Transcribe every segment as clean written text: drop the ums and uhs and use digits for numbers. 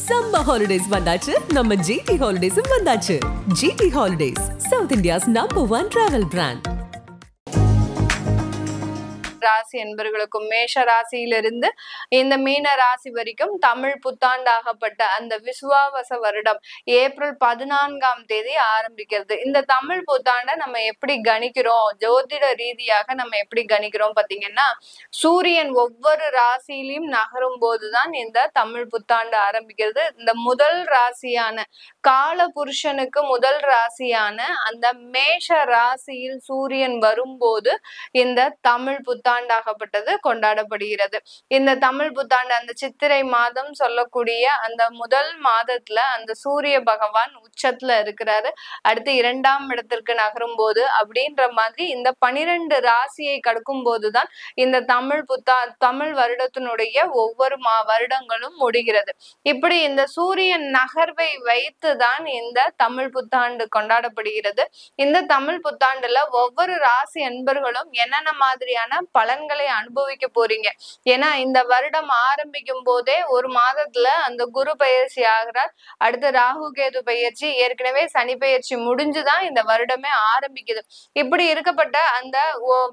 Summer holidays வந்தாச்சு நம்ம GT Holidays வந்தாச்சு. GT Holidays, South India's #1 travel brand. ராசி என்பர்களுக்கும் மேஷ ராசியிலிருந்து இந்த மீன ராசி வரைக்கும் தமிழ் புத்தாண்டாகப்பட்ட அந்த விசுவாவச வருடம் ஏப்ரல் 14ஆம் தேதி ஆரம்பிக்கிறது. இந்த தமிழ் புத்தாண்டை நம்ம எப்படி கணிக்கிறோம், ஜோதிட ரீதியாக நம்ம எப்படி கணிக்கிறோம் பாத்தீங்கன்னா, சூரியன் ஒவ்வொரு ராசியிலையும் நகரும் போதுதான் இந்த தமிழ் புத்தாண்டு ஆரம்பிக்கிறது. இந்த முதல் ராசியான கால புருஷனுக்கு முதல் ராசியான அந்த மேஷ ராசியில் சூரியன் வரும்போது இந்த தமிழ் புத்தாண்டாகப்பட்டது கொண்டாடப்படுகிறது. இந்த தமிழ் புத்தாண்டு அந்த சித்திரை மாதம் சொல்லக்கூடிய அந்த முதல் மாதத்துல அந்த சூரிய பகவான் உச்சத்துல இருக்கிறாரு. அடுத்து 2ஆம் இடத்திற்கு நகரும் போது அப்படின்ற மாதிரி இந்த 12 ராசியை கடக்கும் போதுதான் இந்த தமிழ் வருடத்தினுடைய ஒவ்வொரு வருடங்களும் முடிகிறது. இப்படி இந்த சூரியன் நகர்வை வைத்துதான் இந்த தமிழ் புத்தாண்டு கொண்டாடப்படுகிறது. இந்த தமிழ் புத்தாண்டுல ஒவ்வொரு ராசி அன்பர்களும் என்னென்ன மாதிரியான பலன்களை அனுபவிக்க போறீங்க. ஏன்னா இந்த வருடம் ஆரம்பிக்கும் போதே ஒரு மாதத்துல அந்த குரு பயிற்சி ஆகிறார். அடுத்து ராகு கேது பயிற்சி, ஏற்கனவே சனி பயிற்சி முடிஞ்சுதான் இந்த வருடமே ஆரம்பிக்குது. இப்படி இருக்கப்பட்ட அந்த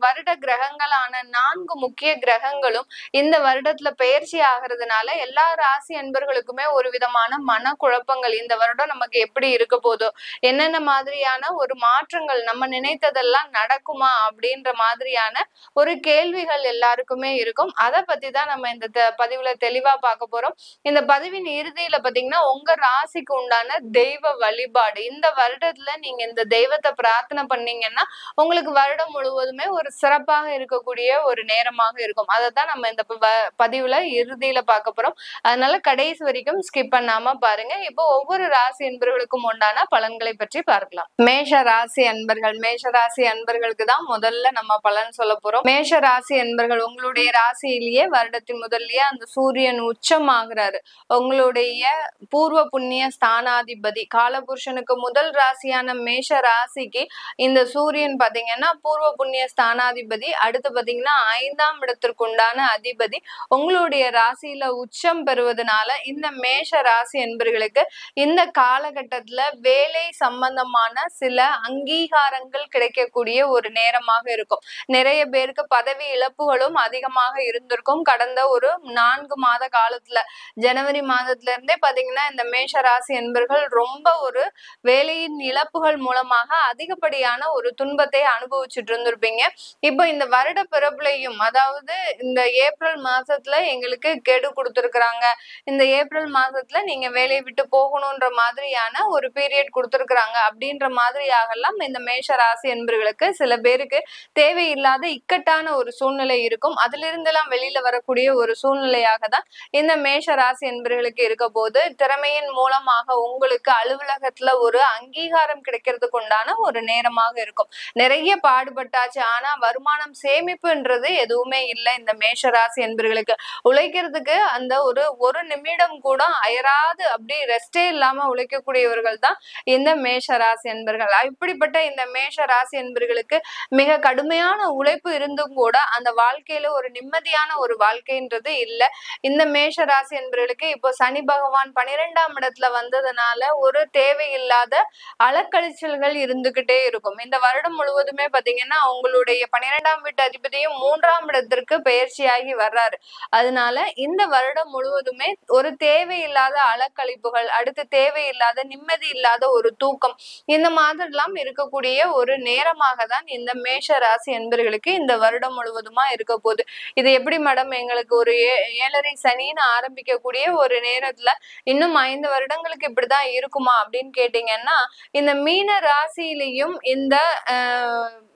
வருட கிரகங்களான 4 முக்கிய கிரகங்களும் இந்த வருடத்துல பயிற்சி ஆகிறதுனால எல்லா ராசி அன்பர்களுக்குமே ஒரு விதமான மன குழப்பங்கள், இந்த வருடம் நமக்கு எப்படி இருக்க போதோ, என்னென்ன மாதிரியான ஒரு மாற்றங்கள், நம்ம நினைத்ததெல்லாம் நடக்குமா அப்படின்ற மாதிரியான ஒரு கேள்விகள் எல்லாருக்குமே இருக்கும். அதை பத்தி தான் நம்ம இந்த பதிவுல தெளிவா பார்க்க போறோம். இந்த பதிவின் இறுதியில பாத்தீங்கன்னா உங்க ராசிக்கு உண்டான தெய்வ வழிபாடு, இந்த வருடத்துல நீங்க இந்த தெய்வத்தை பிரார்த்தனை பண்ணீங்கன்னா உங்களுக்கு வருடம் முழுவதுமே ஒரு சிறப்பாக இருக்கக்கூடிய ஒரு நேரமாக இருக்கும். அதை தான் நம்ம இந்த பதிவுல இறுதியில பார்க்க போறோம். அதனால கடைசி வரைக்கும் ஸ்கிப் பண்ணாம பாருங்க. இப்போ ஒவ்வொரு ராசி அன்பர்களுக்கும் உண்டான பலன்களை பற்றி பார்க்கலாம். மேஷ ராசி அன்பர்களுக்கு தான் முதல்ல நம்ம பலன் சொல்ல போறோம். மேஷ ராசி அன்பர்கள், உங்களுடைய ராசியிலேயே வருடத்தின் முதல்லயே அந்த சூரியன் உச்சமாகிறாரு. உங்களுடைய பூர்வ புண்ணிய ஸ்தானாதிபதி காலபுருஷனுக்கு முதல் ராசியான மேஷ ராசிக்கு இந்த சூரியன் பாத்தீங்கன்னா பூர்வ புண்ணிய ஸ்தானாதிபதி. அடுத்து பாத்தீங்கன்னா 5ஆம் இடத்திற்கு உண்டான அதிபதி உங்களுடைய ராசியில உச்சம் பெறுவதனால இந்த மேஷ ராசி அன்பர்களுக்கு இந்த காலகட்டத்துல வேலை சம்பந்தமான சில அங்கீகாரங்கள் கிடைக்கக்கூடிய ஒரு நேரமாக இருக்கும். நிறைய பேருக்கு பதவி இழப்புகளும் அதிகமாக இருந்திருக்கும். கடந்த ஒரு 4 மாத காலத்துல, ஜனவரி மாதத்துல இருந்தே பாத்தீங்கன்னா இந்த மேஷ ராசி என்பர்கள் ரொம்ப ஒரு வேலையின் இழப்புகள் மூலமாக அதிகப்படியான ஒரு துன்பத்தை அனுபவிச்சுட்டு இருந்திருப்பீங்க. இப்போ இந்த வருட பிறப்புலையும், அதாவது இந்த ஏப்ரல் மாசத்துல எங்களுக்கு கெடு கொடுத்துருக்குறாங்க, இந்த ஏப்ரல் மாசத்துல நீங்க வேலையை விட்டு போகணும்ன்ற மாதிரியான ஒரு பீரியட் கொடுத்துருக்குறாங்க அப்படின்ற மாதிரியாகலாம் இந்த மேஷ ராசி என்பர்களுக்கு சில பேருக்கு தேவையில்லாத இக்கட்டான ஒரு சூழ்நிலை இருக்கும். அதுல இருந்தெல்லாம் வெளியில வரக்கூடிய ஒரு சூழ்நிலையாக தான் இந்த மேஷ ராசி என்பர்களுக்கு இருக்க போது, திறமையின் மூலமாக உங்களுக்கு அலுவலகத்துல ஒரு அங்கீகாரம் கிடைக்கிறதுக்கு உண்டான ஒரு நேரமாக இருக்கும். நிறைய பாடுபட்டாச்சு, ஆனா வருமானம் சேமிப்புன்றது எதுவுமே இல்லை. இந்த மேஷ ராசி என்பர்களுக்கு உழைக்கிறதுக்கு அந்த ஒரு நிமிடம் கூட அயராது அப்படி ரெஸ்டே இல்லாம உழைக்கக்கூடியவர்கள் தான் இந்த மேஷ ராசி என்பர்கள். இப்படிப்பட்ட இந்த மேஷ ராசி என்பர்களுக்கு மிக கடுமையான உழைப்பு இருந்தும் கூட அந்த வாழ்க்கையில ஒரு நிம்மதியான ஒரு வாழ்க்கைன்றது இல்ல. இந்த மேஷ ராசி என்பவர்களுக்கு இப்போ சனி பகவான் 12ஆம் இடத்துல வந்ததுனால ஒரு தேவையில்லாத அலக்கழிச்சல்கள் இருந்துகிட்டே இருக்கும். இந்த வருடம் முழுவதுமே பாத்தீங்கன்னா அவங்களுடைய 12ஆம் வீட்டு அதிபதியும் 3ஆம் இடத்திற்கு பயிற்சியாகி வர்றாரு. அதனால இந்த வருடம் முழுவதுமே ஒரு தேவையில்லாத அலக்கழிப்புகள், அடுத்து தேவையில்லாத நிம்மதி இல்லாத ஒரு தூக்கம், இந்த மாதிரிலாம் இருக்கக்கூடிய ஒரு நேரமாக தான் இந்த மேஷ ராசி என்பர்களுக்கு இந்த வருடம் முழுவதுமா இருக்க போகுது. இது எப்படி மேடம், எங்களுக்கு ஒரு 7.5 சனின்னு ஆரம்பிக்கக்கூடிய ஒரு நேரத்துல இன்னும் 5 வருடங்களுக்கு இப்படிதான் இருக்குமா அப்படின்னு கேட்டீங்கன்னா, இந்த மீன ராசியிலையும் இந்த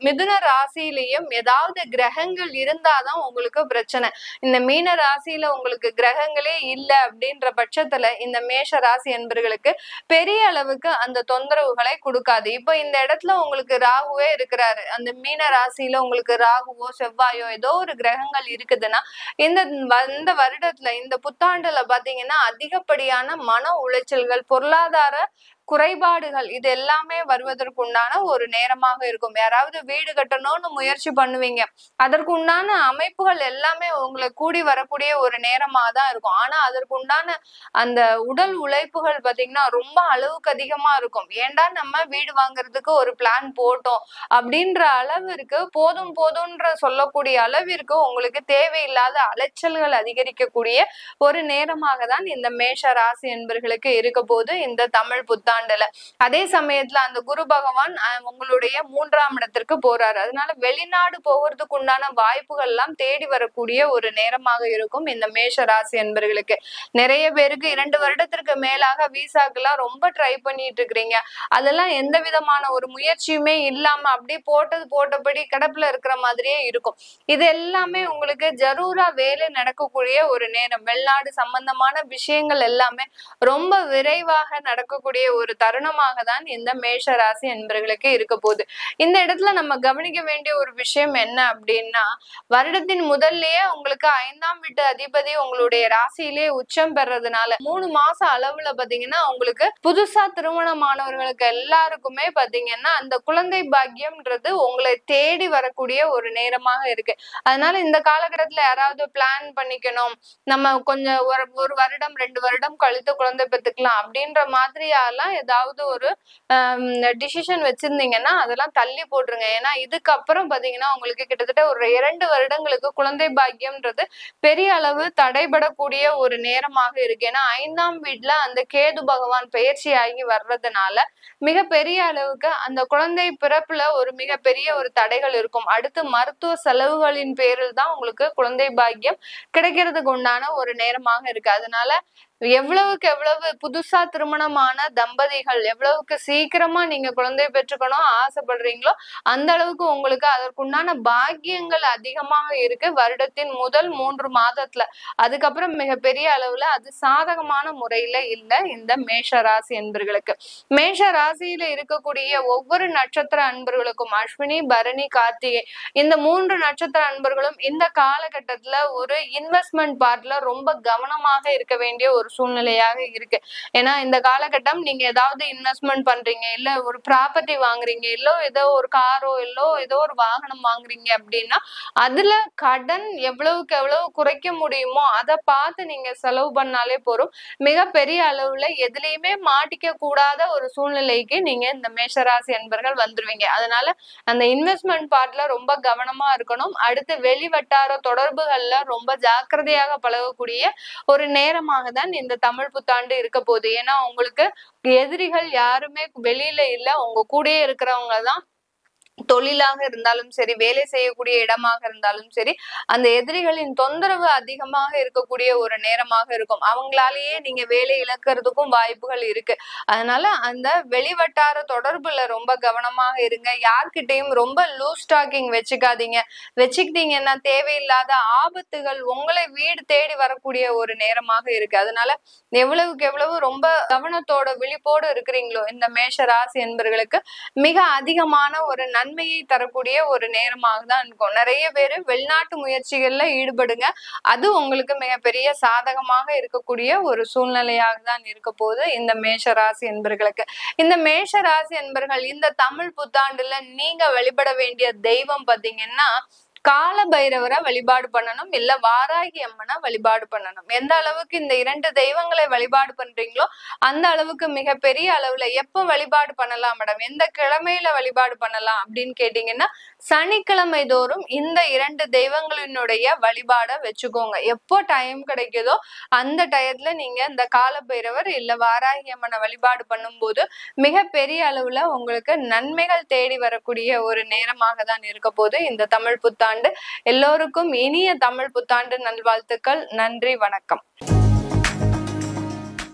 மிதுன ராசியிலையும் ஏதாவது கிரகங்கள் இருந்தாதான் உங்களுக்கு பிரச்சனை. இந்த மீன ராசியில உங்களுக்கு கிரகங்களே இல்லை அப்படின்ற பட்சத்துல இந்த மேஷ ராசி என்பர்களுக்கு பெரிய அளவுக்கு அந்த தொந்தரவுகளை கொடுக்காது. இப்போ இந்த இடத்துல உங்களுக்கு ராகுவே இருக்கிறாரு, அந்த மீன ராசியில உங்களுக்கு ராகுவோ செவ்வாயோ ஏதோ ஒரு கிரகங்கள் இருக்குதுன்னா இந்த வருடத்துல இந்த புத்தாண்டுல பாத்தீங்கன்னா அதிகப்படியான மன உளைச்சல்கள், பொருளாதார குறைபாடுகள் இது எல்லாமே வருவதற்குண்டான ஒரு நேரமாக இருக்கும். யாராவது வீடு கட்டணும்னு முயற்சி பண்ணுவீங்க, அதற்கு உண்டான அமைப்புகள் எல்லாமே உங்களை கூடி வரக்கூடிய ஒரு நேரமா தான் இருக்கும். ஆனா அதற்கு உண்டான அந்த உடல் உழைப்புகள் பாத்தீங்கன்னா ரொம்ப அளவுக்கு அதிகமா இருக்கும். ஏன்டா நம்ம வீடு வாங்குறதுக்கு ஒரு பிளான் போட்டோம் அப்படின்ற அளவிற்கு போதும் போதும்ன்ற சொல்லக்கூடிய அளவிற்கு உங்களுக்கு தேவையில்லாத அலைச்சல்கள் அதிகரிக்கக்கூடிய ஒரு நேரமாக தான் இந்த மேஷ ராசி என்பர்களுக்கு இருக்க போது இந்த தமிழ் புத்தாண்டுல. அதே சமயத்துல அந்த குரு பகவான் உங்களுடைய 3ஆம் இடத்திற்கு போறாரு. அதனால வெளிநாடு போகிறதுக்கு உண்டான வாய்ப்புகள் எல்லாம் தேடி வரக்கூடிய ஒரு நேரமாக இருக்கும் இந்த மேஷ ராசி என்பர்களுக்கு. நிறைய பேருக்கு 2 வருடத்திற்கு மேலாக விசாக்கெல்லாம் ரொம்ப ட்ரை பண்ணிட்டு இருக்கிறீங்க. அதெல்லாம் எந்த விதமான ஒரு முயற்சியுமே இல்லாம அப்படியே போட்டபடி கிடப்புல இருக்கிற மாதிரியே இருக்கும். இது எல்லாமே உங்களுக்கு ஜரூரா வேலை நடக்கக்கூடிய ஒரு நேரம். வெளிநாடு சம்பந்தமான விஷயங்கள் எல்லாமே ரொம்ப விரைவாக நடக்கக்கூடிய ஒரு தருணமாக தான் இந்த மேஷ ராசி என்பர்களுக்கு இருக்க போகுது. இந்த இடத்துல நம்ம கவனிக்க வேண்டிய ஒரு விஷயம் என்ன அப்படின்னா, வருடத்தின் முதல்லயே உங்களுக்கு 5ஆம் வீட்டு அதிபதி உங்களுடைய ராசியிலேயே உச்சம் பெறதுனால 3 மாச அளவுல பாத்தீங்கன்னா உங்களுக்கு புதுசா திருமணமானவர்களுக்கு எல்லாருக்குமே பாத்தீங்கன்னா அந்த குழந்தை பாக்கியம்ன்றது உங்களை தேடி வரக்கூடிய ஒரு நேரமாக இருக்கு. அதனால இந்த காலகட்டத்துல யாராவது பிளான் பண்ணிக்கணும், நம்ம கொஞ்சம் ஒரு வருடம் 2 வருடம் கழித்து குழந்தை பெற்றுக்கலாம் அப்படின்ற மாதிரியாலாம் ஏதாவது ஒரு டிசிஷன் வச்சிருந்தீங்கன்னா அதெல்லாம் தள்ளி போட்டுருங்க. ஏன்னா இதுக்கப்புறம் பாத்தீங்கன்னா உங்களுக்கு கிட்டத்தட்ட ஒரு 2 வருடங்களுக்கு குழந்தை பாக்கியம்ன்றது பெரிய அளவு தடைபடக்கூடிய ஒரு நேரமாக இருக்கு. ஏன்னா 5ஆம் வீட்டுல அந்த கேது பகவான் பயிற்சி ஆகி வர்றதுனால மிகப்பெரிய அளவுக்கு அந்த குழந்தை பிறப்புல ஒரு மிகப்பெரிய ஒரு தடைகள் இருக்கும். அடுத்து மருத்துவ செலவுகளின் பேரில் தான் உங்களுக்கு குழந்தை பாக்கியம் கிடைக்கிறதுக்கு உண்டான ஒரு நேரமாக இருக்கு. அதனால எவ்வளவுக்கு எவ்வளவு புதுசா திருமணமான தம்பதிகள் எவ்வளவுக்கு சீக்கிரமா நீங்க குழந்தை பெற்றுக்கணும் ஆசைப்படுறீங்களோ அந்த அளவுக்கு உங்களுக்கு அதற்குண்டான பாக்கியங்கள் அதிகமாக இருக்கு வருடத்தின் முதல் 3 மாதத்துல. அதுக்கப்புறம் மிகப்பெரிய அளவுல அது சாதகமான முறையில இல்ல இந்த மேஷ ராசி என்பர்களுக்கு. மேஷ ராசியில இருக்கக்கூடிய ஒவ்வொரு நட்சத்திர அன்பர்களுக்கும் அஸ்வினி, பரணி, கார்த்திகை இந்த 3 நட்சத்திர அன்பர்களும் இந்த காலகட்டத்துல ஒரு இன்வெஸ்ட்மெண்ட் பார்ட்ல ரொம்ப கவனமாக இருக்க வேண்டிய ஒரு சூழ்நிலையாக இருக்கு. ஏன்னா இந்த காலகட்டம் நீங்க ஏதாவது இன்வெஸ்ட்மெண்ட் பண்றீங்க, இல்ல ஒரு ப்ராப்பர்ட்டி வாங்குறீங்க, இல்ல ஏதோ ஒரு காரோ இல்லோ ஏதோ ஒரு வாகனம் வாங்குறீங்க அப்படின்னா அதுல கடன் எவ்வளவுக்கு எவ்வளவு குறைக்க முடியுமோ அதை பார்த்து நீங்க செலவு பண்ணாலே போறோம். மிகப்பெரிய அளவுல எதுலையுமே மாட்டிக்க கூடாத ஒரு சூழ்நிலைக்கு நீங்க இந்த மேஷராசி என்பர்கள் வந்துருவீங்க. அதனால அந்த இன்வெஸ்ட்மெண்ட் பார்ட்ல ரொம்ப கவனமா இருக்கணும். அடுத்து வெளி வட்டார தொடர்புகள்ல ரொம்ப ஜாக்கிரதையாக பழகக்கூடிய ஒரு நேரமாக தான் இந்த தமிழ் புத்தாண்டு இருக்க போகுது. ஏன்னா உங்களுக்கு எதிரிகள் யாருமே வெளியில இல்ல, உங்க கூடயே இருக்கிறவங்க தான். தொழிலாக இருந்தாலும் சரி, வேலை செய்யக்கூடிய இடமாக இருந்தாலும் சரி, அந்த எதிரிகளின் தொந்தரவு அதிகமாக இருக்கக்கூடிய ஒரு நேரமாக இருக்கும். அவங்களாலேயே நீங்க வேலை இழக்கிறதுக்கும் வாய்ப்புகள் இருக்கு. அதனால அந்த வெளிவட்டார தொடர்புல ரொம்ப கவனமாக இருங்க. யார்கிட்டையும் ரொம்ப லூஸ் டாக்கிங் வச்சுக்காதீங்க. வச்சுக்கிட்டீங்கன்னா தேவையில்லாத ஆபத்துகள் உங்களை வீடு தேடி வரக்கூடிய ஒரு நேரமாக இருக்கு. அதனால எவ்வளவுக்கு எவ்வளவு ரொம்ப கவனத்தோட விழிப்போடு இருக்கிறீங்களோ இந்த மேஷ ராசி என்பர்களுக்கு மிக அதிகமான ஒரு நன்மையை தரக்கூடிய ஒரு நேரமாக தான் இருக்கும். நிறைய பேரு வெளிநாட்டு முயற்சிகள்ல ஈடுபடுங்க. அது உங்களுக்கு மிகப்பெரிய சாதகமாக இருக்கக்கூடிய ஒரு சூழ்நிலையாக தான் இருக்க போது இந்த மேஷ ராசி என்பர்களுக்கு. இந்த மேஷ ராசி என்பர்கள் இந்த தமிழ் புத்தாண்டுல நீங்க வழிபட வேண்டிய தெய்வம் பாத்தீங்கன்னா கால பைரவரை வழிபாடு பண்ணணும், இல்ல வாராகி அம்மனை வழிபாடு பண்ணணும். எந்த அளவுக்கு இந்த 2 தெய்வங்களை வழிபாடு பண்றீங்களோ அந்த அளவுக்கு மிகப்பெரிய அளவுல எப்ப வழிபாடு பண்ணலாம் மேடம், எந்த கிழமையில வழிபாடு பண்ணலாம் அப்படின்னு கேட்டீங்கன்னா சனிக்கிழமை தோறும் இந்த 2 தெய்வங்களினுடைய வழிபாட வச்சுக்கோங்க. எப்போ டைம் கிடைக்குதோ அந்த டயத்துல நீங்க இந்த கால பைரவர் இல்ல வாராகி அம்மனை வழிபாடு பண்ணும்போது மிகப்பெரிய அளவுல உங்களுக்கு நன்மைகள் தேடி வரக்கூடிய ஒரு நேரமாக தான் இருக்க போது இந்த தமிழ் புத்தாண்டு. எல்லோருக்கும் இனிய தமிழ் புத்தாண்டு நல்வாழ்த்துக்கள். நன்றி, வணக்கம்.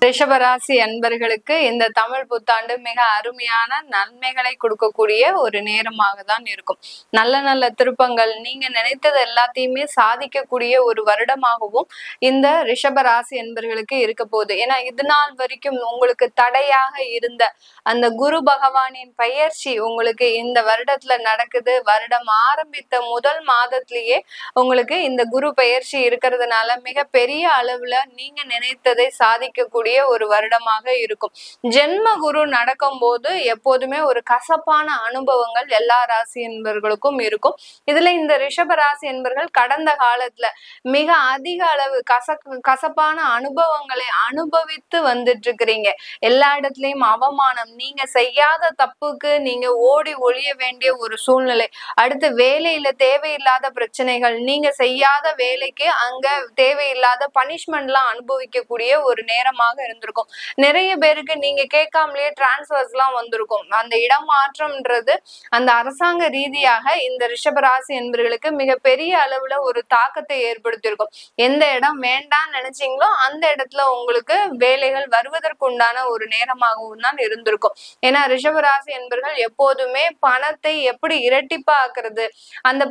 ரிஷபராசி அன்பர்களுக்கு இந்த தமிழ் புத்தாண்டு மிக அருமையான நன்மைகளை கொடுக்கக்கூடிய ஒரு நேரமாக தான் இருக்கும். நல்ல நல்ல திருப்பங்கள், நீங்க நினைத்தது எல்லாத்தையுமே சாதிக்கக்கூடிய ஒரு வருடமாகவும் இந்த ரிஷபராசி அன்பர்களுக்கு இருக்க போகுது. ஏன்னா இது நாள் வரைக்கும் உங்களுக்கு தடையாக இருந்த அந்த குரு பகவானின் பயிற்சி உங்களுக்கு இந்த வருடத்துல நடக்குது. வருடம் ஆரம்பித்த முதல் மாதத்திலேயே உங்களுக்கு இந்த குரு பயிற்சி இருக்கிறதுனால மிக பெரிய அளவுல நீங்க நினைத்ததை சாதிக்கக்கூடிய ஒரு வருடமாக இருக்கும். ஜென்ம குரு நடக்கும் போது எப்போதுமே ஒரு கசப்பான அனுபவங்கள் எல்லா ராசி என்பவர்களுக்கும் இருக்கும். இதுல இந்த ரிஷப ராசி என்பவர்கள் கடந்த காலத்துல மிக அதிக அளவு கசப்பான அனுபவங்களை அனுபவித்து வந்துட்டு இருக்கிறீங்க. எல்லா இடத்துலயும் அவமானம், நீங்க செய்யாத தப்புக்கு நீங்க ஓடி ஒழிய வேண்டிய ஒரு சூழ்நிலை, அடுத்து வேலையில தேவையில்லாத பிரச்சனைகள், நீங்க செய்யாத வேலைக்கு அங்க தேவையில்லாத பனிஷ்மெண்ட் எல்லாம் அனுபவிக்கக்கூடிய ஒரு நேரமாக இருந்திருக்கும். நிறைய பேருக்கு நீங்க கேட்காமலேயே டிரான்ஸ்பர்ஸ் எல்லாம் வந்திருக்கும். அந்த இடமாற்றம்ன்றது அந்த அரசாங்க ரீதியாக இந்த ரிஷபராசி என்பவர்களுக்கு மிகப்பெரிய அளவுல ஒரு தாக்கத்தை ஏற்படுத்தியிருக்கும். எந்த இடம் வேண்டாம்னு நினைச்சீங்களோ அந்த இடத்துல உங்களுக்கு வேலைகள் வருவதற்குண்டான ஒரு நேரமாகவும் தான் இருந்திருக்கும். ஏன்னா ரிஷபராசி என்பவர்கள் எப்போதுமே பணத்தை எப்படி இரட்டிப்பா ஆக்குறது, அந்த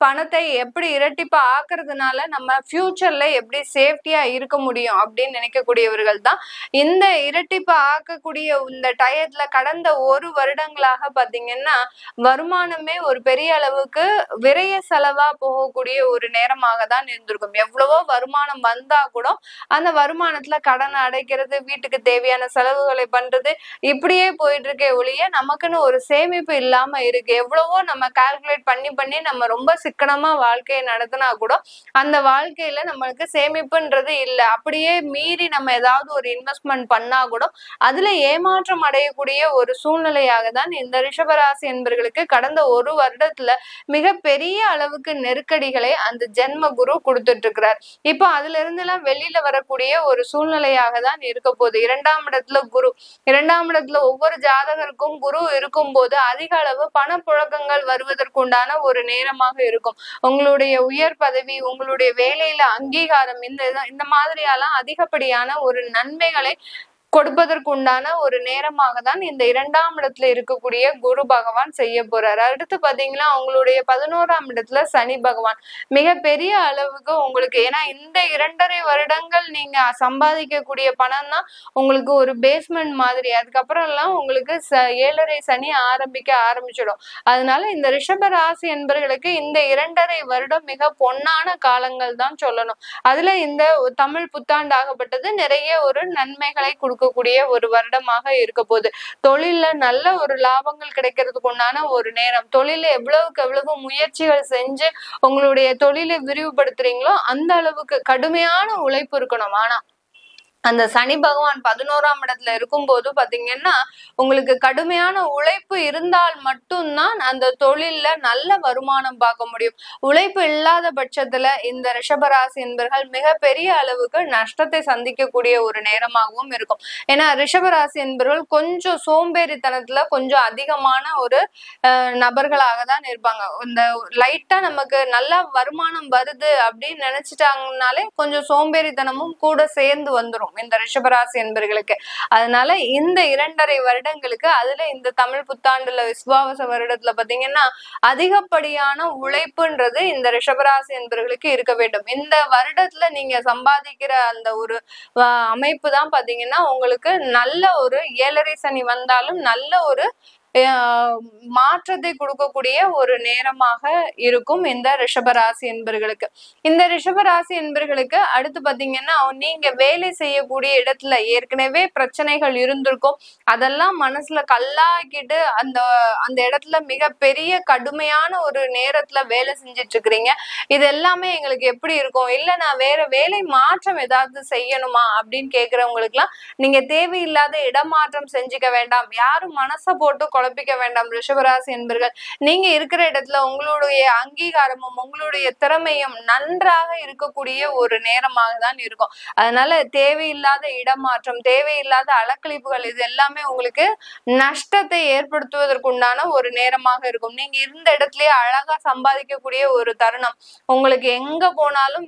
பணத்தை எப்படி இரட்டிப்பா ஆக்குறதுனால நம்ம ஃபியூச்சர்ல எப்படி சேஃப்டியா இருக்க முடியும் அப்படின்னு நினைக்கக்கூடியவர்கள் தான். இந்த இரட்டிப்பா ஆக்கக்கூடிய இந்த டயத்துல கடந்த ஒரு வருடங்களாக பாத்தீங்கன்னா வருமானமே ஒரு பெரிய அளவுக்கு விரைய செலவா போகக்கூடிய ஒரு நேரமாக தான் இருந்திருக்கும். எவ்வளவோ வருமானம் வந்தா கூட அந்த வருமானத்துல கடனை அடைக்கிறது, வீட்டுக்கு தேவையான செலவுகளை பண்றது, இப்படியே போயிட்டு இருக்கே ஒழிய நமக்குன்னு ஒரு சேமிப்பு இல்லாம இருக்கு. எவ்வளவோ நம்ம கால்குலேட் பண்ணி நம்ம ரொம்ப சிக்கனமா வாழ்க்கையை நடத்தினா கூட அந்த வாழ்க்கையில நம்மளுக்கு சேமிப்புன்றது இல்ல. அப்படியே மீறி நம்ம ஏதாவது ஒரு இன்வெஸ்ட்மெண்ட் பண்ணா கூட அதுல ஏமாற்றம் அடையக்கூடிய ஒரு சூழ்நிலையாக தான் இந்த ரிஷபராசி என்பவர்களுக்கு கடந்த ஒரு வருடத்துல மிகப்பெரிய அளவுக்கு நெருக்கடிகளை அந்த ஜென்ம குரு கொடுத்துட்டு இருக்கிறார். இப்போ அதுல இருந்து எல்லாம் வெளியில வரக்கூடிய ஒரு சூழ்நிலையாக தான் இருக்க போகுது. 2ஆம் இடத்துல குரு, 2ஆம் இடத்துல ஒவ்வொரு ஜாதகருக்கும் குரு இருக்கும் போது அதிக அளவு பணப்புழக்கங்கள் வருவதற்குண்டான ஒரு நேரமாக இருக்கும். உங்களுடைய உயர் பதவி, உங்களுடைய வேலையில அங்கீகாரம், இந்த மாதிரியெல்லாம் அதிகப்படியான ஒரு நன்மைகளை கொடுப்பதற்குண்டான ஒரு நேரமாக தான் இந்த 2ஆம் இடத்துல இருக்கக்கூடிய குரு பகவான் செய்ய போறாரு. அடுத்து பாத்தீங்கன்னா உங்களுடைய 11ஆம் இடத்துல சனி பகவான் மிகப்பெரிய அளவுக்கு உங்களுக்கு, ஏன்னா இந்த 2.5 வருடங்கள் நீங்க சம்பாதிக்கக்கூடிய பணம் தான் உங்களுக்கு ஒரு பேஸ்மெண்ட் மாதிரி. அதுக்கப்புறம் எல்லாம் உங்களுக்கு 7.5 சனி ஆரம்பிச்சிடும். அதனால இந்த ரிஷப ராசி என்பவர்களுக்கு இந்த 2.5 வருடம் மிக பொன்னான காலங்கள் தான் சொல்லணும். அதுல இந்த தமிழ் புத்தாண்டு ஆகப்பட்டது நிறைய ஒரு நன்மைகளை கொடுக்கக்கூடிய ஒரு வருடமாக இருக்க போகுது. தொழில நல்ல ஒரு லாபங்கள் கிடைக்கிறதுக்கு உண்டான ஒரு நேரம். தொழில எவ்வளவுக்கு எவ்வளவு முயற்சிகள் செஞ்சு உங்களுடைய தொழிலை விரிவுபடுத்துறீங்களோ அந்த அளவுக்கு கடுமையான உழைப்பு இருக்கணும். ஆனா அந்த சனி பகவான் 11ஆம் இடத்துல இருக்கும் போது பாத்தீங்கன்னா உங்களுக்கு கடுமையான உழைப்பு இருந்தால் மட்டும்தான் அந்த தொழில்ல நல்ல வருமானம் பார்க்க முடியும். உழைப்பு இல்லாத பட்சத்துல இந்த ரிஷபராசி என்பவர்கள் மிகப்பெரிய அளவுக்கு நஷ்டத்தை சந்திக்கக்கூடிய ஒரு நேரமாகவும் இருக்கும். ஏன்னா ரிஷபராசி என்பவர்கள் கொஞ்சம் சோம்பேறித்தனத்துல கொஞ்சம் அதிகமான ஒரு நபர்களாக தான் இருப்பாங்க. இந்த லைட்டா நமக்கு நல்லா வருமானம் வருது அப்படின்னு நினைச்சிட்டாங்கனாலே கொஞ்சம் சோம்பேறித்தனமும் கூட சேர்ந்து வந்துடும் இந்த ரிஷபராசி என்பவர்களுக்கு. அதனால இந்த 2.5 வருடங்களுக்கு, அதுல இந்த தமிழ் புத்தாண்டுல விசுவாவச வருடத்துல பாத்தீங்கன்னா அதிகப்படியான உழைப்புன்றது இந்த ரிஷபராசி என்பவர்களுக்கு இருக்க வேண்டும். இந்த வருடத்துல நீங்க சம்பாதிக்கிற அந்த ஒரு அமைப்பு தான் பாத்தீங்கன்னா உங்களுக்கு நல்ல ஒரு 7.5 சனி வந்தாலும் நல்ல ஒரு மாற்றத்தை கொடுக்கக்கூடிய ஒரு நேரமாக இருக்கும் இந்த ரிஷபராசி என்பவர்களுக்கு. இந்த ரிஷபராசி என்பவர்களுக்கு அடுத்து பாத்தீங்கன்னா நீங்க வேலை செய்யக்கூடிய இடத்துல ஏற்கனவே பிரச்சனைகள் இருந்திருக்கும். அதெல்லாம் மனசுல கல்லாக்கிட்டு அந்த இடத்துல மிகப்பெரிய கடுமையான ஒரு நேரத்துல வேலை செஞ்சிட்டு இருக்கிறீங்க. இது எல்லாமே எங்களுக்கு எப்படி இருக்கும், இல்ல நான் வேற வேலை மாற்றம் ஏதாவது செய்யணுமா அப்படின்னு கேக்குறவங்களுக்கு எல்லாம் நீங்க தேவையில்லாத இடமாற்றம் செஞ்சுக்க வேண்டாம். யாரும் மனசை போட்டு குழப்பிக்க வேண்டாம். ரிஷபராசி என்பர்கள் நீங்க இருக்கிற இடத்துல உங்களுடைய அங்கீகாரமும் உங்களுடைய திறமையும் நன்றாக இருக்கக்கூடிய ஒரு நேரமாக தான் இருக்கும். அதனால தேவையில்லாத இடமாற்றம், தேவையில்லாத அலக்கழிப்புகள் இது எல்லாமே உங்களுக்கு நஷ்டத்தை ஏற்படுத்துவதற்குண்டான ஒரு நேரமாக இருக்கும். நீங்க இருந்த இடத்துலயே அழகா சம்பாதிக்கக்கூடிய ஒரு தருணம். உங்களுக்கு எங்க போனாலும்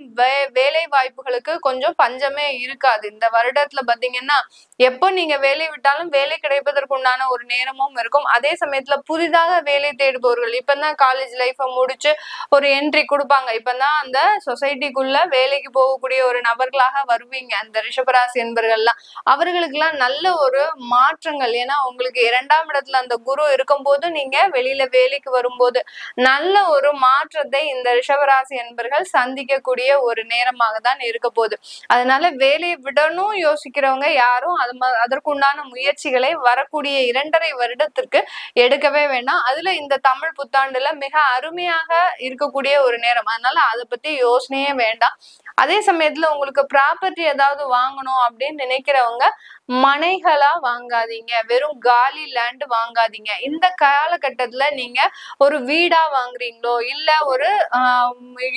வேலை வாய்ப்புகளுக்கு கொஞ்சம் பஞ்சமே இருக்காது. இந்த வருடத்துல பாத்தீங்கன்னா எப்போ நீங்க வேலை விட்டாலும் வேலை கிடைப்பதற்குண்டான ஒரு நேரமும் இருக்கும். இருக்கும். அதே சமயத்துல புதிதாக வேலை தேடுபவர்கள் இப்பதான் காலேஜ் லைஃப முடிச்சு ஒரு என்ட்ரி கொடுப்பாங்க, இப்பதான் அந்த சொசைட்டிக்குள்ள வேலைக்கு போகக்கூடிய ஒரு நபர்களாக வருவீங்க அந்த ரிஷபராசி என்பர்கள்லாம். அவர்களுக்கு எல்லாம் நல்ல ஒரு மாற்றங்கள், ஏன்னா உங்களுக்கு 2ஆம் இடத்துல அந்த குரு இருக்கும்போது நீங்க வெளியில வேலைக்கு வரும்போது நல்ல ஒரு மாற்றத்தை இந்த ரிஷபராசி என்பர்கள் சந்திக்கக்கூடிய ஒரு நேரமாக தான் இருக்க போகுது. அதனால வேலையை விடணும் யோசிக்கிறவங்க யாரும் அதற்குண்டான முயற்சிகளை வரக்கூடிய 2.5 வருடத்திற்கு எடுக்கவே வேண்டாம். அதுல இந்த தமிழ் புத்தாண்டுல மிக அருமையாக இருக்கக்கூடிய ஒரு நேரம், அதனால அதை பத்தி யோசனையே வேண்டாம். அதே சமயத்துல உங்களுக்கு ப்ராப்பர்ட்டி ஏதாவது வாங்கணும் அப்படின்னு நினைக்கிறவங்க மனைகளா வாங்காதீங்க, வெறும் காலி லேண்ட் வாங்காதீங்க. இந்த காலகட்டத்துல நீங்க ஒரு வீடா வாங்குறீங்களோ இல்ல ஒரு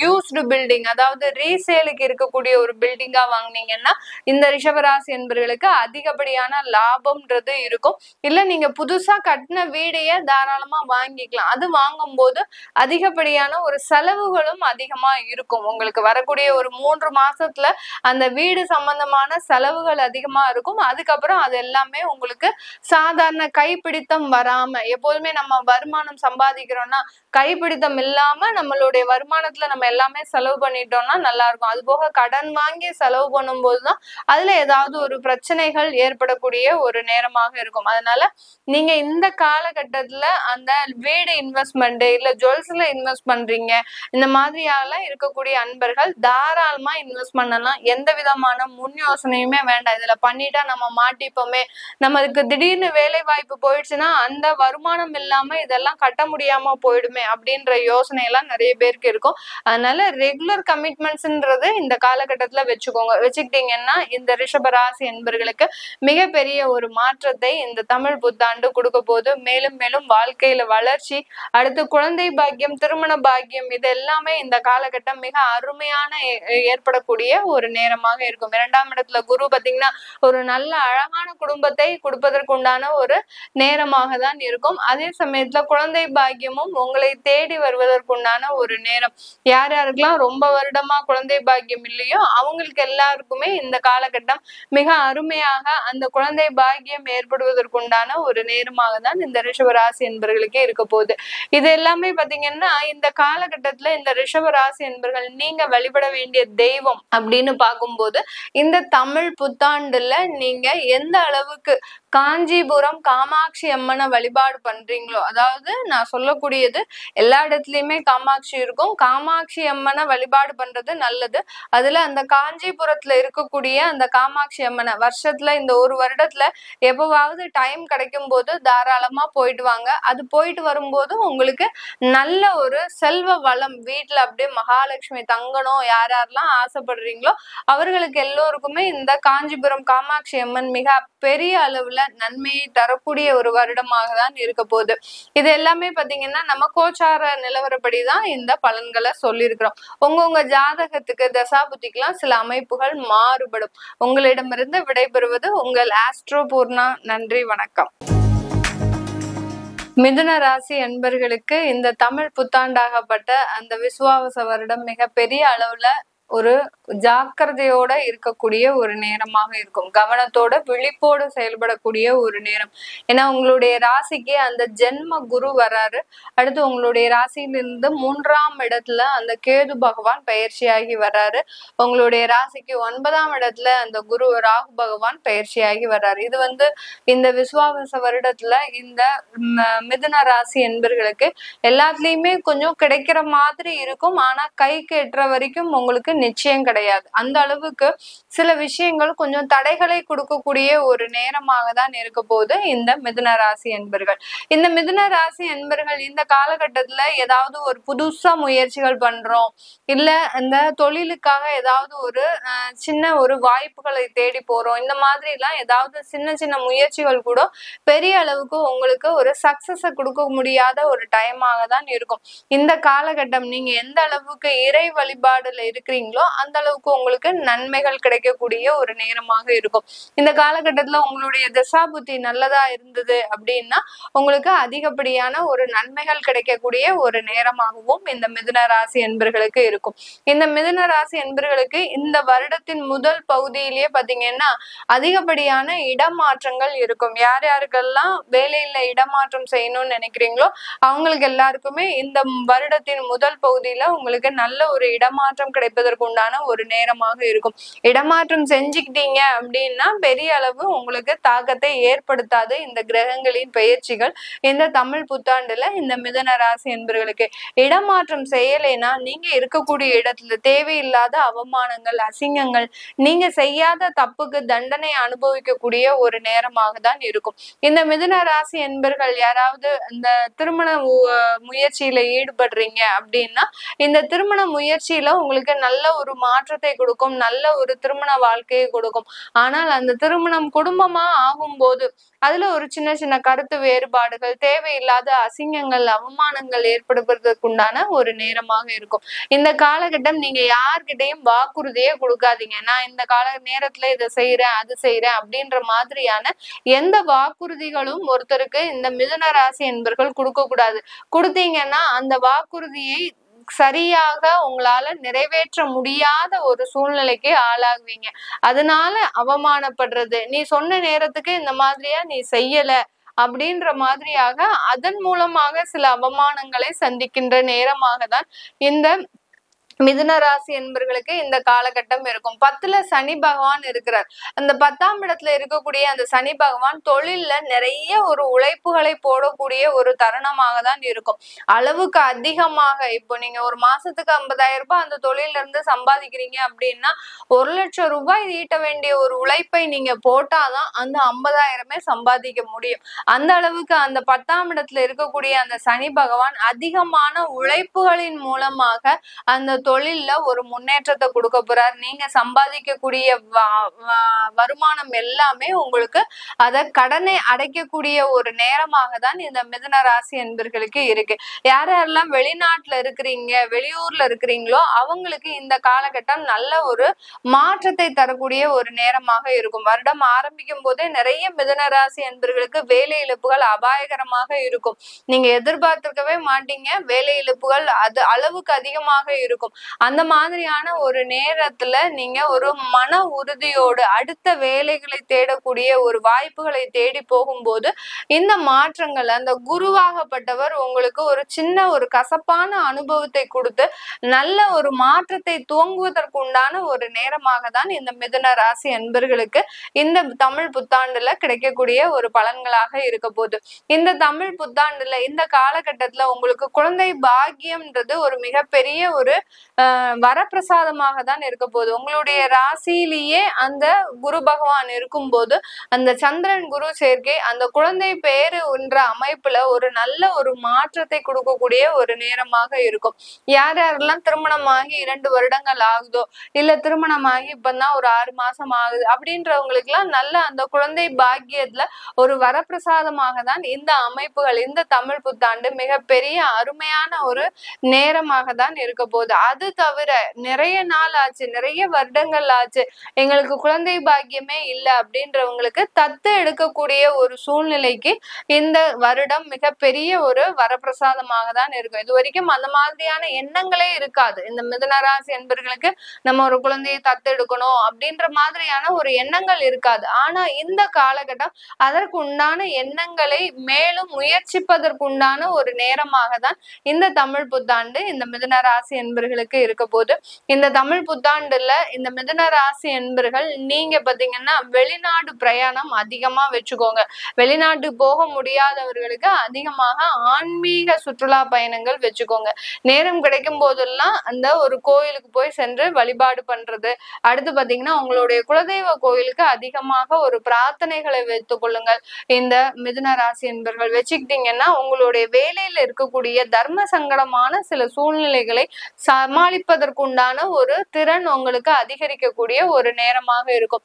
யூஸ்டு பில்டிங், அதாவது ரீசேலுக்கு இருக்கக்கூடிய ஒரு பில்டிங்கா வாங்குனீங்கன்னா இந்த ரிஷபராசி என்பவர்களுக்கு அதிகப்படியான லாபம்ன்றது இருக்கும். இல்ல நீங்க புதுசா கட்டின வீடையே தாராளமா வாங்கிக்கலாம். அது வாங்கும் போது அதிகப்படியான ஒரு செலவுகளும் அதிகமா இருக்கும். உங்களுக்கு வரக்கூடிய ஒரு 3 மாசத்துல அந்த வீடு சம்பந்தமான செலவுகள் அதிகமா இருக்கும். அதுக்கப்புறம் அது எல்லாமே உங்களுக்கு சாதாரண கைப்பிடித்தம் வராம, எப்போதுமே நம்ம வருமானம் சம்பாதிக்கிறோம்னா கைப்பிடித்தம் இல்லாம நம்மளுடைய வருமானத்துல நம்ம எல்லாமே செலவு பண்ணிட்டோம்னா நல்லா இருக்கும். அது போக கடன் வாங்கி செலவு பண்ணும் போதுதான் அதுல ஏதாவது ஒரு பிரச்சனைகள் ஏற்படக்கூடிய ஒரு நேரமாக இருக்கும். அதனால நீங்க இந்த காலகட்டத்துல அந்த வீடு இன்வெஸ்ட்மெண்ட் இல்ல ஜுவல்ஸ்ல இன்வெஸ்ட் பண்றீங்க, இந்த மாதிரியால இருக்கக்கூடிய அன்பர்கள் தாராளமா இன்வெஸ்ட் பண்ணலாம். எந்த விதமான முன் யோசனையுமே வேண்டாம். இதுல பண்ணிட்டா நம்ம மாட்டிப்போமே, நமக்கு திடீர்னு வேலை வாய்ப்பு போயிடுச்சுன்னா அந்த வருமானம் இல்லாம இதெல்லாம் கட்ட முடியாம போயிடுமே அப்படின்ற யோசனை எல்லாம் நிறைய பேருக்கு இருக்கும். அதனால ரெகுலர் கமிட்மெண்ட்ஸ்ன்றது இந்த காலகட்டத்துல வச்சுக்கிட்டீங்கன்னா இந்த ரிஷபராசி என்பர்களுக்கு மிகப்பெரிய ஒரு மாற்றத்தை இந்த தமிழ் புத்தாண்டு கொடுக்க போது. மேலும் மேலும் வாழ்க்கையில வளர்ச்சி, அடுத்து குழந்தை பாக்கியம், திருமண பாக்கியம், இது எல்லாமே இந்த காலகட்டம் மிக அருமையான ஏற்படக்கூடிய ஒரு நேரமாக இருக்கும். 2ஆம் இடத்துல குரு பாத்தீங்கன்னா ஒரு நல்ல அழகான குடும்பத்தை கொடுப்பதற்குண்டான ஒரு நேரமாக தான் இருக்கும். அதே சமயத்துல குழந்தை பாக்கியமும் உங்களை தேடி வருவதற்குண்டான ஒரு நேரம். யார் யாருக்கெல்லாம் ரொம்ப வருடமா குழந்தை பாக்கியம் இல்லையோ அவங்களுக்கு எல்லாருக்குமே இந்த காலகட்டம் மிக அருமையாக அந்த குழந்தை பாக்கியம் ஏற்படுவதற்குண்டான ஒரு நேரமாக தான் இந்த ரிஷபராசி என்பர்களுக்கே இருக்க போகுது. இது எல்லாமே பாத்தீங்கன்னா இந்த காலகட்டத்துல இந்த ரிஷபராசி என்பர்கள் நீங்க வழிபட வேண்டிய தெய்வம் அப்படின்னு பார்க்கும்போது இந்த தமிழ் புத்தாண்டுல நீங்க எந்த அளவுக்கு காஞ்சிபுரம் காமாட்சி அம்மனை வழிபாடு பண்றீங்களோ, அதாவது நான் சொல்லக்கூடியது எல்லா இடத்துலயுமே காமாட்சி இருக்கும், காமாட்சி அம்மனை வழிபாடு பண்றது நல்லது. அதுல அந்த காஞ்சிபுரத்துல இருக்கக்கூடிய அந்த காமாட்சி அம்மனை வருஷத்துல இந்த ஒரு வருடத்துல எப்பவாவது டைம் கிடைக்கும் போது தாராளமா போயிட்டு வாங்க. அது போயிட்டு வரும்போது உங்களுக்கு நல்ல ஒரு செல்வ வளம் வீட்டுல அப்படியே மகாலட்சுமி தங்கணும் யார் யாரெல்லாம் ஆசைப்படுறீங்களோ அவர்களுக்கு எல்லோருக்குமே இந்த காஞ்சிபுரம் காமாட்சி அம்மன் மிக பெரிய அளவுல நன்மையை தரக்கூடிய ஒரு வருடமாக தான் இருக்க போகுது. இது எல்லாமே பாத்தீங்கன்னா நம்ம கோச்சார நிலவரப்படிதான் இந்த பலன்களை சொல்லியிருக்கிறோம். உங்க ஜாதகத்துக்கு தசாபுத்திக்கெல்லாம் சில அமைப்புகள் மாறுபடும். உங்களிடமிருந்து விடைபெறுவது உங்கள் ஆஸ்ட்ரோ பூர்ணா. நன்றி, வணக்கம். மிதுன ராசி என்பர்களுக்கு இந்த தமிழ் புத்தாண்டாகப்பட்ட அந்த விசுவாவச வருடம் மிக பெரிய அளவுல ஒரு ஜாக்கிரதையோட இருக்கக்கூடிய ஒரு நேரமாக இருக்கும். கவனத்தோட விழிப்போடு செயல்படக்கூடிய ஒரு நேரம். ஏன்னா உங்களுடைய ராசிக்கு அந்த ஜென்ம குரு வராரு. அடுத்து உங்களுடைய ராசியிலிருந்து 3ஆம் இடத்துல அந்த கேது பகவான் பயிற்சியாகி வர்றாரு. உங்களுடைய ராசிக்கு 9ஆம் இடத்துல அந்த குரு ராகு பகவான் பயிற்சியாகி வர்றாரு. இது இந்த விசுவாவச வருடத்துல இந்த மிதுன ராசி என்பர்களுக்கு எல்லாத்துலயுமே கொஞ்சம் கிடைக்கிற மாதிரி இருக்கும். ஆனா கைக்கு எட்டுற வரைக்கும் உங்களுக்கு நிச்சயம் கிடையாது. அந்த அளவுக்கு சில விஷயங்கள் கொஞ்சம் தடைகளை கொடுக்கக்கூடிய ஒரு நேரமாக தான் இருக்க போது இந்த மிதுன ராசி என்பர்கள். இந்த மிதுன ராசி என்பர்கள் இந்த காலகட்டத்துல ஏதாவது ஒரு புதுசா முயற்சிகள் பண்றோம், இல்ல இந்த தொழிலுக்காக ஏதாவது ஒரு சின்ன ஒரு வாய்ப்புகளை தேடி போறோம், இந்த மாதிரி எல்லாம் ஏதாவது சின்ன சின்ன முயற்சிகள் கூட பெரிய அளவுக்கு உங்களுக்கு ஒரு சக்சஸ கொடுக்க முடியாத ஒரு டைமாக தான் இருக்கும். இந்த காலகட்டம் நீங்க எந்த அளவுக்கு இறை வழிபாடுல இருக்கிறீங்க பண்றீங்களோ அந்த அளவுக்கு உங்களுக்கு நன்மைகள் கிடைக்கக்கூடிய ஒரு நேரமாக இருக்கும். இந்த காலகட்டத்துல உங்களுடைய தசாபுத்தி நல்லதா இருந்தது அப்படின்னா உங்களுக்கு அதிகப்படியான ஒரு நன்மைகள் கிடைக்கக்கூடிய ஒரு நேரமாகவும் இந்த மிதுன ராசி என்பர்களுக்கு இருக்கும். இந்த மிதுன ராசி என்பர்களுக்கு இந்த வருடத்தின் முதல் பகுதியிலேயே பாத்தீங்கன்னா அதிகப்படியான இடமாற்றங்கள் இருக்கும். யார் யாருக்கெல்லாம் வேலையில இடமாற்றம் செய்யணும்னு நினைக்கிறீங்களோ அவங்களுக்கு எல்லாருக்குமே இந்த வருடத்தின் முதல் பகுதியில உங்களுக்கு நல்ல ஒரு இடமாற்றம் கிடைப்பதற்கு உண்டான ஒரு நேரமாக இருக்கும். இடமாற்றம் செஞ்சுக்கிட்டீங்க அப்படின்னா பெரிய அளவு உங்களுக்கு தாக்கத்தை ஏற்படுத்தாது இந்த கிரகங்களின் பெயர்ச்சிகள் இந்த தமிழ் புத்தாண்டுல இந்த மிதுன ராசி என்பர்களுக்கு. இடமாற்றம் செய்யலைன்னா நீங்க இருக்கக்கூடிய இடத்துல தேவையில்லாத அவமானங்கள், அசிங்கங்கள், நீங்க செய்யாத தப்புக்கு தண்டனை அனுபவிக்கக்கூடிய ஒரு நேரமாக தான் இருக்கும். இந்த மிதுன ராசி என்பர்கள் யாராவது இந்த திருமண முயற்சியில ஈடுபடுறீங்க அப்படின்னா இந்த திருமண முயற்சியில உங்களுக்கு நல்ல ஒரு மாற்றத்தை கொடுக்கும், நல்ல ஒரு திருமண வாழ்க்கையை கொடுக்கும். ஆனால் அந்த திருமணம் குடும்பமா ஆகும்போது அதுல ஒரு சின்ன சின்ன கருத்து வேறுபாடுகள், தேவையில்லாத அசிங்கங்கள், அவமானங்கள் ஏற்படுவதற்கு உண்டான ஒரு நேரமாக இருக்கும். இந்த காலகட்டம் நீங்க யார்கிட்டையும் வாக்குறுதியே கொடுக்காதீங்க. நான் இந்த நேரத்துல இதை செய்யறேன் அது செய்யறேன் அப்படின்ற மாதிரியான எந்த வாக்குறுதிகளும் ஒருத்தருக்கு இந்த மிதுன ராசி என்பர்கள் கொடுக்க கூடாது. கொடுத்தீங்கன்னா அந்த வாக்குறுதியை சரியாக உங்களால நிறைவேற்ற முடியாத ஒரு சூழ்நிலைக்கு ஆளாகுவீங்க. அதனால அவமானப்படுறது, நீ சொன்ன நேரத்துக்கு இந்த மாதிரியா நீ செய்யல அப்படின்ற மாதிரியாக அதன் மூலமாக சில அவமானங்களை சந்திக்கின்ற நேரமாக தான் இந்த மிதுன ராசி என்பர்களுக்கு இந்த காலகட்டம் இருக்கும். 10ல சனி பகவான் இருக்கிறார். அந்த 10ஆம் இடத்துல இருக்கக்கூடிய அந்த சனி பகவான் தொழில்ல நிறைய ஒரு உழைப்புகளை போடக்கூடிய ஒரு தருணமாக தான் இருக்கும். அளவுக்கு அதிகமாக இப்போ நீங்க ஒரு மாசத்துக்கு 50,000 ரூபாய் அந்த தொழில இருந்து சம்பாதிக்கிறீங்க அப்படின்னா 1,00,000 ரூபாய் ஈட்ட வேண்டிய ஒரு உழைப்பை நீங்க போட்டாதான் அந்த 50,000மே சம்பாதிக்க முடியும். அந்த அளவுக்கு அந்த 10ஆம் இடத்துல இருக்கக்கூடிய அந்த சனி பகவான் அதிகமான உழைப்புகளின் மூலமாக அந்த தொழில்ல ஒரு முன்னேற்றத்தை கொடுக்க போறார். நீங்க சம்பாதிக்கக்கூடிய வருமானம் எல்லாமே உங்களுக்கு அத கடனை அடைக்கக்கூடிய ஒரு நேரமாக தான் இந்த மிதுன ராசி என்பர்களுக்கு இருக்கு. யாரெல்லாம் வெளிநாட்டுல இருக்கிறீங்க, வெளியூர்ல இருக்கிறீங்களோ அவங்களுக்கு இந்த காலகட்டம் நல்ல ஒரு மாற்றத்தை தரக்கூடிய ஒரு நேரமாக இருக்கும். வருடம் ஆரம்பிக்கும் போதே நிறைய மிதுன ராசி என்பர்களுக்கு வேலை இழப்புகள் அபாயகரமாக இருக்கும். நீங்க எதிர்பார்த்திருக்கவே மாட்டீங்க, வேலை இழப்புகள் அது அளவுக்கு அதிகமாக இருக்கும். அந்த மாதிரியான ஒரு நேரத்துல நீங்க ஒரு மன உறுதியோடு அடுத்த வேலைகளை தேடக்கூடிய ஒரு வாய்ப்புகளை தேடி போகும்போது இந்த மாற்றங்கள் அந்த குருவாகப்பட்டவர் உங்களுக்கு ஒரு சின்ன ஒரு கசப்பான அனுபவத்தை கொடுத்து நல்ல ஒரு மாற்றத்தை துவங்குவதற்கு உண்டான ஒரு நேரமாக தான் இந்த மிதுன ராசி என்பர்களுக்கு இந்த தமிழ் புத்தாண்டுல கிடைக்கக்கூடிய ஒரு பலன்களாக இருக்க போகுது. இந்த தமிழ் புத்தாண்டுல இந்த காலகட்டத்துல உங்களுக்கு குழந்தை பாக்கியம்ன்றது ஒரு மிகப்பெரிய ஒரு வரப்பிரசாதமாக தான் இருக்க போகுது. உங்களுடைய ராசியிலேயே அந்த குரு பகவான் இருக்கும் போது அந்த சந்திரன் குரு சேர்க்கை அந்த குழந்தை பேரு என்ற அமைப்புல ஒரு நல்ல ஒரு மாற்றத்தை கொடுக்கக்கூடிய ஒரு நேரமாக இருக்கும். யார் யாரெல்லாம் திருமணமாகி 2 வருடங்கள் ஆகுதோ இல்ல திருமணமாகி இப்பதான் ஒரு 6 மாசம் ஆகுது அப்படின்றவங்களுக்கு எல்லாம் நல்ல அந்த குழந்தை பாக்கியத்துல ஒரு வரப்பிரசாதமாக தான் இந்த அமைப்புகள் இந்த தமிழ் புத்தாண்டு மிகப்பெரிய அருமையான ஒரு நேரமாக தான் இருக்க போகுது. அது தவிர நிறைய நாள் ஆச்சு, நிறைய வருடங்கள் ஆச்சு, எங்களுக்கு குழந்தை பாக்கியமே இல்லை அப்படின்றவங்களுக்கு தத்து எடுக்கக்கூடிய ஒரு சூழ்நிலைக்கு இந்த வருடம் மிகப்பெரிய ஒரு வரப்பிரசாதமாக தான் இருக்கும். இது வரைக்கும் அந்த மாதிரியான எண்ணங்களே இருக்காது. இந்த மிதுன ராசி என்பர்களுக்கு நம்ம ஒரு குழந்தையை தத்து எடுக்கணும் அப்படின்ற மாதிரியான ஒரு எண்ணங்கள் இருக்காது. ஆனா இந்த காலகட்டம் அதற்கு உண்டான எண்ணங்களை மேலும் முயற்சிப்பதற்கு உண்டான ஒரு நேரமாக தான் இந்த தமிழ் புத்தாண்டு இந்த மிதுன ராசி என்பர்களுக்கு இருக்க போது. இந்த தமிழ் புத்தாண்டுல இந்த மிதுன ராசி என்பர்கள் நீங்க பாத்தீங்கன்னா வெளிநாடு பிரயாணம் அதிகமா வச்சுக்கோங்க. வெளிநாட்டு போக முடியாதவர்களுக்கு அதிகமாக ஆன்மீக சுற்றுலா பயணங்கள் வச்சுக்கோங்க. நேரம் கிடைக்கும் போதெல்லாம் அந்த ஒரு கோயிலுக்கு போய் சென்று வழிபாடு பண்றது, அடுத்து பாத்தீங்கன்னா உங்களுடைய குலதெய்வ கோயிலுக்கு அதிகமாக ஒரு பிரார்த்தனைகளை வைத்துக் கொள்ளுங்கள். இந்த மிதுன ராசி என்பர்கள் வச்சுக்கிட்டீங்கன்னா உங்களுடைய வேலையில இருக்கக்கூடிய தர்ம சங்கடமான சில சூழ்நிலைகளை சமாளிப்பதற்குண்டான ஒரு திறன் உங்களுக்கு அதிகரிக்கக்கூடிய ஒரு நேரமாக இருக்கும்.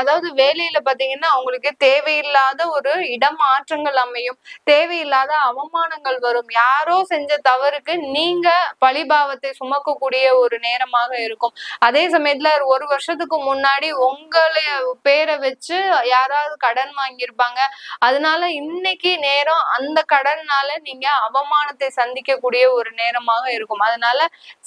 அதாவது வேலையில பாத்தீங்கன்னா அவங்களுக்கு தேவையில்லாத ஒரு இடமாற்றங்கள் அமையும், தேவையில்லாத அவமானங்கள் வரும், யாரோ செஞ்ச தவறுக்கு நீங்க பழிபாவத்தை சுமக்கக்கூடிய ஒரு நேரமாக இருக்கும். அதே சமயத்துல ஒரு வருஷத்துக்கு முன்னாடி உங்களை பேரை வச்சு யாராவது கடன் வாங்கியிருப்பாங்க, அதனால இன்னைக்கு நேரம் அந்த கடன்னால நீங்க அவமானத்தை சந்திக்கக்கூடிய ஒரு நேரமாக இருக்கும். அதனால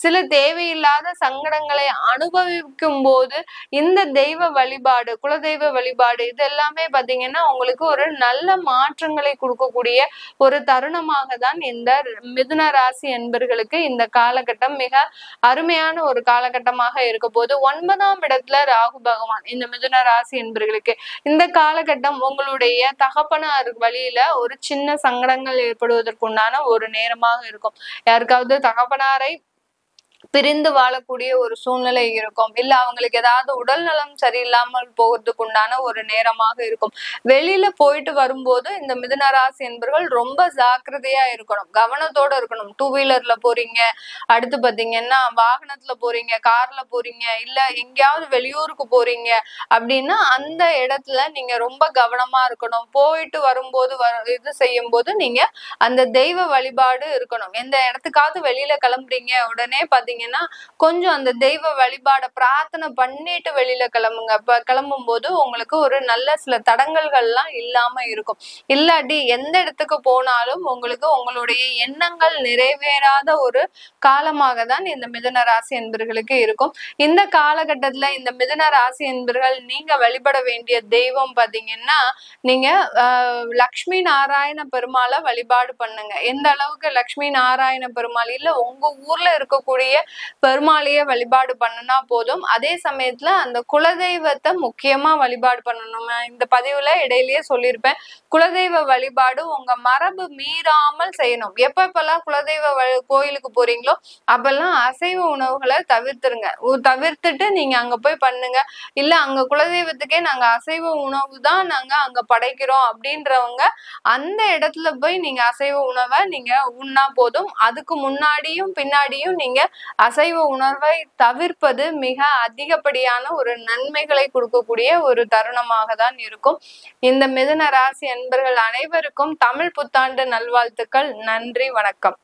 சில தேவையில்லாத சங்கடங்களை அனுபவிக்கும் போது இந்த தெய்வ வழிபாடு, குலதெய்வ வழிபாடு இது எல்லாமே பாத்தீங்கன்னா உங்களுக்கு ஒரு நல்ல மாற்றங்களை கொடுக்கக்கூடிய ஒரு தருணமாக தான் இந்த மிதுன ராசி என்பர்களுக்கு இந்த காலகட்டம் மிக அருமையான ஒரு காலகட்டமாக இருக்க போது. 9ஆம் இடத்துல ராகு பகவான் இந்த மிதுன ராசி என்பர்களுக்கு இந்த காலகட்டம் உங்களுடைய தகப்பனார் வழியில ஒரு சின்ன சங்கடங்கள் ஏற்படுவதற்குண்டான ஒரு நேரமாக இருக்கும். யாருக்காவது தகப்பனாரை பிரிந்து வாழக்கூடிய ஒரு சூழ்நிலை இருக்கும், இல்ல அவங்களுக்கு ஏதாவது உடல் நலம் சரியில்லாமல் போகிறதுக்கு உண்டான ஒரு நேரமாக இருக்கும். வெளியில போயிட்டு வரும்போது இந்த மிதுன ராசி என்பர்கள் ரொம்ப ஜாக்கிரதையா இருக்கணும், கவனத்தோட இருக்கணும். 2 வீலர்ல போறீங்க, அடுத்து பாத்தீங்கன்னா வாகனத்துல போறீங்க, கார்ல போறீங்க, இல்ல எங்கேயாவது வெளியூருக்கு போறீங்க அப்படின்னா அந்த இடத்துல நீங்க ரொம்ப கவனமா இருக்கணும். போயிட்டு வரும்போது இது செய்யும் போது நீங்க அந்த தெய்வ வழிபாடு இருக்கணும். எந்த இடத்துக்காவது வெளியில கிளம்புறீங்க உடனே பாத்தீங்கன்னா கொஞ்சம் அந்த தெய்வ வழிபாட பிரார்த்தனை பண்ணிட்டு வெளியில கிளம்புங்க. கிளம்பும் போது உங்களுக்கு ஒரு நல்ல சில தடங்கல்கள்லாம் இல்லாம இருக்கும். இல்லாட்டி எந்த இடத்துக்கு போனாலும் உங்களுக்கு உங்களுடைய எண்ணங்கள் நிறைவேறாத ஒரு காலமாக தான் இந்த மிதுன ராசி என்பர்களுக்கு இருக்கும். இந்த காலகட்டத்துல இந்த மிதுன ராசி என்பர்கள் நீங்க வழிபட வேண்டிய தெய்வம் பாத்தீங்கன்னா நீங்க லக்ஷ்மி நாராயண பெருமாளை வழிபாடு பண்ணுங்க. எந்த அளவுக்கு லக்ஷ்மி நாராயண பெருமாள் இல்ல உங்க ஊர்ல இருக்கக்கூடிய பெருமாளைய வழிபாடு பண்ணுனா போதும். அதே சமயத்துல அந்த குலதெய்வத்தை முக்கியமா வழிபாடு பண்ணணும். இந்த பதிவுல இடையிலேயே சொல்லியிருப்பேன், குலதெய்வ வழிபாடு உங்க மரபு மீறாமல் செய்யணும். எப்பெல்லாம் குலதெய்வ கோயிலுக்கு போறீங்களோ அப்பெல்லாம் அசைவ உணவுகளை தவிர்த்துருங்க. தவிர்த்துட்டு நீங்க அங்க போய் பண்ணுங்க. இல்ல அங்க குலதெய்வத்துக்கே நாங்க அசைவ உணவு தான் நாங்க அங்க படைக்கிறோம் அப்படின்றவங்க அந்த இடத்துல போய் நீங்க அசைவ உணவை நீங்க உண்ணா போதும். அதுக்கு முன்னாடியும் பின்னாடியும் நீங்க அசைவ உணர்வை தவிர்ப்பது மிக அதிகப்படியான ஒரு நன்மைகளை கொடுக்கக்கூடிய ஒரு தருணமாக தான் இருக்கும். இந்த மிதுன ராசி அன்பர்கள் அனைவருக்கும் தமிழ் புத்தாண்டு நல்வாழ்த்துக்கள். நன்றி, வணக்கம்.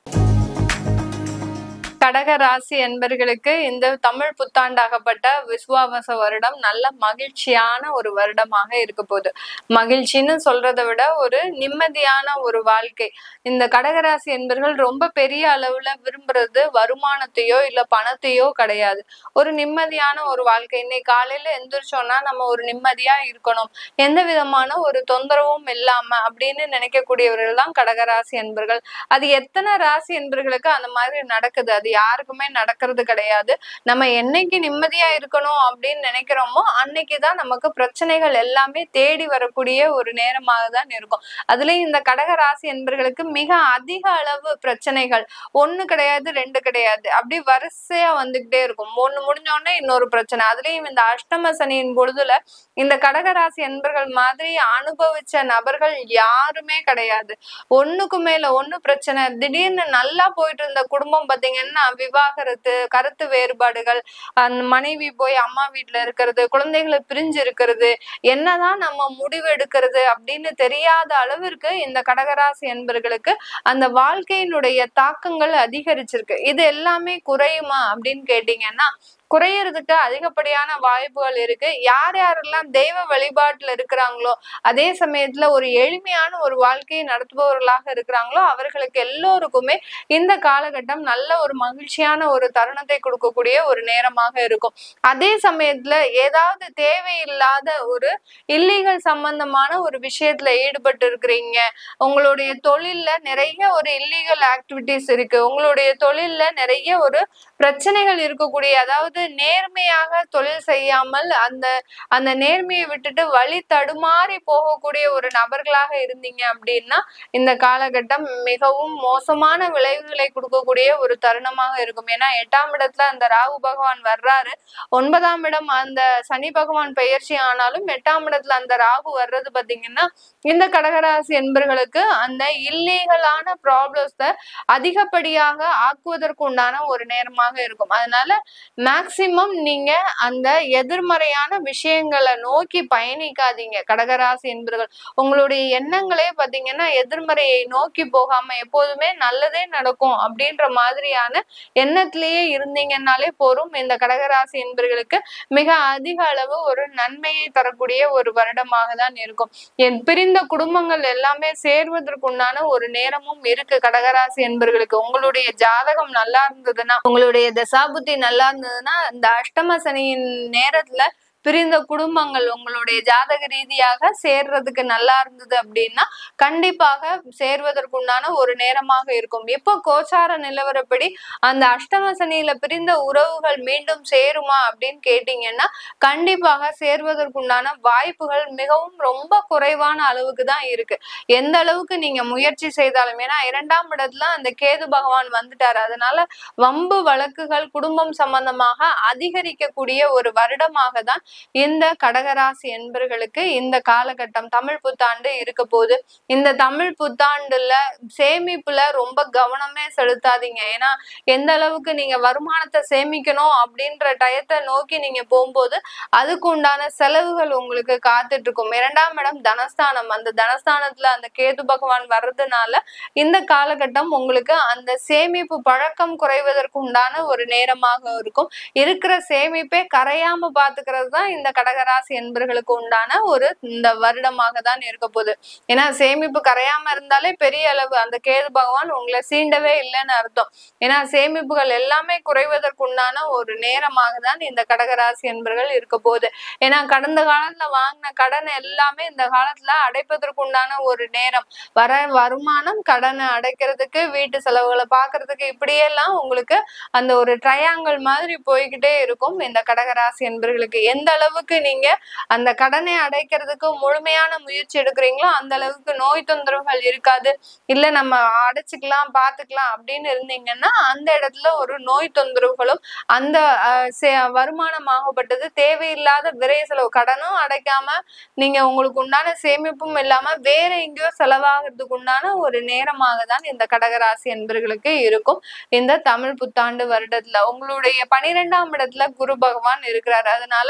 கடக ராசி என்பர்களுக்கு இந்த தமிழ் புத்தாண்டாகப்பட்ட விசுவாவச வருடம் நல்ல மகிழ்ச்சியான ஒரு வருடமாக இருக்க போகுது. மகிழ்ச்சின்னு சொல்றதை விட ஒரு நிம்மதியான ஒரு வாழ்க்கை. இந்த கடகராசி என்பர்கள் ரொம்ப பெரிய அளவுல விரும்புறது வருமானத்தையோ இல்ல பணத்தையோ கிடையாது, ஒரு நிம்மதியான ஒரு வாழ்க்கை. இன்னைக்கு காலையில எந்திரிச்சோம்னா நம்ம ஒரு நிம்மதியா இருக்கணும், எந்த விதமான ஒரு தொந்தரவும் இல்லாம அப்படின்னு நினைக்கக்கூடியவர்கள் தான் கடகராசி என்பர்கள். அது எத்தனை ராசி என்பர்களுக்கு அந்த மாதிரி நடக்குது? அது யாருக்குமே நடக்கிறது கிடையாது. நம்ம என்னைக்கு நிம்மதியா இருக்கணும் அப்படின்னு நினைக்கிறோமோ அன்னைக்குதான் நமக்கு பிரச்சனைகள் எல்லாமே தேடி வரக்கூடிய ஒரு நேரமாக தான் இருக்கும். அதுலயும் இந்த கடக ராசி என்பர்களுக்கு மிக அதிக அளவு பிரச்சனைகள், 1 கிடையாது 2 கிடையாது, அப்படி வரிசையா வந்துகிட்டே இருக்கும். 1 முடிஞ்சோடனே இன்னொரு பிரச்சனை. அதுலயும் இந்த அஷ்டம சனியின் பொழுதுல இந்த கடகராசி என்பர்கள் மாதிரி அனுபவிச்ச நபர்கள் யாருமே கிடையாது. 1க்கு மேல 1 பிரச்சனை. திடீர்னு நல்லா போயிட்டு இருந்த குடும்பம் பாத்தீங்கன்னா விவாகரத்து, கருத்து வேறுபாடுகள், அந்த மனைவி போய் அம்மா வீட்டுல இருக்கிறது, குழந்தைகளை பிரிஞ்சு இருக்கிறது, என்னதான் நம்ம முடிவு எடுக்கிறது அப்படின்னு தெரியாத அளவிற்கு இந்த கடகராசி என்பர்களுக்கு அந்த வாழ்க்கையினுடைய தாக்கங்கள் அதிகரிச்சிருக்கு. இது எல்லாமே குறையுமா அப்படின்னு கேட்டீங்கன்னா குறையறதுக்கு அதிகப்படியான வாய்ப்புகள் இருக்கு. யார் யாரெல்லாம் தெய்வ வழிபாட்டுல இருக்கிறாங்களோ, அதே சமயத்துல ஒரு எளிமையான ஒரு வாழ்க்கையை நடத்துபவர்களாக இருக்கிறாங்களோ அவர்களுக்கு எல்லோருக்குமே இந்த காலகட்டம் நல்ல ஒரு மகிழ்ச்சியான ஒரு தருணத்தை கொடுக்கக்கூடிய ஒரு நேரமாக இருக்கும். அதே சமயத்துல ஏதாவது தேவையில்லாத ஒரு இல்லீகல் சம்பந்தமான ஒரு விஷயத்துல ஈடுபட்டு இருக்கிறீங்க, உங்களுடைய தொழில்ல நிறைய ஒரு இல்லீகல் ஆக்டிவிட்டிஸ் இருக்கு, உங்களுடைய தொழில்ல நிறைய ஒரு பிரச்சனைகள் இருக்கக்கூடிய, அதாவது அதாவது நேர்மையாக தொழில் செய்யாமல் அந்த அந்த நேர்மையை விட்டுட்டு வழி தடுமாறி போகக்கூடிய ஒரு நபர்களாக இருந்தீங்க அப்படின்னா இந்த காலகட்டம் மிகவும் மோசமான விளைவுகளை கொடுக்கக்கூடிய ஒரு தருணமாக இருக்கும். ஏன்னா 8ஆம் இடத்துல அந்த ராகு பகவான் வர்றாரு, 9ஆம் இடம் அந்த சனி பகவான் பெயர்ச்சி ஆனாலும் 8ஆம் இடத்துல அந்த ராகு வர்றது பாத்தீங்கன்னா இந்த கடகராசி என்பர்களுக்கு அந்த இல்லீகலான ப்ராப்ளம்ஸ அதிகப்படியாக ஆக்குவதற்கு உண்டான ஒரு நேரமாக இருக்கும். அதனால மேக்சிமம் நீங்க அந்த எதிர்மறையான விஷயங்களை நோக்கி பயணிக்காதீங்க கடகராசி என்பர்கள். உங்களுடைய எண்ணங்களே பாத்தீங்கன்னா எதிர்மறையை நோக்கி போகாம எப்போதுமே நல்லதே நடக்கும் அப்படின்ற மாதிரியான எண்ணத்திலேயே இருந்தீங்கன்னாலே போரும். இந்த கடகராசி என்பர்களுக்கு மிக அதிக அளவு ஒரு நன்மையை தரக்கூடிய ஒரு வருடமாக தான் இருக்கும். என் பிரிந்த குடும்பங்கள் எல்லாமே சேர்வதற்குண்டான ஒரு நேரமும் இருக்கு கடகராசி என்பர்களுக்கு. உங்களுடைய ஜாதகம் நல்லா இருந்ததுன்னா, உங்களுடைய தசாபுத்தி நல்லா இருந்ததுன்னா, இந்த அஷ்டம சனியின் நேரத்துல பிரிந்த குடும்பங்கள் உங்களுடைய ஜாதக ரீதியாக சேர்றதுக்கு நல்லா இருந்தது அப்படின்னா கண்டிப்பாக சேர்வதற்குண்டான ஒரு நேரமாக இருக்கும். இப்போ கோச்சார நிலவரப்படி அந்த அஷ்டம சனியில பிரிந்த உறவுகள் மீண்டும் சேருமா அப்படின்னு கேட்டீங்கன்னா கண்டிப்பாக சேர்வதற்குண்டான வாய்ப்புகள் மிகவும் ரொம்ப குறைவான அளவுக்கு தான் இருக்கு. எந்த அளவுக்கு நீங்க முயற்சி செய்தாலும், ஏன்னா 2ஆம் இடத்துல அந்த கேது பகவான் வந்துட்டாரு, அதனால வம்பு வழக்குகள் குடும்பம் சம்பந்தமாக அதிகரிக்கக்கூடிய ஒரு வருடமாக தான் இந்த கடகராசி என்பர்களுக்கு இந்த காலகட்டம் தமிழ் புத்தாண்டு இருக்க போகுது. இந்த தமிழ் புத்தாண்டுல சேமிப்புல ரொம்ப கவனமே செலுத்தாதீங்க. ஏன்னா எந்த அளவுக்கு நீங்க வருமானத்தை சேமிக்கணும் அப்படின்ற டயத்தை நோக்கி நீங்க போகும்போது அதுக்கு உண்டான செலவுகள் உங்களுக்கு காத்துட்டு இருக்கும். 2ஆம் இடம் தனஸ்தானம், அந்த தனஸ்தானத்துல அந்த கேது பகவான் வர்றதுனால இந்த காலகட்டம் உங்களுக்கு அந்த சேமிப்பு பழக்கம் குறைவதற்கு உண்டான ஒரு நேரமாக இருக்கும். இருக்கிற சேமிப்பே கரையாம பாத்துக்கிறது தான் இந்த கடகராசி என்பர்களுக்கு உண்டான ஒரு இந்த வருடமாக தான் இருக்க போகுது. ஏன்னா சேமிப்பு கரையாம இருந்தாலே பெரிய அளவு அந்த கேது பகவான் உங்களை சீண்டவே இல்லைன்னு அர்த்தம். ஏன்னா சேமிப்புகள் எல்லாமே குறைவதற்கு உண்டான ஒரு நேரமாக தான் இந்த கடகராசி என்பர்கள் இருக்க போகுது. ஏன்னா கடந்த காலத்துல வாங்கின கடன் எல்லாமே இந்த காலத்துல அடைப்பதற்கு உண்டான ஒரு நேரம். வருமானம், கடனை அடைக்கிறதுக்கு, வீட்டு செலவுகளை பாக்குறதுக்கு, இப்படியெல்லாம் உங்களுக்கு அந்த ஒரு ட்ரையாங்கிள் மாதிரி போய்கிட்டே இருக்கும் இந்த கடகராசி என்பர்களுக்கு. எந்த அளவுக்கு நீங்க அந்த கடனை அடைக்கிறதுக்கு முழுமையான முயற்சி எடுக்கிறீங்களோ அந்த அளவுக்கு நோய் தொந்தரவுகள் இருக்காது. இல்ல நம்ம அடைச்சுக்கலாம் பாத்துக்கலாம் அப்படின்னு இருந்தீங்கன்னா அந்த இடத்துல ஒரு நோய் தொந்தரவுகளும் அந்த வருமானமாகப்பட்டது தேவையில்லாத விரை செலவு, கடனும் அடைக்காம நீங்க உங்களுக்கு உண்டான சேமிப்பும் இல்லாம வேற எங்கேயோ செலவாகிறதுக்கு உண்டான ஒரு நேரமாக தான் இந்த கடகராசி என்பர்களுக்கு இருக்கும். இந்த தமிழ் புத்தாண்டு வருடத்துல உங்களுடைய 12ஆம் இடத்துல குரு பகவான் இருக்கிறாரு. அதனால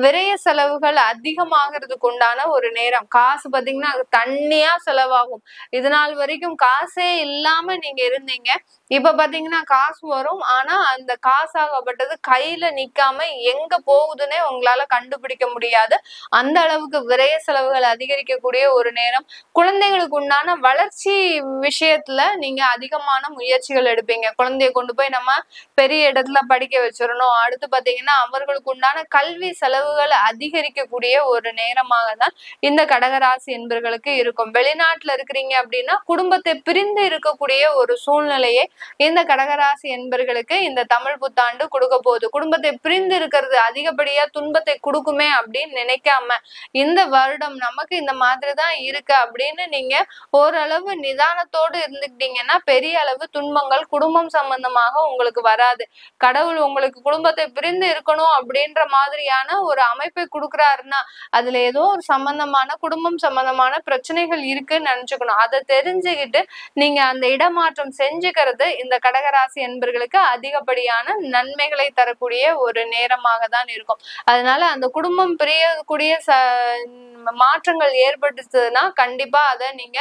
விரைய செலவுகள் அதிகமாகிறதுக்கு உண்டான ஒரு நேரம். காசு பாத்தீங்கன்னா தண்ணியா செலவாகும். இது நாள் வரைக்கும் காசே இல்லாம நீங்க இருந்தீங்க, இப்ப பாத்தீங்கன்னா காசு வரும், ஆனா அந்த காசாகப்பட்டது கையில நிக்காம எங்க போகுதுன்னே உங்களால கண்டுபிடிக்க முடியாது. அந்த அளவுக்கு விரைய செலவுகள் அதிகரிக்கக்கூடிய ஒரு நேரம். குழந்தைகளுக்கு உண்டான வளர்ச்சி விஷயத்துல நீங்க அதிகமான முயற்சிகள் எடுப்பீங்க. குழந்தைய கொண்டு போய் நம்ம பெரிய இடத்துல படிக்க வச்சிடணும். அடுத்து பாத்தீங்கன்னா அவர்களுக்கு உண்டான கல்வி செலவுகள் அதிகரிக்கக்கூடிய ஒரு நேரமாக தான் இந்த கடகராசி என்பர்களுக்கு இருக்கும். வெளிநாட்டுல இருக்கிறீங்க அப்படின்னா குடும்பத்தை பிரிந்து இருக்கக்கூடிய ஒரு சூழ்நிலையை இந்த கடகராசி என்பர்களுக்கு இந்த தமிழ் புத்தாண்டு கொடுக்க போகுது. குடும்பத்தை பிரிந்து இருக்கிறது அதிகப்படியா துன்பத்தை கொடுக்குமே அப்படின்னு நினைக்காம இந்த வருடம் நமக்கு இந்த மாதிரிதான் இருக்கு அப்படின்னு நீங்க ஓரளவு நிதானத்தோடு இருந்துக்கிட்டீங்கன்னா பெரிய அளவு துன்பங்கள் குடும்பம் சம்பந்தமாக உங்களுக்கு வராது. கடவுள் உங்களுக்கு குடும்பத்தை பிரிந்து இருக்கணும் அப்படின்ற மாதிரியான ஒரு அமைப்பை கொடுக்குறாருன்னா அதுல ஏதோ ஒரு சம்பந்தமான குடும்பம் சம்பந்தமான பிரச்சனைகள் இருக்குன்னு நினைச்சுக்கணும். அதை தெரிஞ்சுக்கிட்டு நீங்க அந்த இடமாற்றம் செஞ்சுக்கிறது இந்த கடகராசி என்பர்களுக்கு அதிகப்படியான நன்மைகளை தரக்கூடிய ஒரு நேரமாக தான் இருக்கும். அதனால அந்த குடும்பம் பிரியக்கூடிய மாற்றங்கள் ஏற்பட்டுச்சுன்னா கண்டிப்பா அதை நீங்க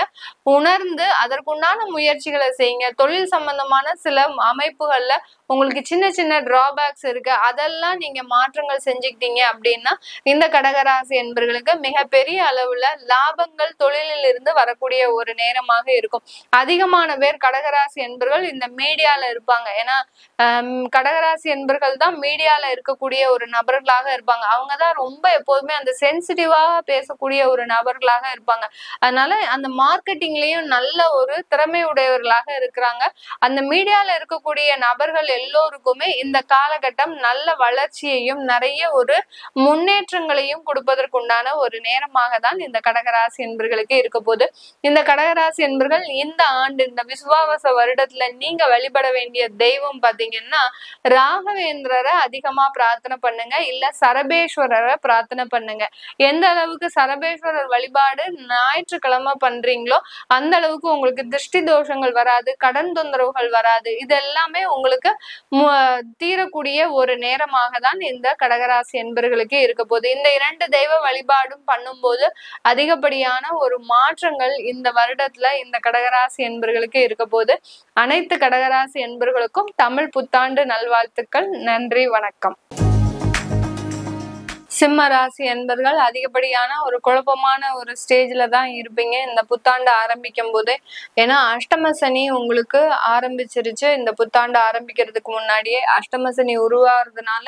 உணர்ந்து அதற்குண்டான முயற்சிகளை செய்யுங்க. தொழில் சம்பந்தமான சில அமைப்புகள்ல உங்களுக்கு சின்ன சின்ன டிராபேக்ஸ் இருக்கு, அதெல்லாம் நீங்க மாற்றங்கள் செஞ்சுக்கிட்டீங்க அப்படின்னா இந்த கடகராசி என்பர்களுக்கு மிகப்பெரிய அளவுல லாபங்கள் தொழிலில் இருந்து வரக்கூடிய ஒரு நேரமாக இருக்கும். அதிகமான பேர் கடகராசி என்பர்கள் இந்த மீடியால இருப்பாங்க. ஏன்னா கடகராசி என்பர்கள் தான் மீடியால இருக்கக்கூடிய ஒரு நபர்களாக இருப்பாங்க. அவங்கதான் ரொம்ப எப்போதுமே அந்த சென்சிட்டிவா பேசக்கூடிய ஒரு நபர்களாக இருப்பாங்க. அதனால அந்த மார்க்கெட்டிங்லயும் நல்ல ஒரு திறமை உடையவர்களாக இருக்கிறாங்க. அந்த மீடியால இருக்கக்கூடிய நபர்கள் எல்லோருக்குமே இந்த காலகட்டம் நல்ல வளர்ச்சியையும் நிறைய ஒரு முன்னேற்றங்களையும் கொடுப்பதற்குண்டான ஒரு நேரமாக தான் இந்த கடகராசி என்பர்களுக்கு இருக்க போது. இந்த கடகராசி என்பர்கள் இந்த ஆண்டு இந்த விசுவாவச வருடத்துல நீங்க வழிபட வேண்டிய தெய்வம் பாத்தீங்கன்னா ராகவேந்திரரை அதிகமா பிரார்த்தனை பண்ணுங்க, இல்ல சரபேஸ்வரரை பிரார்த்தனை பண்ணுங்க. எந்த அளவுக்கு சரபேஸ்வரர் வழிபாடு ஞாயிற்றுக்கிழமை பண்றீங்களோ அந்த அளவுக்கு உங்களுக்கு திருஷ்டி தோஷங்கள் வராது, கடன் தொந்தரவுகள் வராது. இது எல்லாமே உங்களுக்கு தீரக்கூடிய ஒரு நேரமாக தான் இந்த கடகராசி என்பர்களுக்கு இருக்க போகுது. இந்த 2 தெய்வ வழிபாடும் பண்ணும்போது அதிகப்படியான ஒரு மாற்றங்கள் இந்த வருடத்துல இந்த கடகராசி என்பர்களுக்கு இருக்க போது. அனைத்து கடகராசி என்பர்களுக்கும் தமிழ் புத்தாண்டு நல்வாழ்த்துக்கள். நன்றி, வணக்கம். சிம்ம ராசி என்பர்கள் அதிகப்படியான ஒரு குழப்பமான ஒரு ஸ்டேஜ்ல தான் இருப்பீங்க இந்த புத்தாண்டு ஆரம்பிக்கும் போதே. ஏன்னா அஷ்டம சனி உங்களுக்கு ஆரம்பிச்சிருச்சு. இந்த புத்தாண்டு ஆரம்பிக்கிறதுக்கு முன்னாடியே அஷ்டம சனி உருவாகிறதுனால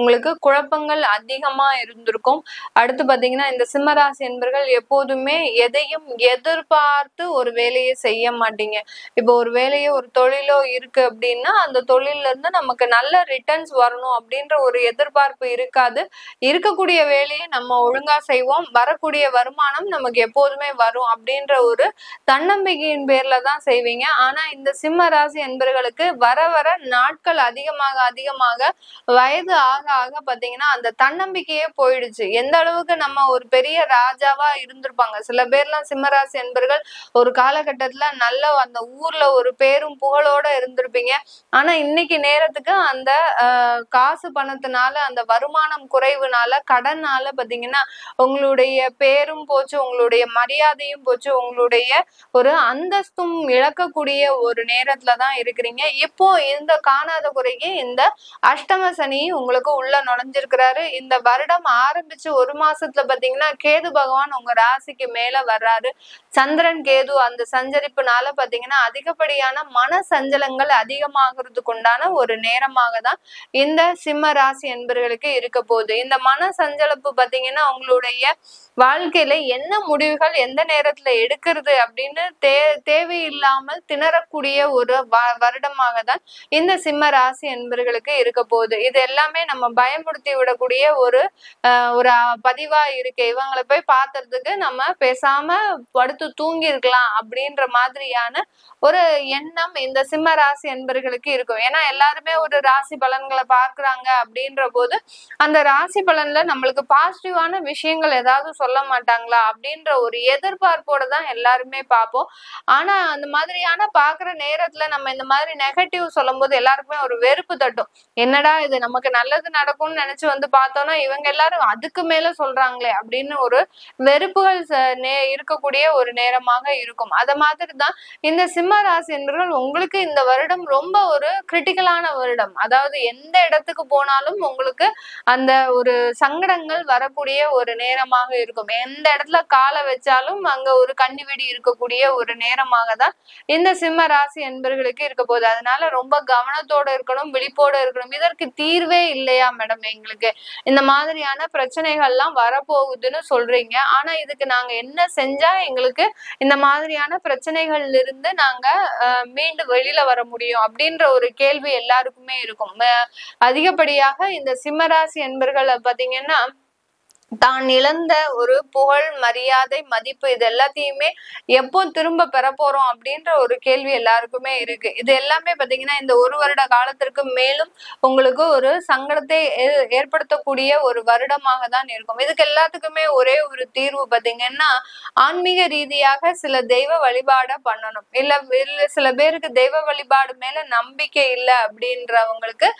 உங்களுக்கு குழப்பங்கள் அதிகமா இருந்திருக்கும். அடுத்து பாத்தீங்கன்னா இந்த சிம்ம ராசி என்பர்கள் எப்போதுமே எதையும் எதிர்பார்த்து ஒரு வேலையை செய்ய மாட்டீங்க. இப்போ ஒரு வேலையோ ஒரு தொழிலோ இருக்கு அப்படின்னா அந்த தொழில இருந்து நமக்கு நல்ல ரிட்டர்ன்ஸ் வரணும் அப்படின்ற ஒரு எதிர்பார்ப்பு இருக்காது. இருக்கக்கூடிய வேலையை நம்ம ஒழுங்கா செய்வோம், வரக்கூடிய வருமானம் நமக்கு எப்போதுமே வரும் அப்படின்ற ஒரு தன்னம்பிக்கையின் பேர்ல தான் செய்வீங்க. ஆனா இந்த சிம்ம ராசி என்பர்களுக்கு வர வர நாட்கள் அதிகமாக அதிகமாக வயது ஆக ஆக பாத்தீங்கன்னா அந்த தன்னம்பிக்கையே போயிடுச்சு. எந்த அளவுக்கு நம்ம ஒரு பெரிய ராஜாவா இருந்திருப்பாங்க. சில பேர்லாம் சிம்ம ராசி என்பர்கள் ஒரு காலகட்டத்துல நல்ல அந்த ஊர்ல ஒரு பேரும் புகழோட இருந்திருப்பீங்க. ஆனா இன்னைக்கு நேரத்துக்கு அந்த காசு பணத்தினால அந்த வருமானம் குறைவுனால கடனால பாத்தீங்கன்னா உங்களுடைய பேரும் போச்சு, உங்களுடைய மரியாதையும் போச்சு, உங்களுடைய ஒரு அந்தஸ்தும் இழக்கக்கூடிய ஒரு நேரத்துலதான் இருக்கிறீங்க. இப்போ இந்த காணாத குறைக்கு இந்த அஷ்டம சனி உங்களுக்கு உள்ள நுழைஞ்சிருக்கிறாரு. இந்த வருடம் ஆரம்பிச்சு ஒரு மாசத்துல பாத்தீங்கன்னா கேது பகவான் உங்க ராசிக்கு மேல வர்றாரு. சந்திரன் கேது அந்த சஞ்சரிப்புனால பாத்தீங்கன்னா அதிகப்படியான மன சஞ்சலங்கள் அதிகமாகிறதுக்கு உண்டான ஒரு நேரமாக தான் இந்த சிம்ம ராசி என்பர்களுக்கு இருக்க போகுது. இந்த மன சஞ்சலப்பு பாத்தீங்கன்னா உங்களுடைய வாழ்க்கையில என்ன முடிவுகள் எந்த நேரத்துல எடுக்கிறது அப்படின்னு தேவையில்லாமல் திணறக்கூடிய ஒரு வருடமாக தான் இந்த சிம்ம ராசி என்பர்களுக்கு இருக்க போகுது. இது எல்லாமே நம்ம பயமுறுத்தி விடக்கூடிய ஒரு பதிவா இருக்கு. இவங்களை போய் பாத்துறதுக்கு நம்ம பேசாம படுத்து தூங்கி இருக்கலாம் அப்படின்ற மாதிரியான ஒரு எண்ணம் இந்த சிம்ம ராசி என்பர்களுக்கு இருக்கும். ஏன்னா எல்லாருமே ஒரு ராசி பலன்களை பார்க்கிறாங்க அப்படின்ற போது அந்த ராசி பலன்ல நம்மளுக்கு பாசிட்டிவான விஷயங்கள் ஏதாவது சொல்ல மாட்டாங்களா அப்படின்ற ஒரு எதிர்பார்ப்போட தான் எல்லாருமே பார்ப்போம். ஆனா அந்த மாதிரியான பாக்குற நேரத்துல நம்ம இந்த மாதிரி நெகட்டிவ் சொல்லும் போது எல்லாருக்குமே ஒரு வெறுப்பு தட்டும். என்னடா இது நமக்கு நல்லது நடக்கும்னு நினைச்சு வந்து பார்த்தோம்னா இவங்க எல்லாரும் அதுக்கு மேல சொல்றாங்களே அப்படின்னு ஒரு வெறுப்புகள் இருக்கக்கூடிய ஒரு நேரமாக இருக்கும். அத மாதிரிதான் இந்த சிம்ம ராசி என்பவர்கள் உங்களுக்கு இந்த வருடம் ரொம்ப ஒரு கிரிட்டிக்கலான வருடம். அதாவது எந்த இடத்துக்கு போனாலும் உங்களுக்கு அந்த ஒரு சங்கடங்கள் வரக்கூடிய ஒரு நேரமாக இருக்கும். எந்த இடத்துல காலை வச்சாலும் அங்க ஒரு கண்ணிவெடி இருக்கக்கூடிய ஒரு நேரமாக தான் இந்த சிம்ம ராசி என்பவர்களுக்கு இருக்க போகுது. அதனால ரொம்ப கவனத்தோட இருக்கணும், விழிப்போட இருக்கணும். இதற்கு தீர்வே இல்லையா மேடம், எங்களுக்கு இந்த மாதிரியான பிரச்சனைகள்லாம் வரப்போகுதுன்னு சொல்றீங்க, ஆனா இதுக்கு நாங்க என்ன செஞ்சா எங்களுக்கு இந்த மாதிரியான பிரச்சனைகள்ல இருந்து நாங்க மீண்டு வெளியில வர முடியும் அப்படின்ற ஒரு கேள்வி எல்லாருக்குமே இருக்கும். அதிகப்படியாக இந்த சிம்மராசி என்பர்களை பாத்தீங்கன்னா தான் இழந்த ஒரு புகழ், மரியாதை, மதிப்பு இது எல்லாத்தையுமே எப்போ திரும்ப பெற போறோம் அப்படின்ற ஒரு கேள்வி எல்லாருக்குமே இருக்கு. இது எல்லாமே பாத்தீங்கன்னா இந்த ஒரு வருட காலத்திற்கு மேலும் உங்களுக்கு ஒரு சங்கடத்தை ஏற்படுத்தக்கூடிய ஒரு வருடமாக தான் இருக்கும். இதுக்கு எல்லாத்துக்குமே ஒரே ஒரு தீர்வு பாத்தீங்கன்னா ஆன்மீக ரீதியாக சில தெய்வ வழிபாட பண்ணணும். இல்ல சில பேருக்கு தெய்வ வழிபாடு மேல நம்பிக்கை இல்லை அப்படின்றவங்களுக்கு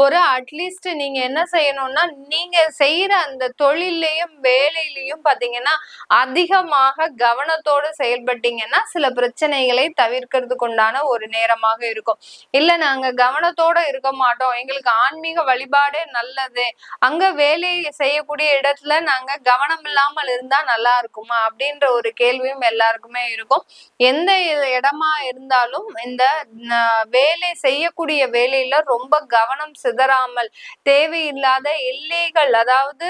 ஒரு அட்லீஸ்ட் நீங்க என்ன செய்யணும்னா நீங்க செய்யற அந்த தொழில் தொழிலையும் வேலையிலையும் பாத்தீங்கன்னா அதிகமாக கவனத்தோடு செயல்பட்டீங்கன்னா சில பிரச்சனைகளை தவிர்க்கிறதுக்கு உண்டான ஒரு நேரமாக இருக்கும். இல்ல நாங்க கவனத்தோட இருக்க மாட்டோம், எங்களுக்கு ஆன்மீக வழிபாடே நல்லது, அங்க வேலை செய்யக்கூடிய இடத்துல நாங்க கவனம் இல்லாமல் இருந்தா நல்லா இருக்குமா அப்படின்ற ஒரு கேள்வியும் எல்லாருக்குமே இருக்கும். எந்த இடமா இருந்தாலும் இந்த வேலை செய்யக்கூடிய வேலையில ரொம்ப கவனம் சிதறாமல் தேவையில்லாத எல்லைகள், அதாவது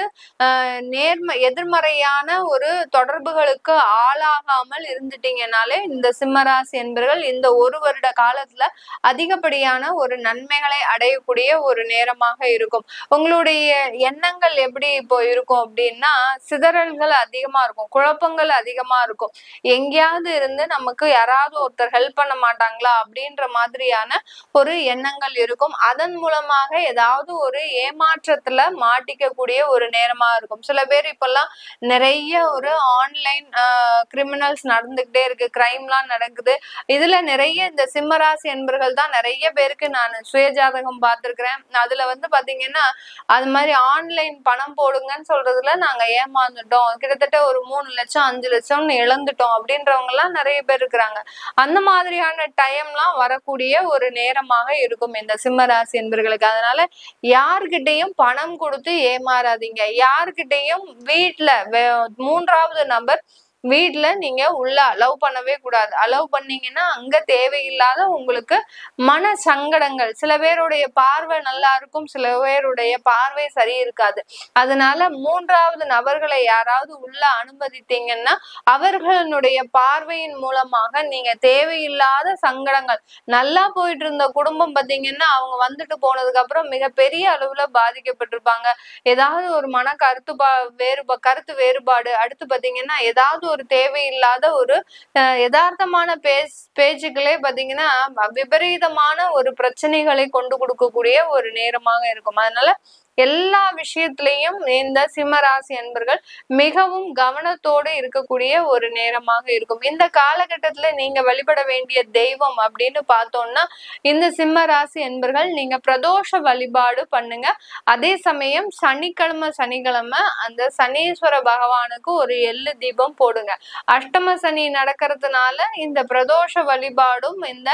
எதிர்மறையான ஒரு தொடர்புகளுக்கு ஆளாகாமல் இருந்துட்டீங்கனாலே இந்த சிம்மராசி என்பர்கள் இந்த ஒரு வருட காலத்துல அதிகப்படியான ஒரு நன்மைகளை அடையக்கூடிய ஒரு நேரமாக இருக்கும். உங்களுடைய எண்ணங்கள் எப்படி இப்போ இருக்கும் அப்படின்னா சிதறல்கள் அதிகமா இருக்கும், குழப்பங்கள் அதிகமா இருக்கும். எங்கேயாவது இருந்து நமக்கு யாராவது ஒருத்தர் ஹெல்ப் பண்ண மாட்டாங்களா அப்படின்ற மாதிரியான ஒரு எண்ணங்கள் இருக்கும். அதன் மூலமாக ஏதாவது ஒரு ஏமாற்றத்துல மாட்டிக்கக்கூடிய ஒரு நேரமா இருக்கும். சில பேர் இப்பெல்லாம் நிறைய ஒரு ஆன்லைன் கிரிமினல்ஸ் நடந்துகிட்டே இருக்கு, கிரைம்லாம் நடக்குது. இதுல நிறைய இந்த சிம்மராசி என்பர்கள் தான் நிறைய பேருக்கு நான் சுயஜாதகம் பார்த்திருக்கிறேன். அதுல பாத்தீங்கன்னா அது மாதிரி ஆன்லைன் பணம் போடுங்கன்னு சொல்றதுல நாங்க ஏமாந்துட்டோம், கிட்டத்தட்ட ஒரு 3 லட்சம் 5 லட்சம்னு இழந்துட்டோம் அப்படின்றவங்க எல்லாம் நிறைய பேர் இருக்கிறாங்க. அந்த மாதிரியான டைம்லாம் வரக்கூடிய ஒரு நேரமாக இருக்கும் இந்த சிம்மராசி என்பர்களுக்கு. அதனால யார்கிட்டையும் பணம் கொடுத்து ஏமாறாதீங்க. யார்கிட்டையும் வீட்டுல மூன்றாவது நபர் வீட்டுல நீங்க உள்ள அலோவ் பண்ணவே கூடாது. அலோவ் பண்ணீங்கன்னா அங்க தேவையில்லாத உங்களுக்கு மன சங்கடங்கள், சில பேருடைய பார்வை நல்லா இருக்கும், சில பேருடைய பார்வை சரி இருக்காது. அதனால மூன்றாவது நபர்களை யாராவது உள்ள அனுமதித்தீங்கன்னா அவர்களுடைய பார்வையின் மூலமாக நீங்க தேவையில்லாத சங்கடங்கள், நல்லா போயிட்டு இருந்த குடும்பம் பாத்தீங்கன்னா அவங்க வந்துட்டு போனதுக்கு அப்புறம் மிகப்பெரிய அளவுல பாதிக்கப்பட்டிருப்பாங்க. ஏதாவது ஒரு மன கருத்து வேறுபாடு, அடுத்து பாத்தீங்கன்னா ஏதாவது ஒரு தேவையில்லாத ஒரு யதார்த்தமான பேச்சுக்களே பாத்தீங்கன்னா விபரீதமான ஒரு பிரச்சனைகளை கொண்டு கொடுக்கக்கூடிய ஒரு நேரமாக இருக்கும். அதனால எல்லா விஷயத்திலையும் இந்த சிம்மராசி என்பர்கள் மிகவும் கவனத்தோடு இருக்கக்கூடிய ஒரு நேரமாக இருக்கும். இந்த காலகட்டத்துல நீங்க வழிபட வேண்டிய தெய்வம் அப்படின்னு பார்த்தோம்னா இந்த சிம்மராசி என்பர்கள் நீங்க பிரதோஷ வழிபாடு பண்ணுங்க. அதே சமயம் சனிக்கிழமை அந்த சனீஸ்வர பகவானுக்கு ஒரு எள்ளு தீபம் போடுங்க. அஷ்டம சனி நடக்கிறதுனால இந்த பிரதோஷ வழிபாடும் இந்த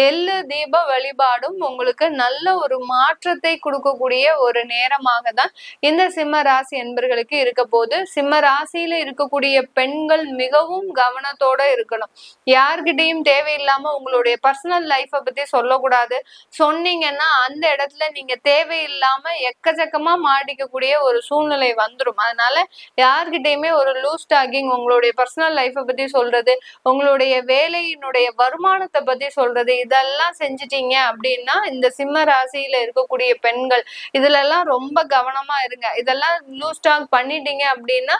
எள்ளு தீப வழிபாடும் உங்களுக்கு நல்ல ஒரு மாற்றத்தை கொடுக்கக்கூடிய ஒரு நேரமாக தான் இந்த சிம்ம ராசி என்பர்களுக்கு இருக்க போது. சிம்ம ராசியில இருக்கக்கூடிய பெண்கள் மிகவும் கவனத்தோட இருக்கணும். யார்கிட்டையும் தேவையில்லாம உங்களுடைய பர்சனல் லைஃப பத்தி சொல்லக்கூடாது. சொன்னீங்கன்னா அந்த இடத்துல நீங்க தேவையில்லாம எக்கச்சக்கமா மாட்டிக்கக்கூடிய ஒரு சூழ்நிலை வந்துடும். அதனால யார்கிட்டயுமே ஒரு லூஸ் டாக்கிங், உங்களுடைய பர்சனல் லைஃப பத்தி சொல்றது, உங்களுடைய வேலையினுடைய வருமானத்தை பத்தி சொல்றது, இதெல்லாம் செஞ்சிட்டீங்க அப்படின்னா இந்த சிம்ம ராசியில இருக்கக்கூடிய பெண்கள் இதுல எல்லாம் ரொம்ப கவனமா இருங்க. இதெல்லாம் லூஸ் டாக் பண்ணிட்டீங்க அப்படின்னா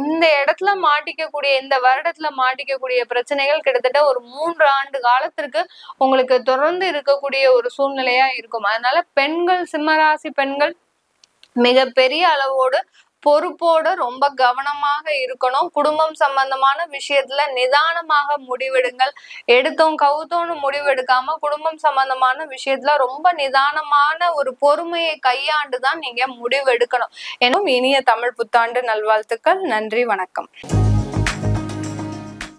இந்த இடத்துல மாட்டிக்கக்கூடிய, இந்த வருடத்துல மாட்டிக்கக்கூடிய பிரச்சனைகள் கிட்டத்தட்ட ஒரு 3 ஆண்டு காலத்திற்கு உங்களுக்கு தொடர்ந்து இருக்கக்கூடிய ஒரு சூழ்நிலையா இருக்கும். அதனால பெண்கள், சிம்மராசி பெண்கள் மிக பெரிய அளவோடு பொறுப்போட ரொம்ப கவனமாக இருக்கணும். குடும்பம் சம்பந்தமான விஷயத்துல நிதானமாக முடிவெடுங்கள். எடுத்தோம் கவுத்தோன்னு முடிவெடுக்காம குடும்பம் சம்பந்தமான விஷயத்துல ரொம்ப நிதானமான ஒரு பொறுமையை கையாண்டுதான் நீங்க முடிவெடுக்கணும். எனும் இனிய தமிழ் புத்தாண்டு நல்வாழ்த்துக்கள். நன்றி, வணக்கம்.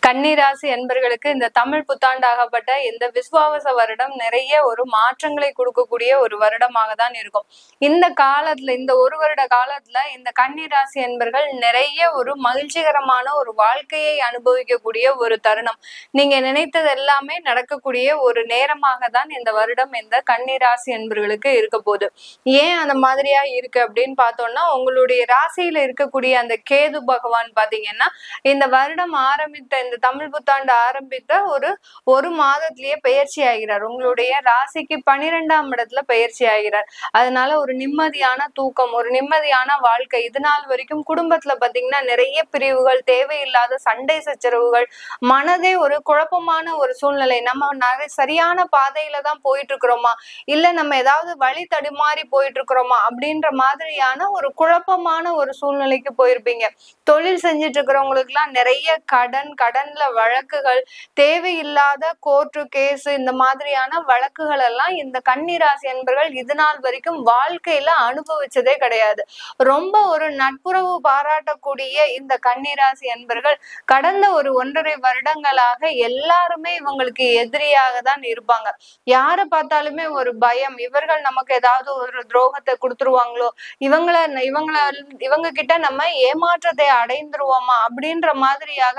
கன்னிராசி என்பர்களுக்கு இந்த தமிழ் புத்தாண்டாகப்பட்ட இந்த விஸ்வாவச வருடம் நிறைய ஒரு மாற்றங்களை கொடுக்கக்கூடிய ஒரு வருடமாக தான் இருக்கும். இந்த காலத்துல, இந்த ஒரு வருட காலத்துல இந்த கன்னிராசி என்பர்கள் நிறைய ஒரு மகிழ்ச்சிகரமான ஒரு வாழ்க்கையை அனுபவிக்கக்கூடிய ஒரு தருணம். நீங்க நினைத்தது எல்லாமே நடக்கக்கூடிய ஒரு நேரமாக தான் இந்த வருடம் இந்த கன்னிராசி என்பர்களுக்கு இருக்க போகுது. ஏன் அந்த மாதிரியா இருக்கு அப்படின்னு பார்த்தோம்னா, உங்களுடைய ராசியில இருக்கக்கூடிய அந்த கேது பகவான் பாத்தீங்கன்னா இந்த வருடம் ஆரம்பித்த, இந்த தமிழ் புத்தாண்டு ஆரம்பித்த ஒரு மாதத்திலேயே பயிற்சி ஆகிறார். உங்களுடைய ராசிக்கு 12ஆம் இடத்துல பயிற்சி ஆகிறார். அதனால ஒரு நிம்மதியான தூக்கம், ஒரு நிம்மதியான வாழ்க்கை. இது நாள் வரைக்கும் குடும்பத்துல பாத்தீங்கன்னா நிறைய பிரிவுகள், தேவையில்லாத சண்டை சச்சரவுகள், மனதே ஒரு குழப்பமான ஒரு சூழ்நிலை. நம்ம சரியான பாதையில தான் போயிட்டு இருக்கிறோமா, இல்ல நம்ம ஏதாவது வழி தடுமாறி போயிட்டு இருக்கிறோமா அப்படின்ற மாதிரியான ஒரு குழப்பமான ஒரு சூழ்நிலைக்கு போயிருப்பீங்க. தொழில் செஞ்சுட்டு இருக்கிறவங்களுக்கு எல்லாம் நிறைய கடன் கடன்ல வழக்குகள், தேவையில்லாத கோர்ட்டு கேஸ், இந்த மாதிரியான வழக்குகள் எல்லாம் இந்த கன்னிராசி அன்பர்கள் இது நாள் வரைக்கும் வாழ்க்கையில அனுபவிச்சதே கிடையாது. ரொம்ப ஒரு நட்புறவு பாராட்டக்கூடிய இந்த கன்னிராசி அன்பர்கள் கடந்த ஒரு 1.5 வருடங்களாக எல்லாருமே இவங்களுக்கு எதிரியாக தான் இருப்பாங்க. யாரை பார்த்தாலுமே ஒரு பயம், இவர்கள் நமக்கு ஏதாவது ஒரு துரோகத்தை கொடுத்துருவாங்களோ, இவங்க கிட்ட நம்ம ஏமாற்றத்தை அடைந்துருவோமா அப்படின்ற மாதிரியாக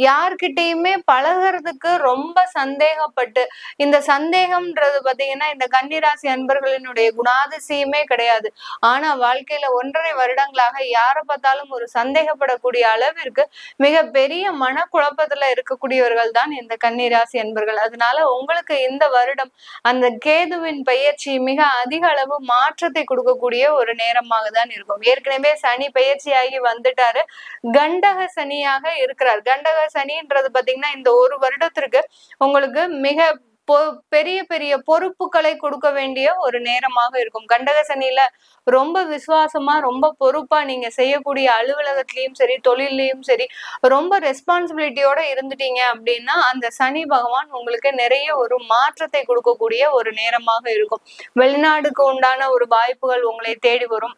யார்கிட்டயுமே பழகிறதுக்கு ரொம்ப சந்தேகப்பட்டு, இந்த சந்தேகம்ன்றது பாத்தீங்கன்னா இந்த கன்னிராசி அன்பர்களினுடைய குணாதிசயமே கிடையாது. ஆனா வாழ்க்கையில 1.5 வருடங்களாக யாரை பார்த்தாலும் ஒரு சந்தேகப்படக்கூடிய அளவிற்கு மிக பெரிய மனக்குழப்பத்துல இருக்கக்கூடியவர்கள் தான் இந்த கன்னிராசி அன்பர்கள். அதனால உங்களுக்கு இந்த வருடம் அந்த கேதுவின் பயிற்சி மிக அதிக அளவு மாற்றத்தை கொடுக்கக்கூடிய ஒரு நேரமாக தான் இருக்கும். ஏற்கனவே சனி பயிற்சியாகி வந்துட்டாரு, கண்டக சனியாக இருக்கிறார். கண்டக சனின்றது பாத்தீங்கன்னா இந்த ஒரு வருடத்திற்கு உங்களுக்கு மிக பெரிய பெரிய பொறுப்புகளை கொடுக்க வேண்டிய ஒரு நேரமாக இருக்கும். கண்டக சனியில ரொம்ப விசுவாசமா, ரொம்ப பொறுப்பா நீங்க செய்யக்கூடிய அலுவலகத்திலயும் சரி, தொழிலையும் சரி ரொம்ப ரெஸ்பான்சிபிலிட்டியோட இருந்துட்டீங்க அப்படின்னா அந்த சனி பகவான் உங்களுக்கு நிறைய ஒரு மாற்றத்தை கொடுக்கக்கூடிய ஒரு நேரமாக இருக்கும். வெளிநாடுக்கு உண்டான ஒரு வாய்ப்புகள் உங்களை தேடி வரும்.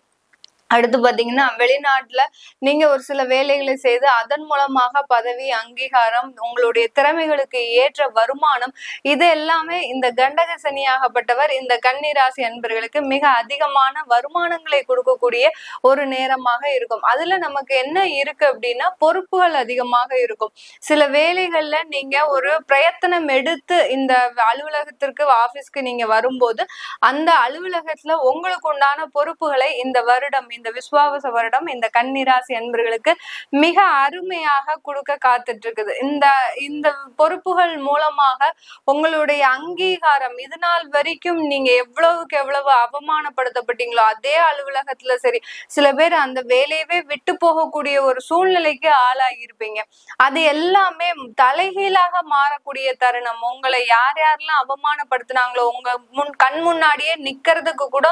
அடுத்து பாத்தீங்கன்னா வெளிநாட்டுல நீங்க ஒரு சில வேலைகளை செய்து அதன் மூலமாக பதவி, அங்கீகாரம், உங்களுடைய திறமைகளுக்கு ஏற்ற வருமானம், இது எல்லாமே இந்த கண்டக சனியாகப்பட்டவர் இந்த கன்னிராசி அன்பர்களுக்கு மிக அதிகமான வருமானங்களை கொடுக்கக்கூடிய ஒரு நேரமாக இருக்கும். அதுல நமக்கு என்ன இருக்கு அப்படின்னா பொறுப்புகள் அதிகமாக இருக்கும். சில வேலைகள்ல நீங்க ஒரு பிரயத்தனம் எடுத்து இந்த அலுவலகத்திற்கு, ஆபீஸ்க்கு நீங்க வரும்போது அந்த அலுவலகத்துல உங்களுக்கு உண்டான பொறுப்புகளை இந்த வருடம், இந்த விசுவாவச வருடம் இந்த கன்னிராசி அன்பர்களுக்கு மிக அருமையாக கொடுக்க காத்துட்டு இருக்குது. இந்த பொறுப்புகள் மூலமாக உங்களுடைய அங்கீகாரம், இது நாள் வரைக்கும் நீங்க எவ்வளவுக்கு எவ்வளவு அவமானப்படுத்தப்பட்டீங்களோ அதே அலுவலகத்துல சரி, சில பேர் அந்த வேலையவே விட்டு போகக்கூடிய ஒரு சூழ்நிலைக்கு ஆளாகி இருப்பீங்க. அது எல்லாமே தலைகீழாக மாறக்கூடிய தருணம். உங்களை யார் யாரெல்லாம் அவமானப்படுத்தினாங்களோ, உங்க கண் முன்னாடியே நிக்கிறதுக்கு கூட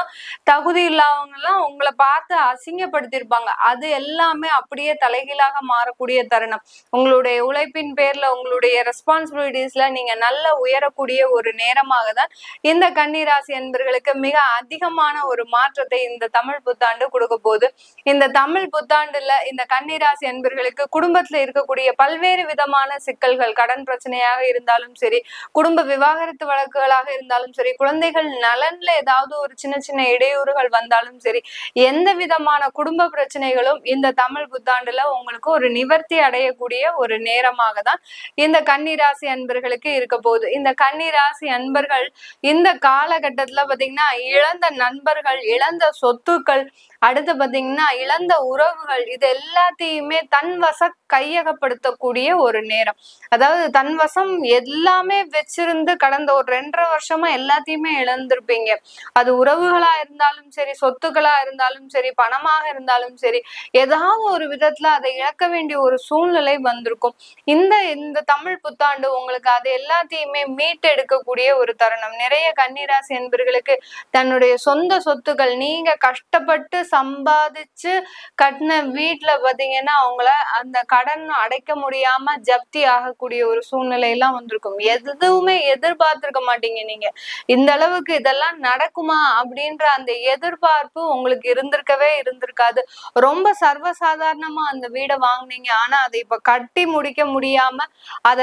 தகுதி இல்லாதவங்க எல்லாம் உங்களை பார்த்து அசிங்கப்படுத்திருப்பாங்க, அது எல்லாமே அப்படியே தலைகீழாக மாறக்கூடிய தருணம். உங்களுடைய உழைப்பின் பேர்ல, உங்களுடைய ரெஸ்பான்சிபிலிட்டிஸ்ல நீங்க நல்ல உயரக்கூடிய ஒரு நேரமாக தான் இந்த கன்னிராசி அன்பர்களுக்கு மிக அதிகமான ஒரு மாற்றத்தை இந்த தமிழ் புத்தாண்டு கொடுக்க போகுது. இந்த தமிழ் புத்தாண்டுல இந்த கன்னிராசி அன்பர்களுக்கு குடும்பத்துல இருக்கக்கூடிய பல்வேறு விதமான சிக்கல்கள், கடன் பிரச்சனையாக இருந்தாலும் சரி, குடும்ப விவாகரத்து வழக்குகளாக இருந்தாலும் சரி, குழந்தைகள் நலன்ல ஏதாவது ஒரு சின்ன சின்ன இடையூறுகள் வந்தாலும் சரி, எந்த விதமான குடும்ப பிரச்சனைகளும் இந்த தமிழ் புத்தாண்டுல உங்களுக்கு ஒரு நிவர்த்தி அடையக்கூடிய ஒரு நேரமாக தான் இந்த கன்னிராசி அன்பர்களுக்கு இருக்க போகுது. இந்த கன்னிராசி அன்பர்கள் இந்த காலகட்டத்துல பாத்தீங்கன்னா இழந்த நண்பர்கள், இழந்த சொத்துக்கள், அடுத்து பாத்தீங்கன்னா இழந்த உறவுகள், இது எல்லாத்தையுமே தன்வச கையகப்படுத்தக்கூடிய ஒரு நேரம். அதாவது தன்வசம் எல்லாமே வச்சிருந்து கடந்த ஒரு 2.5 வருஷமா எல்லாத்தையுமே இழந்திருப்பீங்க. அது உறவுகளா இருந்தாலும் சரி, சொத்துக்களா இருந்தாலும் சரி, பணமாக இருந்தாலும் சரி, ஏதாவது ஒரு விதத்துல அதை இழக்க வேண்டிய ஒரு சூழ்நிலை வந்திருக்கும். இந்த தமிழ் புத்தாண்டு உங்களுக்கு அது எல்லாத்தையுமே மீட்டெடுக்கக்கூடிய ஒரு தருணம். நிறைய கன்னிராசி என்பர்களுக்கு தன்னுடைய சொந்த சொத்துக்கள், நீங்க கஷ்டப்பட்டு சம்பாதிச்சு கட்டின வீட்டுல பாத்தீங்கன்னா அவங்கள அந்த கடன் அடைக்க முடியாம ஜப்தி ஆகக்கூடிய ஒரு சூழ்நிலை எல்லாம் வந்திருக்கும். எதுவுமே எதிர்பார்த்திருக்க மாட்டீங்க நீங்க. இந்த அளவுக்கு இதெல்லாம் நடக்குமா அப்படின்ற அந்த எதிர்பார்ப்பு உங்களுக்கு இருந்திருக்கவே இருந்திருக்காது. ரொம்ப சர்வசாதாரணமா அந்த வீடை வாங்கினீங்க, ஆனா அதை இப்ப கட்டி முடிக்க முடியாம, அத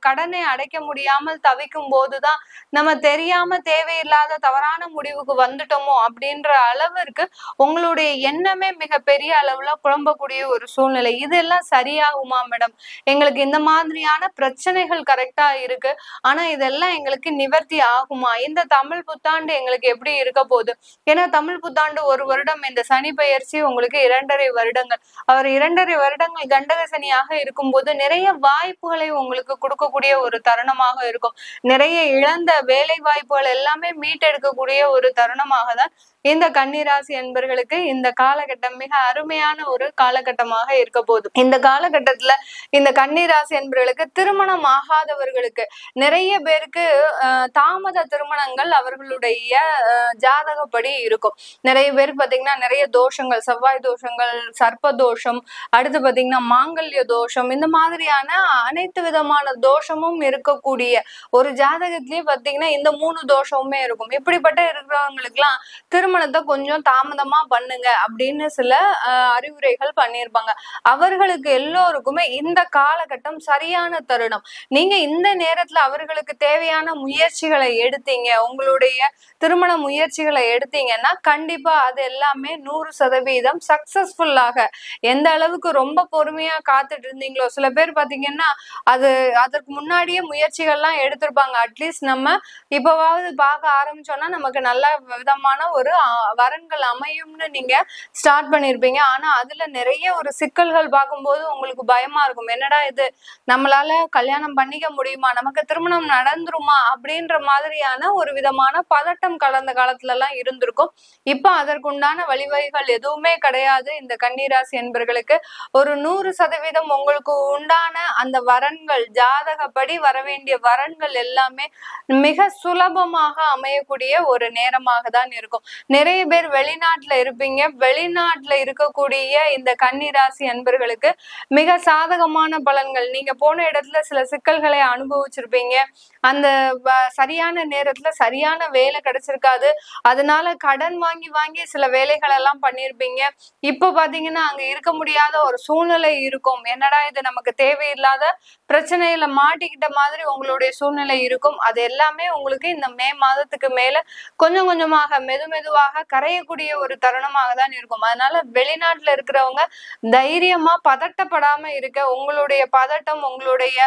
கடனை அடைக்க முடியாமல் தவிக்கும் போதுதான் நம்ம தெரியாம தேவையில்லாத தவறான முடிவுக்கு வந்துட்டோமோ அப்படின்ற அளவிற்கு உங்களுடைய எண்ணமே மிக பெரிய அளவுல குழம்பக்கூடிய ஒரு சூழ்நிலை. இதெல்லாம் சரியாகுமா மேடம்? எங்களுக்கு இந்த மாதிரியான பிரச்சனைகள் கரெக்டா இருக்கு, ஆனா இதெல்லாம் எங்களுக்கு நிவர்த்தி ஆகுமா? இந்த தமிழ் புத்தாண்டு எங்களுக்கு எப்படி இருக்க போகுது? ஏன்னா தமிழ் புத்தாண்டு ஒரு வருடம், இந்த சனி பெயர்ச்சி உங்களுக்கு 2.5 வருடங்கள். அவர் 2.5 வருடங்கள் கண்டக சனியாக இருக்கும்போது நிறைய வாய்ப்புகளை உங்களுக்கு கொடுக்கக்கூடிய ஒரு தருணமாக இருக்கும். நிறைய இழந்த வேலை வாய்ப்புகள் எல்லாமே மீட்டெடுக்கக்கூடிய ஒரு தருணமாக தான் இந்த கன்னிராசி என்பர்களுக்கு இந்த காலகட்டம் மிக அருமையான ஒரு காலகட்டமாக இருக்க போகுது. இந்த காலகட்டத்துல இந்த கன்னிராசி என்பர்களுக்கு திருமணம் ஆகாதவர்களுக்கு நிறைய பேருக்கு தாமத திருமணங்கள் அவர்களுடைய ஜாதகப்படி இருக்கும். நிறைய பேருக்கு பாத்தீங்கன்னா நிறைய தோஷங்கள், செவ்வாய் தோஷங்கள், சர்ப்ப தோஷம், அடுத்து பாத்தீங்கன்னா மாங்கல்ய தோஷம், இந்த மாதிரியான அனைத்து விதமான தோஷமும் இருக்கக்கூடிய ஒரு ஜாதகத்திலேயே பாத்தீங்கன்னா இந்த 3 தோஷமுமே இருக்கும். இப்படிப்பட்ட இருக்கிறவங்களுக்கு எல்லாம் திருமணத்தை கொஞ்சம் தாமதமா பண்ணுங்க அப்படின்னு சில அறிவுரைகள் பண்ணியிருப்பாங்க. அவர்களுக்கு எல்லோருக்குமே இந்த காலகட்டம் சரியான தருணம். நீங்க இந்த நேரத்துல அவர்களுக்கு தேவையான முயற்சிகளை எடுத்தீங்க, உங்களுடைய திருமண முயற்சிகளை எடுத்தீங்கன்னா கண்டிப்பா அது எல்லாமே 100% சக்சஸ்ஃபுல்லாக, எந்த அளவுக்கு ரொம்ப பொறுமையா காத்துட்டு இருந்தீங்களோ, சில பேர் பாத்தீங்கன்னா அதற்கு முன்னாடியே முயற்சிகள்லாம் எடுத்திருப்பாங்க. அட்லீஸ்ட் நம்ம இப்பவாவது பார்க்க ஆரம்பிச்சோம்னா நமக்கு நல்ல விதமான ஒரு வரன்கள் அமையும்னு நீங்க ஸ்டார்ட் பண்ணிருப்பீங்க. ஆனா அதுல நிறைய ஒரு சிக்கல்கள் பார்க்கும்போது உங்களுக்கு பயமா இருக்கும். என்னடா இது, நம்மளால கல்யாணம் பண்ணிக்க முடியுமா, நமக்கு திருமணம் நடந்துருமா அப்படின்ற மாதிரியான ஒரு விதமான பதட்டம் கடந்த காலத்துல எல்லாம் இருந்திருக்கும். இப்ப அதற்குண்டான வழிவகைகள் எதுவுமே கிடையாது. இந்த கன்னிராசி என்பர்களுக்கு ஒரு 100% உங்களுக்கு உண்டான அந்த வரன்கள், ஜாதகப்படி வர வேண்டிய வரன்கள் எல்லாமே மிக சுலபமாக அமையக்கூடிய ஒரு நேரமாக தான் இருக்கும். நிறைய பேர் வெளிநாட்டுல இருப்பீங்க. வெளிநாட்டுல இருக்கக்கூடிய இந்த கன்னிராசி அன்பர்களுக்கு மிக சாதகமான பலன்கள். நீங்க போன இடத்துல சில சிக்கல்களை அனுபவிச்சிருப்பீங்க. அந்த சரியான நேரத்துல சரியான வேலை கிடைச்சிருக்காது. அதனால கடன் வாங்கி வாங்கி சில வேலைகள் எல்லாம் பண்ணிருப்பீங்க. இப்ப பாத்தீங்கன்னா அங்க இருக்க முடியாத ஒரு சூழ்நிலை இருக்கும். என்னடா இது, நமக்கு தேவையில்லாத பிரச்சனையில மாட்டிக்கிட்ட மாதிரி உங்களுடைய சூழ்நிலை இருக்கும். அது எல்லாமே உங்களுக்கு இந்த மே மாதத்துக்கு மேல கொஞ்சம் கொஞ்சமாக மெதுவாக கரையக்கூடிய ஒரு தருணமாக தான் இருக்கும். அதனால வெளிநாட்டுல இருக்கிறவங்க தைரியமா பதட்டப்படாம இருக்க, உங்களுடைய பதட்டம், உங்களுடைய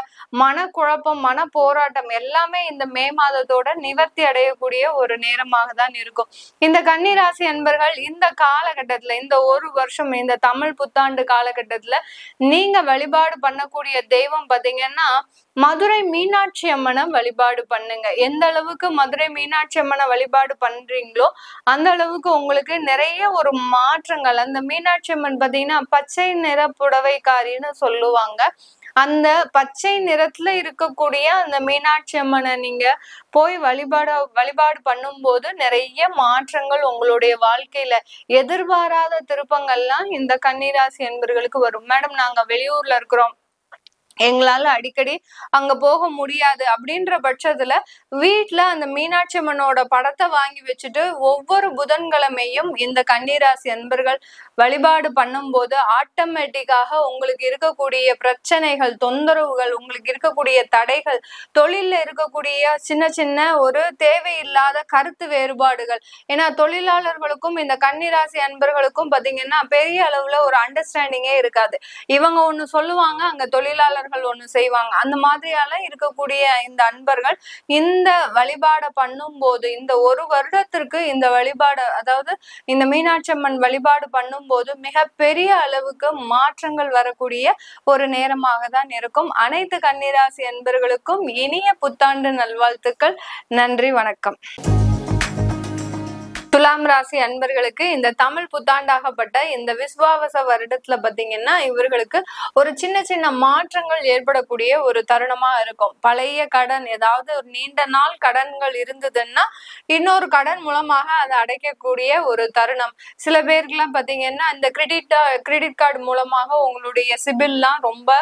மனக்குழப்பம், மன போராட்டம் எல்லாமே இந்த மே மாதத்தோட நிவர்த்தி அடையக்கூடிய ஒரு நேரமாக தான் இருக்கும். இந்த கன்னிராசி அன்பர்கள் இந்த காலகட்டத்துல, இந்த ஒரு வருஷம், இந்த தமிழ் புத்தாண்டு காலகட்டத்துல நீங்க வழிபாடு பண்ணக்கூடிய தெய்வம் பாத்தீங்கன்னா மதுரை மீனாட்சி அம்மனை வழிபாடு பண்ணுங்க. எந்த அளவுக்கு மதுரை மீனாட்சி அம்மனை வழிபாடு பண்றீங்களோ அந்த அளவுக்கு உங்களுக்கு நிறைய ஒரு மாற்றங்கள். அந்த மீனாட்சி அம்மன் பாத்தீங்கன்னா பச்சை நிற புடவைக்காரின்னு சொல்லுவாங்க. அந்த பச்சை நிறத்துல இருக்கக்கூடிய அந்த மீனாட்சி அம்மனை நீங்க போய் வழிபாடு பண்ணும்போது நிறைய மாற்றங்கள் உங்களுடைய வாழ்க்கையில, எதிர்பாராத திருப்பங்கள்லாம் இந்த கன்னிராசி என்பர்களுக்கு வரும். மேடம், நாங்க வெளியூர்ல இருக்கிறோம், எங்களால அடிக்கடி அங்க போக முடியாது அப்படின்ற பட்சத்துல வீட்டுல அந்த மீனாட்சி அம்மனோட படத்தை வாங்கி வச்சுட்டு ஒவ்வொரு புதன்கிழமையும் இந்த கன்னிராசி அன்பர்கள் வழிபாடு பண்ணும்போது ஆட்டோமேட்டிக்காக உங்களுக்கு இருக்கக்கூடிய பிரச்சனைகள், தொந்தரவுகள், உங்களுக்கு இருக்கக்கூடிய தடைகள், தொழில்ல இருக்கக்கூடிய சின்ன சின்ன ஒரு தேவையில்லாத கருத்து வேறுபாடுகள், ஏன்னா தொழிலாளர்களுக்கும் இந்த கன்னிராசி அன்பர்களுக்கும் பாத்தீங்கன்னா பெரிய அளவுல ஒரு அண்டர்ஸ்டாண்டிங்கே இருக்காது. இவங்க ஒண்ணு சொல்லுவாங்க, அங்க தொழிலாளர்கள் ஒண்ணு செய்வாங்க. அந்த மாதிரியால இருக்கக்கூடிய இந்த அன்பர்கள் இந்த வழிபாடை பண்ணும் போது, இந்த ஒரு வருடத்திற்கு இந்த வழிபாடு, அதாவது இந்த மீனாட்சி அம்மன் வழிபாடு பண்ணும் போது மிக பெரிய அளவுக்கு மாற்றங்கள் வரக்கூடிய ஒரு நேரமாக தான் இருக்கும். அனைத்து கன்னிராசி அன்பர்களுக்கும் இனிய புத்தாண்டு நல்வாழ்த்துக்கள். நன்றி, வணக்கம். துலாம் ராசி அன்பர்களுக்கு இந்த தமிழ் புத்தாண்டாகப்பட்ட இந்த விசுவாவச வருடத்துல பாத்தீங்கன்னா இவர்களுக்கு ஒரு சின்ன சின்ன மாற்றங்கள் ஏற்படக்கூடிய ஒரு தருணமா இருக்கும். பழைய கடன், ஏதாவது ஒரு நீண்ட நாள் கடன்கள் இருந்ததுன்னா இன்னொரு கடன் மூலமாக அதை அடைக்கக்கூடிய ஒரு தருணம். சில பேருக்குலாம் பாத்தீங்கன்னா இந்த கிரெடிட் கார்டு மூலமாக உங்களுடைய சிபில்லாம் ரொம்ப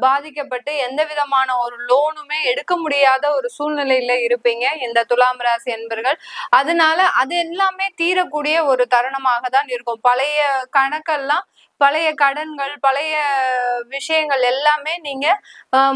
பாதிக்கப்பட்டு எந்த விதமான ஒரு லோனுமே எடுக்க முடியாத ஒரு சூழ்நிலையில இருப்பீங்க இந்த துலாம் ராசி அன்பர்கள். அதனால அது எல்லாமே தீரக்கூடிய ஒரு தருணமாக தான் இருக்கும். பழைய கணக்கெல்லாம், பழைய கடன்கள், பழைய விஷயங்கள் எல்லாமே நீங்க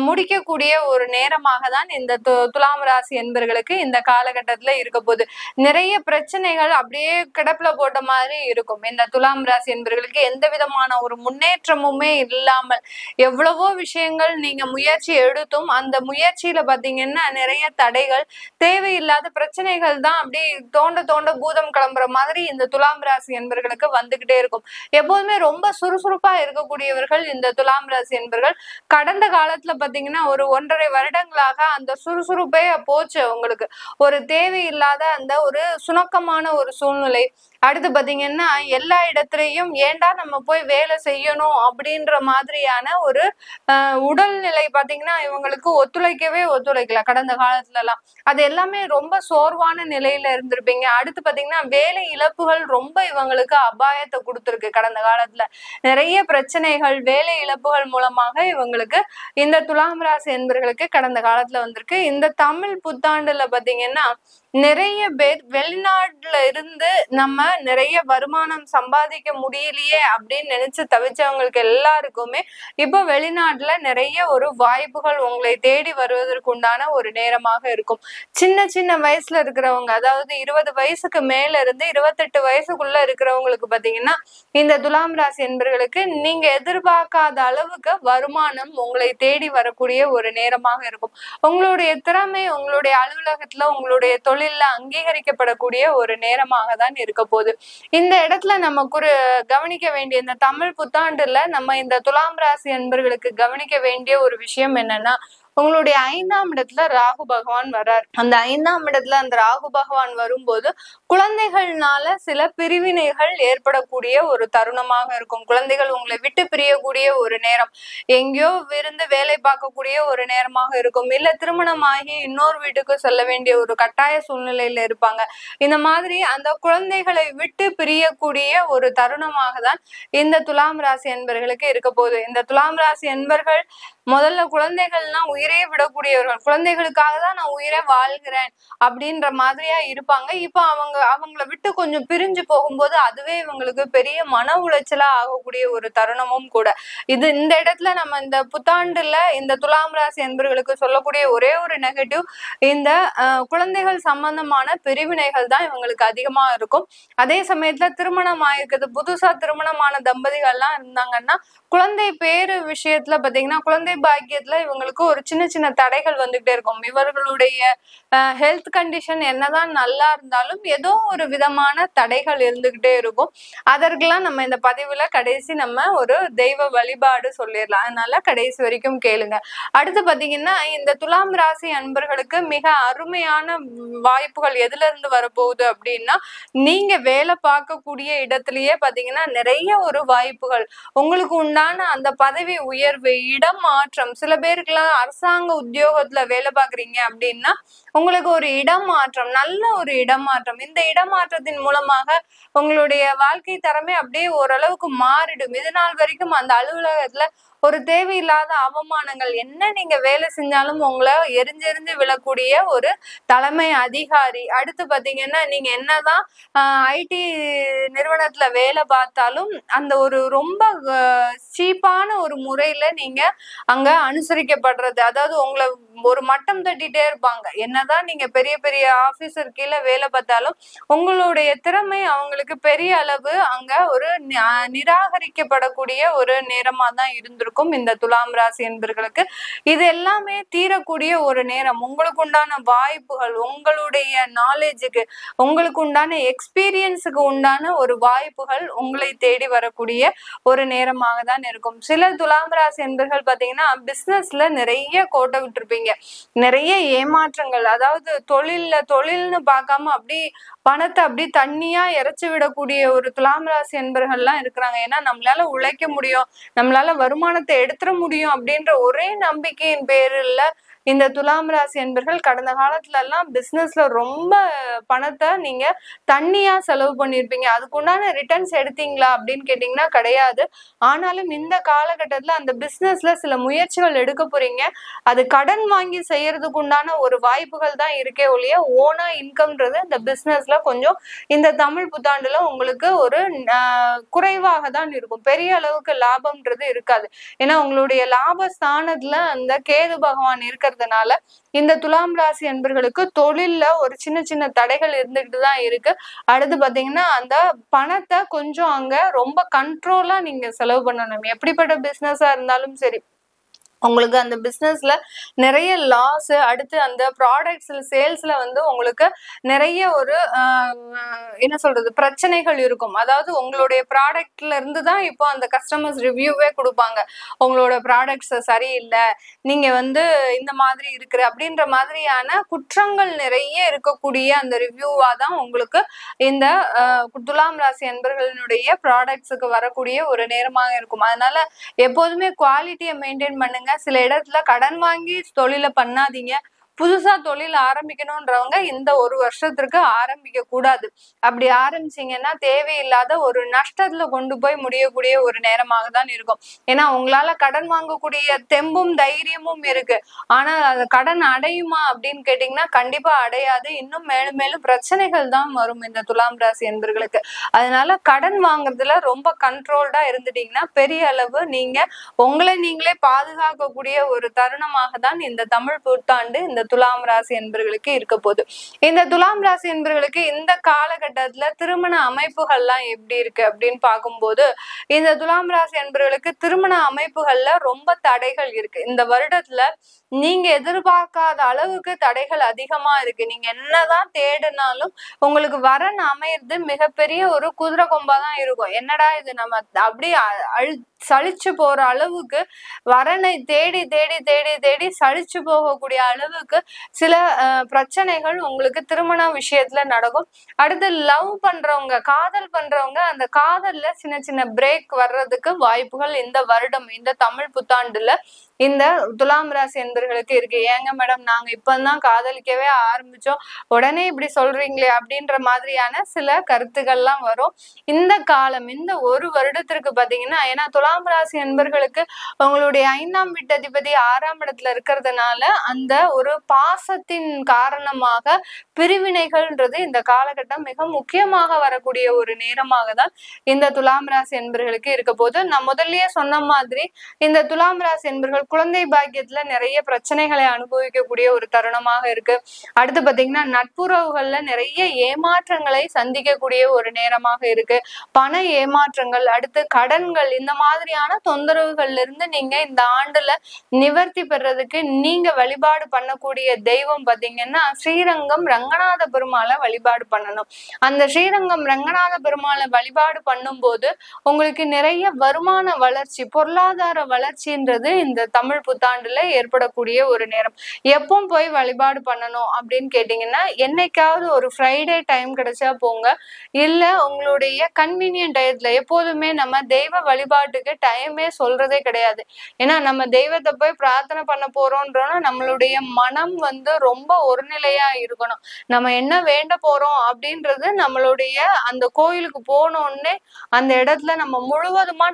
முடிக்கக்கூடிய ஒரு நேரமாக தான் இந்த துலாம் ராசி என்பர்களுக்கு இந்த காலகட்டத்துல இருக்க போகுது. நிறைய பிரச்சனைகள் அப்படியே கிடப்புல போட்ட மாதிரி இருக்கும். இந்த துலாம் ராசி என்பர்களுக்கு எந்த விதமான ஒரு முன்னேற்றமுமே இல்லாமல் எவ்வளவோ விஷயங்கள் நீங்க முயற்சி எடுத்தும் அந்த முயற்சியில பாத்தீங்கன்னா நிறைய தடைகள், தேவையில்லாத பிரச்சனைகள் தான் அப்படியே தோண்ட பூதம் கிளம்புற மாதிரி இந்த துலாம் ராசி என்பர்களுக்கு வந்துகிட்டே இருக்கும். எப்போதுமே ரொம்ப சுறுசுறுப்பா இருக்கக்கூடியவர்கள் இந்த துலாம் ராசி என்பர்கள். கடந்த காலத்துல பாத்தீங்கன்னா ஒரு 1.5 வருடங்களாக அந்த சுறுசுறுப்பே போச்சு உங்களுக்கு. ஒரு தேவையில்லாத அந்த ஒரு சுணக்கமான ஒரு சூழ்நிலை. அடுத்து பாத்தீங்கன்னா எல்லா இடத்துலயும் ஏன்டா நம்ம போய் வேலை செய்யணும் அப்படின்ற மாதிரியான ஒரு உடல்நிலை பாத்தீங்கன்னா இவங்களுக்கு ஒத்துழைக்கல கடந்த காலத்துல எல்லாம். அது எல்லாமே ரொம்ப சோர்வான நிலையில இருந்திருப்பீங்க. அடுத்து பாத்தீங்கன்னா வேலை இழப்புகள் ரொம்ப இவங்களுக்கு அபாயத்தை கொடுத்திருக்கு. கடந்த காலத்துல நிறைய பிரச்சனைகள் வேலை இழப்புகள் மூலமாக இவங்களுக்கு இந்த துலாம் ராசி என்பர்களுக்கு கடந்த காலத்துல வந்திருக்கு. இந்த தமிழ் புத்தாண்டுல பாத்தீங்கன்னா நிறைய பேர் வெளிநாட்டுல இருந்து நம்ம நிறைய வருமானம் சம்பாதிக்க முடியலையே அப்படின்னு நினைச்சு தவிச்சவங்களுக்கு எல்லாருக்குமே இப்ப வெளிநாட்டுல நிறைய ஒரு வாய்ப்புகள் உங்களை தேடி வருவதற்கு உண்டான ஒரு நேரமாக இருக்கும். சின்ன சின்ன வயசுல இருக்கிறவங்க, அதாவது 20 வயசுக்கு மேல இருந்து 28 வயசுக்குள்ள இருக்கிறவங்களுக்கு பாத்தீங்கன்னா இந்த துலாம் ராசி என்பர்களுக்கு நீங்க எதிர்பார்க்காத அளவுக்கு வருமானம் உங்களை தேடி வரக்கூடிய ஒரு நேரமாக இருக்கும். உங்களுடைய திறமை உங்களுடைய அலுவலகத்துல உங்களுடைய தொழில்ல அங்கீகரிக்கப்படக்கூடிய ஒரு நேரமாக தான் இருக்க போகுது. இந்த இடத்துல நம்ம கவனிக்க வேண்டிய இந்த தமிழ் புத்தாண்டுல நம்ம இந்த துலாம் ராசி என்பர்களுக்கு கவனிக்க வேண்டிய ஒரு விஷயம் என்னன்னா, உங்களுடைய 5ஆம் இடத்துல ராகு பகவான் வர்றார். அந்த 5ஆம் இடத்துல அந்த ராகு பகவான் வரும்போது குழந்தைகள்னால சில பிரிவினைகள் ஏற்படக்கூடிய ஒரு தருணமாக இருக்கும். குழந்தைகள் உங்களை விட்டு பிரியக்கூடிய ஒரு நேரம், எங்கேயோ விருந்து வேலை பார்க்கக்கூடிய ஒரு நேரமாக இருக்கும். இல்ல திருமணமாகி இன்னொரு வீட்டுக்கு செல்ல வேண்டிய ஒரு கட்டாய சூழ்நிலையில இருப்பாங்க. இந்த மாதிரி அந்த குழந்தைகளை விட்டு பிரியக்கூடிய ஒரு தருணமாக தான் இந்த துலாம் ராசி என்பர்களுக்கு இருக்க போகுது. இந்த துலாம் ராசி என்பர்கள் முதல்ல குழந்தைகள்லாம் உயிரே விடக்கூடியவர்கள். குழந்தைகளுக்காக தான் நான் உயிரை வாழ்கிறேன் அப்படின்ற மாதிரியா இருப்பாங்க. இப்ப அவங்கள விட்டு கொஞ்சம் பிரிஞ்சு போகும்போது அதுவே இவங்களுக்கு பெரிய மன உளைச்சலா ஆகக்கூடிய ஒரு தருணமும் கூட. இந்த இடத்துல நம்ம இந்த புத்தாண்டுல இந்த துலாம் ராசி என்பர்களுக்கு சொல்லக்கூடிய ஒரே ஒரு நெகட்டிவ், இந்த குழந்தைகள் சம்பந்தமான பிரிவினைகள் தான் இவங்களுக்கு அதிகமா இருக்கும். அதே சமயத்துல திருமணம் ஆயிருக்குது, புதுசா திருமணமான தம்பதிகள்லாம் இருந்தாங்கன்னா குழந்தை பேரு விஷயத்துல பாத்தீங்கன்னா குழந்தை பாக்கியத்துல இவங்களுக்கு ஒரு சின்ன சின்ன தடைகள் வந்துகிட்டே இருக்கும். இவர்களுடைய ஹெல்த் கண்டிஷன் என்னதான் நல்லா இருந்தாலும் ஏதோ ஒரு விதமான தடைகள் இருந்துகிட்டே இருக்கும். அதற்கெல்லாம் நம்ம இந்த பதிவுல கடைசி நம்ம ஒரு தெய்வ வழிபாடு சொல்லிடலாம். அதனால கடைசி வரைக்கும் கேளுங்க. அடுத்து பாத்தீங்கன்னா இந்த துலாம் ராசி அன்பர்களுக்கு மிக அருமையான வாய்ப்புகள் எதுல இருந்து வரப்போகுது அப்படின்னா, நீங்க வேலை பார்க்கக்கூடிய இடத்திலேயே பாத்தீங்கன்னா நிறைய ஒரு வாய்ப்புகள் உங்களுக்கு உண்டான அந்த பதவி உயர்வு, இடம் மாற்றம். சில பேருக்குலாம் அரசாங்க உத்தியோகத்துல வேலை பார்க்குறீங்க அப்படின்னா உங்களுக்கு ஒரு இடம் மாற்றம், நல்ல ஒரு இடம் மாற்றம். இந்த இடமாற்றத்தின் மூலமாக உங்களுடைய வாழ்க்கை தரமே அப்படியே ஓரளவுக்கு மாறிடும். இது நாள் வரைக்கும் அந்த அலுவலகத்துல ஒரு தேவையில்லாத அவமானங்கள், என்ன நீங்க வேலை செஞ்சாலும் உங்களை எரிஞ்செறிஞ்சு விழக்கூடிய ஒரு தலைமை அதிகாரி. அடுத்து பாத்தீங்கன்னா நீங்க என்னதான் ஐடி நிறுவனத்துல வேலை பார்த்தாலும் அந்த ஒரு ரொம்ப சீப்பான ஒரு முறையில நீங்க அங்க அனுசரிக்கப்படுறது, அதாவது உங்களை ஒரு மட்டம் தட்டிட்டே இருப்பாங்க. என்னதான் நீங்க பெரிய பெரிய ஆபீசர் கீழே வேலை பார்த்தாலும் உங்களுடைய திறமை அவங்களுக்கு பெரிய அளவு அங்க ஒரு நிராகரிக்கப்படக்கூடிய ஒரு நேரமா தான் இருந்திருக்கும் இந்த துலாம் ராசி என்பர்களுக்கு. இது எல்லாமே தீரக்கூடிய ஒரு நேரம். உங்களுக்கு உண்டான வாய்ப்புகள், உங்களுடைய நாலேஜுக்கு, உங்களுக்கு உண்டான எக்ஸ்பீரியன்ஸுக்கு உண்டான ஒரு வாய்ப்புகள் உங்களை தேடி வரக்கூடிய ஒரு நேரமாக தான் இருக்கும். சில துலாம் ராசி என்பர்கள் பாத்தீங்கன்னா பிசினஸ்ல நிறைய கோட்டை விட்டுருப்பீங்க, நிறைய ஏமாற்றங்கள், அதாவது தொழில்னு பார்க்காம அப்படி பணத்தை அப்படி தண்ணியா இறைச்சி விடக்கூடிய ஒரு துலாம் ராசி என்பர்கள்லாம் இருக்கிறாங்க. ஏன்னா நம்மளால உழைக்க முடியும், நம்மளால வருமானத்தை எடுத்துட முடியும் அப்படின்ற ஒரே நம்பிக்கையின் பேரில் இந்த துலாம் ராசி என்பர்கள் கடந்த காலத்துல எல்லாம் பிசினஸ்ல ரொம்ப பணத்தை நீங்க தண்ணியா செலவு பண்ணிருப்பீங்க. அதுக்குண்டான ரிட்டர்ன்ஸ் எடுத்தீங்களா அப்படின்னு கேட்டீங்கன்னா கிடையாது. ஆனாலும் இந்த காலகட்டத்துல அந்த பிசினஸ்ல சில முயற்சிகள் எடுக்க போறீங்க. அது கடன் வாங்கி செய்யறதுக்கு உண்டான ஒரு வாய்ப்புகள் தான் இருக்கே ஒழிய ஓனா இன்கம்ன்றது இந்த பிசினஸ்ல கொஞ்சம் இந்த தமிழ் புத்தாண்டுல உங்களுக்கு ஒரு குறைவாக தான் இருக்கும். பெரிய அளவுக்கு லாபம்ன்றது இருக்காது. ஏன்னா உங்களுடைய லாபஸ்தானத்துல அந்த கேது பகவான் இருக்கிறதுனால இந்த துலாம் ராசி என்பர்களுக்கு தொழில்ல ஒரு சின்ன சின்ன தடைகள் இருந்துகிட்டு தான் இருக்கு. அடுத்து பாத்தீங்கன்னா அந்த பணத்தை கொஞ்சம் அங்க ரொம்ப கண்ட்ரோலா நீங்க செலவு பண்ணணும். எப்படிப்பட்ட பிசினஸா இருந்தாலும் சரி, உங்களுக்கு அந்த பிசினஸ்ல நிறைய லாஸ், அடுத்து அந்த ப்ராடக்ட்ஸ்ல சேல்ஸ்ல வந்து உங்களுக்கு நிறைய ஒரு என்ன சொல்றது பிரச்சனைகள் இருக்கும். அதாவது உங்களுடைய ப்ராடக்ட்ல இருந்து தான் இப்போ அந்த கஸ்டமர்ஸ் ரிவ்யூவே கொடுப்பாங்க. உங்களோட ப்ராடக்ட்ஸ் சரியில்லை, நீங்க வந்து இந்த மாதிரி இருக்கிற அப்படின்ற மாதிரியான குற்றங்கள் நிறைய இருக்கக்கூடிய அந்த ரிவ்யூவா தான் உங்களுக்கு இந்த துலாம் ராசி அன்பர்களினுடைய ப்ராடக்ட்ஸுக்கு வரக்கூடிய ஒரு நேரமாக இருக்கும். அதனால எப்போதுமே குவாலிட்டியை மெயின்டைன் பண்ணுங்க. சில இடத்துல கடன் வாங்கி தொழிலை பண்ணாதீங்க. புதுசா தொழில் ஆரம்பிக்கணும்ன்றவங்க இந்த ஒரு வருஷத்திற்கு ஆரம்பிக்க கூடாது. அப்படி ஆரம்பிச்சீங்கன்னா தேவையில்லாத ஒரு நஷ்டத்துல கொண்டு போய் முடியக்கூடிய ஒரு நேரமாக தான் இருக்கும். ஏன்னா உங்களால கடன் வாங்கக்கூடிய தெம்பும் தைரியமும் இருக்கு. ஆனா அது கடன் அடையுமா அப்படின்னு கேட்டீங்கன்னா கண்டிப்பா அடையாது. இன்னும் மேலும் மேலும் பிரச்சனைகள் தான் வரும் இந்த துலாம் ராசி என்பர்களுக்கு. அதனால கடன் வாங்குறதுல ரொம்ப கண்ட்ரோல்டா இருந்துட்டீங்கன்னா பெரிய அளவு நீங்க உங்களை நீங்களே பாதுகாக்கக்கூடிய ஒரு தருணமாக தான் இந்த தமிழ் புத்தாண்டு இந்த துலாம் ராசி என்பர்களுக்கு இருக்க போகுது. இந்த துலாம் ராசி என்பர்களுக்கு இந்த காலகட்டத்துல திருமண அமைப்புகள்லாம் எப்படி இருக்கு அப்படின்னு பார்க்கும்போது இந்த துலாம் ராசி என்பர்களுக்கு திருமண அமைப்புகள்ல ரொம்ப தடைகள் இருக்கு. இந்த வருடத்துல நீங்க எதிர்பார்க்காத அளவுக்கு தடைகள் அதிகமா இருக்கு. நீங்க என்னதான் தேடினாலும் உங்களுக்கு வரன் அமையிறது மிகப்பெரிய ஒரு குதிரை கொம்பா தான் இருக்கும். என்னடா இது நம்ம அப்படியே சலிச்சு போற அளவுக்கு வரனை தேடி தேடி தேடி தேடி சலிச்சு போகக்கூடிய அளவுக்கு சில பிரச்சனைகள் உங்களுக்கு திருமண விஷயத்துல நடக்கும். அடுத்து லவ் பண்றவங்க, காதல் பண்றவங்க, அந்த காதல்ல சின்ன சின்ன பிரேக் வர்றதுக்கு வாய்ப்புகள் இந்த வருடம் இந்த தமிழ் புத்தாண்டுல இந்த துலாம் ராசி என்பர்களுக்கு இருக்கு. ஏங்க மேடம் நாங்க இப்பதான் காதலிக்கவே ஆரம்பிச்சோம், உடனே இப்படி சொல்றீங்களே அப்படின்ற மாதிரியான சில கருத்துக்கள்லாம் வரும். இந்த காலம் இந்த ஒரு வருடத்திற்கு பாத்தீங்கன்னா, ஏன்னா துலாம் ராசி என்பர்களுக்கு உங்களுடைய 5ஆம் வீட்டதிபதி 6ஆம் இடத்துல இருக்கிறதுனால அந்த ஒரு பாசத்தின் காரணமாக பிரிவினைகள்ன்றது இந்த காலகட்டம் மிக முக்கியமாக வரக்கூடிய ஒரு நேரமாக தான் இந்த துலாம் ராசி என்பர்களுக்கு இருக்க போது. நான் முதல்லயே சொன்ன மாதிரி இந்த துலாம் ராசி என்பர்கள் குழந்தை பாக்கியத்துல நிறைய பிரச்சனைகளை அனுபவிக்கக்கூடிய ஒரு தருணமாக இருக்கு. அடுத்து பாத்தீங்கன்னா நட்புறவுகள்ல நிறைய ஏமாற்றங்களை சந்திக்கக்கூடிய ஒரு நேரமாக இருக்கு. பண ஏமாற்றங்கள், அடுத்து கடன்கள், இந்த மாதிரியான தொந்தரவுகள்ல இருந்து நீங்க இந்த ஆண்டுல நிவர்த்தி பெறதுக்கு நீங்க வழிபாடு பண்ணக்கூடிய தெய்வம் பாத்தீங்கன்னா ஸ்ரீரங்கம் ரங்கநாத பெருமாளை வழிபாடு பண்ணணும். அந்த ஸ்ரீரங்கம் ரங்கநாத பெருமாளை வழிபாடு பண்ணும் போது உங்களுக்கு நிறைய வருமான வளர்ச்சி, பொருளாதார வளர்ச்சின்றது இந்த தமிழ் புத்தாண்டுல ஏற்படக்கூடிய ஒரு நேரம். எப்பவும் போய் வழிபாடு பண்ணணும் அப்படின்னு கேட்டீங்கன்னா என்னைக்காவது ஒரு ஃப்ரைடே டைம் கிடைச்சா போங்க, இல்ல உங்களுடைய கன்வீனியன்ட் டயத்துல. எப்போதுமே நம்ம தெய்வ வழிபாட்டுக்கு டைமே சொல்றதே கிடையாது. ஏன்னா நம்ம தெய்வத்தை போய் பிரார்த்தனை பண்ண போறோம்ன்றோம்னா நம்மளுடைய மனம் வந்து ரொம்ப ஒருநிலையா இருக்கணும். நம்ம என்ன வேண்ட போறோம் அப்படின்றது நம்மளுடைய அந்த கோயிலுக்கு போனோடனே அந்த இடத்துல நம்ம முழுவதுமா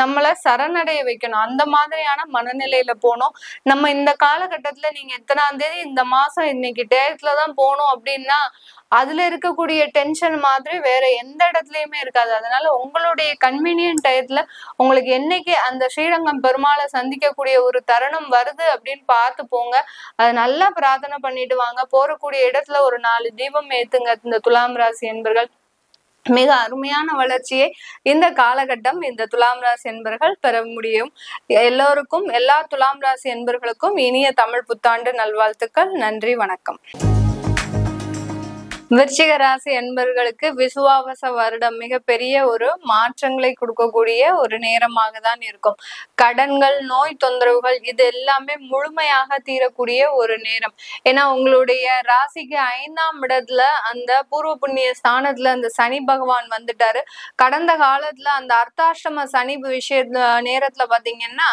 நம்மளை சரணடைய வைக்கணும். அந்த மாதிரியான மனநிலையில போனோம். நம்ம இந்த காலகட்டத்துல நீங்க எத்தனாம் தேதி இந்த மாசம் இன்னைக்கு டேட்லதான் போகணும் அப்படின்னா அதுல இருக்கக்கூடிய டென்ஷன் மாதிரி வேற எந்த இடத்துலயுமே இருக்காது. அதனால உங்களுடைய கன்வீனியன்ட் டயத்துல உங்களுக்கு என்னைக்கு அந்த ஸ்ரீரங்கம் பெருமாளை சந்திக்கக்கூடிய ஒரு தருணம் வருது அப்படின்னு பார்த்து போங்க. அதை நல்லா பிரார்த்தனை பண்ணிட்டு வாங்க. போறக்கூடிய இடத்துல ஒரு 4 தீபம் ஏத்துங்க. இந்த துலாம் ராசி என்பர்கள் மிக அருமையான வளர்ச்சியை இந்த காலகட்டம் இந்த துலாம் ராசி என்பர்கள் பெற முடியும். எல்லோருக்கும், எல்லா துலாம் ராசி என்பர்களுக்கும் இனிய தமிழ் புத்தாண்டு நல்வாழ்த்துக்கள். நன்றி, வணக்கம். விருச்சிக ராசி என்பர்களுக்கு விசுவாவச வருடம் மிகப்பெரிய ஒரு மாற்றங்களை கொடுக்கக்கூடிய ஒரு நேரமாக தான் இருக்கும். கடன்கள், நோய் தொந்தரவுகள் இது எல்லாமே முழுமையாக தீரக்கூடிய ஒரு நேரம். ஏன்னா உங்களுடைய ராசிக்கு 5ஆம் இடத்துல அந்த பூர்வ புண்ணிய ஸ்தானத்துல அந்த சனி பகவான் வந்துட்டாரு. கடந்த காலத்துல அந்த அர்த்தாஷ்டம சனி நேரத்துல பாத்தீங்கன்னா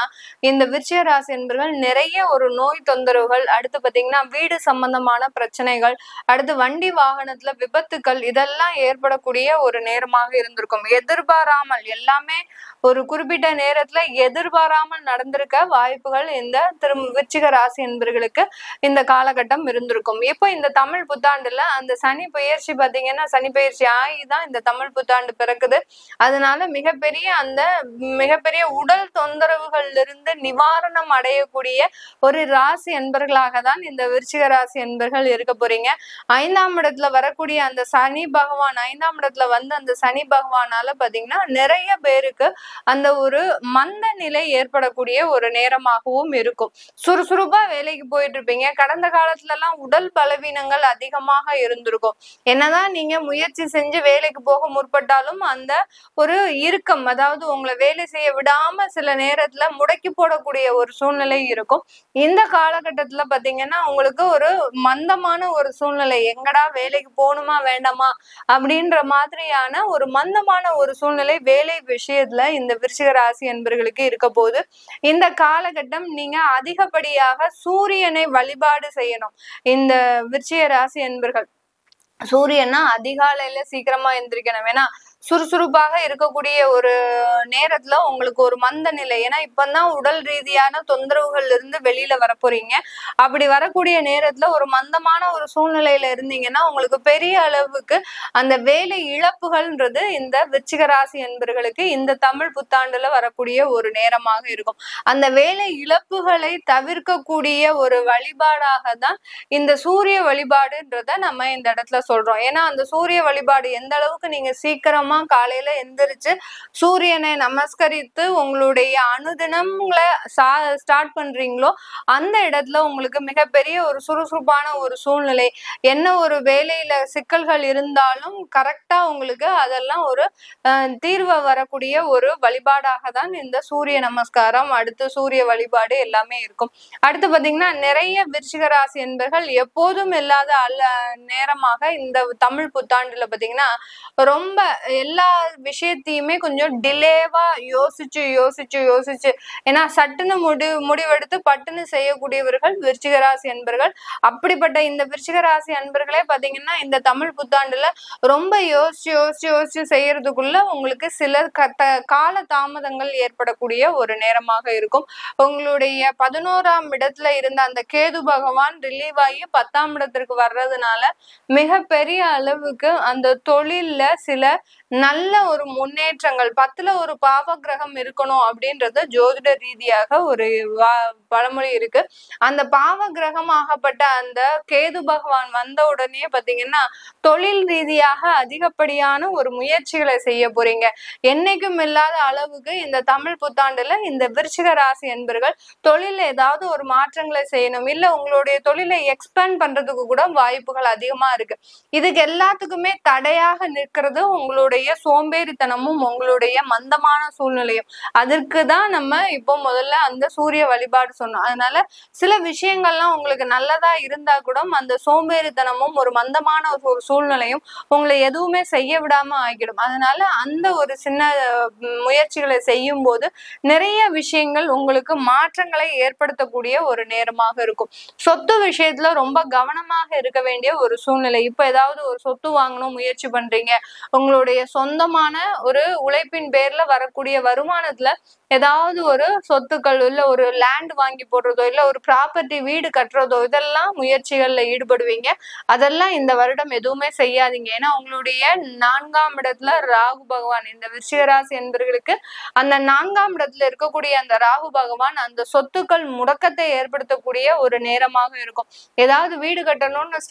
இந்த விருச்சிக ராசி என்பர்கள் நிறைய ஒரு நோய் தொந்தரவுகள், அடுத்து பாத்தீங்கன்னா வீடு சம்பந்தமான பிரச்சனைகள், அடுத்து வண்டி வாகன விபத்துக்கள் இதெல்லாம் ஏற்படக்கூடிய ஒரு நேரமாக இருந்திருக்கும். எதிர்பாராமல் எல்லாமே ஒரு குறிப்பிட்ட நேரத்துல எதிர்பாராமல் நடந்திருக்க வாய்ப்புகள் இந்த விருச்சிக ராசி என்பர்களுக்கு இந்த காலகட்டம் இருந்திருக்கும். இப்போ இந்த தமிழ் புத்தாண்டுல அந்த சனி பயிற்சி பாத்தீங்கன்னா சனி பயிற்சி ஆகிதான் இந்த தமிழ் புத்தாண்டு பிறக்குது. அதனால மிகப்பெரிய உடல் தொந்தரவுகள்ல இருந்து நிவாரணம் அடையக்கூடிய ஒரு ராசி என்பர்களாக தான் இந்த விருச்சிக ராசி என்பர்கள் இருக்க போறீங்க. 5ஆம் இடத்துல வரக்கூடிய அந்த சனி பகவான் 5ஆம் இடத்துல வந்து அந்த சனி பகவானால பாத்தீங்கன்னா நிறைய பேருக்கு அந்த ஒரு மந்த நிலை ஏற்படக்கூடிய ஒரு நேரமாகவும் இருக்கும். சுறுசுறுப்பா வேலைக்கு போயிட்டு இருப்பீங்க. கடந்த காலத்துல எல்லாம் உடல் பலவீனங்கள் அதிகமாக இருந்திருக்கும். என்னதான் நீங்க முயற்சி செஞ்சு வேலைக்கு போக முற்பட்டாலும் அந்த ஒரு இறுக்கம், அதாவது உங்களை வேலை செய்ய விடாம சில நேரத்துல முடக்கி போடக்கூடிய ஒரு சூழ்நிலை இருக்கும். இந்த காலகட்டத்துல பாத்தீங்கன்னா உங்களுக்கு ஒரு மந்தமான ஒரு சூழ்நிலை, எங்கடா வேலைக்கு போகணுமா வேண்டாமா அப்படின்ற மாதிரியான ஒரு மந்தமான ஒரு சூழ்நிலை வேலை விஷயத்துல இந்த விருச்சிக ராசி என்பர்களுக்கு இருக்க போது. இந்த காலகட்டம் நீங்க அதிகப்படியாக சூரியனை வழிபாடு செய்யணும். இந்த விருச்சிக ராசி என்பர்கள் சூரியன்னா அதிகாலையில சீக்கிரமா எந்திரிக்கணும். ஏன்னா சுறுசுறுப்பாக இருக்கக்கூடிய ஒரு நேரத்துல உங்களுக்கு ஒரு மந்த நிலை, ஏன்னா இப்பதான் உடல் ரீதியான தொந்தரவுகள்ல இருந்து வெளியில வரப்போறீங்க. அப்படி வரக்கூடிய நேரத்துல ஒரு மந்தமான ஒரு சூழ்நிலையில இருந்தீங்கன்னா உங்களுக்கு பெரிய அளவுக்கு அந்த வேலை இழப்புகள்ன்றது இந்த விருச்சிக ராசி என்பர்களுக்கு இந்த தமிழ் புத்தாண்டுல வரக்கூடிய ஒரு நேரமாக இருக்கும். அந்த வேலை இழப்புகளை தவிர்க்கக்கூடிய ஒரு வழிபாடாக தான் இந்த சூரிய வழிபாடுன்றத நம்ம இந்த இடத்துல சொல்றோம். ஏன்னா அந்த சூரிய வழிபாடு எந்த அளவுக்கு நீங்க சீக்கிரமா காலையில எந்திரிச்சு சூரியனை நமஸ்கரித்து உங்களுடைய அனுதினங்களை ஸ்டார்ட் பண்றீங்களோ அந்த இடத்துல உங்களுக்கு மிகப்பெரிய ஒரு சுறுசுறுப்பான ஒரு சூழ்நிலை, என்ன ஒரு வேலையில சிக்கல்கள் இருந்தாலும் கரெக்டா உங்களுக்கு அதெல்லாம் ஒரு தீர்வு வரக்கூடிய ஒரு வழிபாடாக தான் இந்த சூரிய நமஸ்காரம், அடுத்து சூரிய வழிபாடு எல்லாமே இருக்கும். அடுத்து பாத்தீங்கன்னா நிறைய விருச்சிக ராசி என்பர்கள் எப்போதும் இல்லாத நேரமாக இந்த தமிழ் புத்தாண்டுல பாத்தீங்கன்னா ரொம்ப எல்லா விஷயத்தையுமே கொஞ்சம் டிலேவா யோசிச்சு யோசிச்சு யோசிச்சு, ஏன்னா சட்டுன்னு முடிவெடுத்து பட்டுன்னு செய்யக்கூடியவர்கள் விருச்சிக ராசி அன்பர்கள். அப்படிப்பட்ட இந்த விருச்சிக ராசி அன்பர்களே பாத்தீங்கன்னா இந்த தமிழ் புத்தாண்டுல ரொம்ப யோசிச்சு யோசிச்சு யோசிச்சு செய்யறதுக்குள்ள உங்களுக்கு சில கால தாமதங்கள் ஏற்படக்கூடிய ஒரு நேரமாக இருக்கும். உங்களுடைய 11ஆம் இடத்துல இருந்த அந்த கேது பகவான் ரிலீவ் ஆகி 10ஆம் இடத்திற்கு வர்றதுனால மிகப்பெரிய அளவுக்கு அந்த தொழில்ல சில நல்ல ஒரு முன்னேற்றங்கள், 10ல ஒரு பாவ கிரகம் இருக்கணும் அப்படின்றது ஜோதிட ரீதியாக ஒரு பழமொழி இருக்கு. அந்த பாவ கிரகம் ஆகப்பட்ட அந்த கேது பகவான் வந்த உடனே பாத்தீங்கன்னா தொழில் ரீதியாக அதிகப்படியான ஒரு முயற்சிகளை செய்ய போறீங்க. என்னைக்கும் இல்லாத அளவுக்கு இந்த தமிழ் புத்தாண்டுல இந்த விருச்சிக ராசி என்பர்கள் தொழில ஏதாவது ஒரு மாற்றங்களை செய்யணும், இல்ல உங்களுடைய தொழிலை எக்ஸ்பேண்ட் பண்றதுக்கு கூட வாய்ப்புகள் அதிகமா இருக்கு. இதுக்கு எல்லாத்துக்குமே தடையாக நிற்கிறது உங்களுடைய சோம்பேறித்தனமும் உங்களுடைய மந்தமான சூழ்நிலையும். அதற்குதான் நம்ம இப்போ முதல்ல அந்த சூரிய வழிபாடு சொன்னோம். அதனால சில விஷயங்கள்லாம் உங்களுக்கு நல்லதா இருந்தா கூட அந்த சோம்பேறித்தனமும் ஒரு மந்தமான ஒரு சூழ்நிலையும் உங்களை எதுவுமே செய்ய விடாம ஆகிடும். அதனால அந்த ஒரு சின்ன முயற்சிகளை செய்யும் போது நிறைய விஷயங்கள் உங்களுக்கு மாற்றங்களை ஏற்படுத்தக்கூடிய ஒரு நேரமாக இருக்கும். சொத்து விஷயத்துல ரொம்ப கவனமாக இருக்க வேண்டிய ஒரு சூழ்நிலை. இப்ப ஏதாவது ஒரு சொத்து வாங்கணும் முயற்சி பண்றீங்க, உங்களுடைய சொந்தமான ஒரு உழைப்பின் பேர்ல வரக்கூடிய வருமானத்துல ஏதாவது ஒரு சொத்துக்கள் இல்ல ஒரு லேண்ட் வாங்கி போடுறதோ இல்ல ஒரு ப்ராப்பர்ட்டி வீடு கட்டுறதோ இதெல்லாம் முயற்சிகள்ல ஈடுபடுவீங்க. அதெல்லாம் இந்த வருடம் எதுவுமே செய்யாதீங்க. ஏன்னா உங்களுடைய 4ஆம் இடத்துல ராகு பகவான், இந்த விருச்சிக ராசி என்பவர்களுக்கு அந்த 4ஆம் இடத்துல இருக்கக்கூடிய அந்த ராகு பகவான் அந்த சொத்துக்கள் முடக்கத்தை ஏற்படுத்தக்கூடிய ஒரு நேரமாக இருக்கும். ஏதாவது வீடு கட்டணும்னு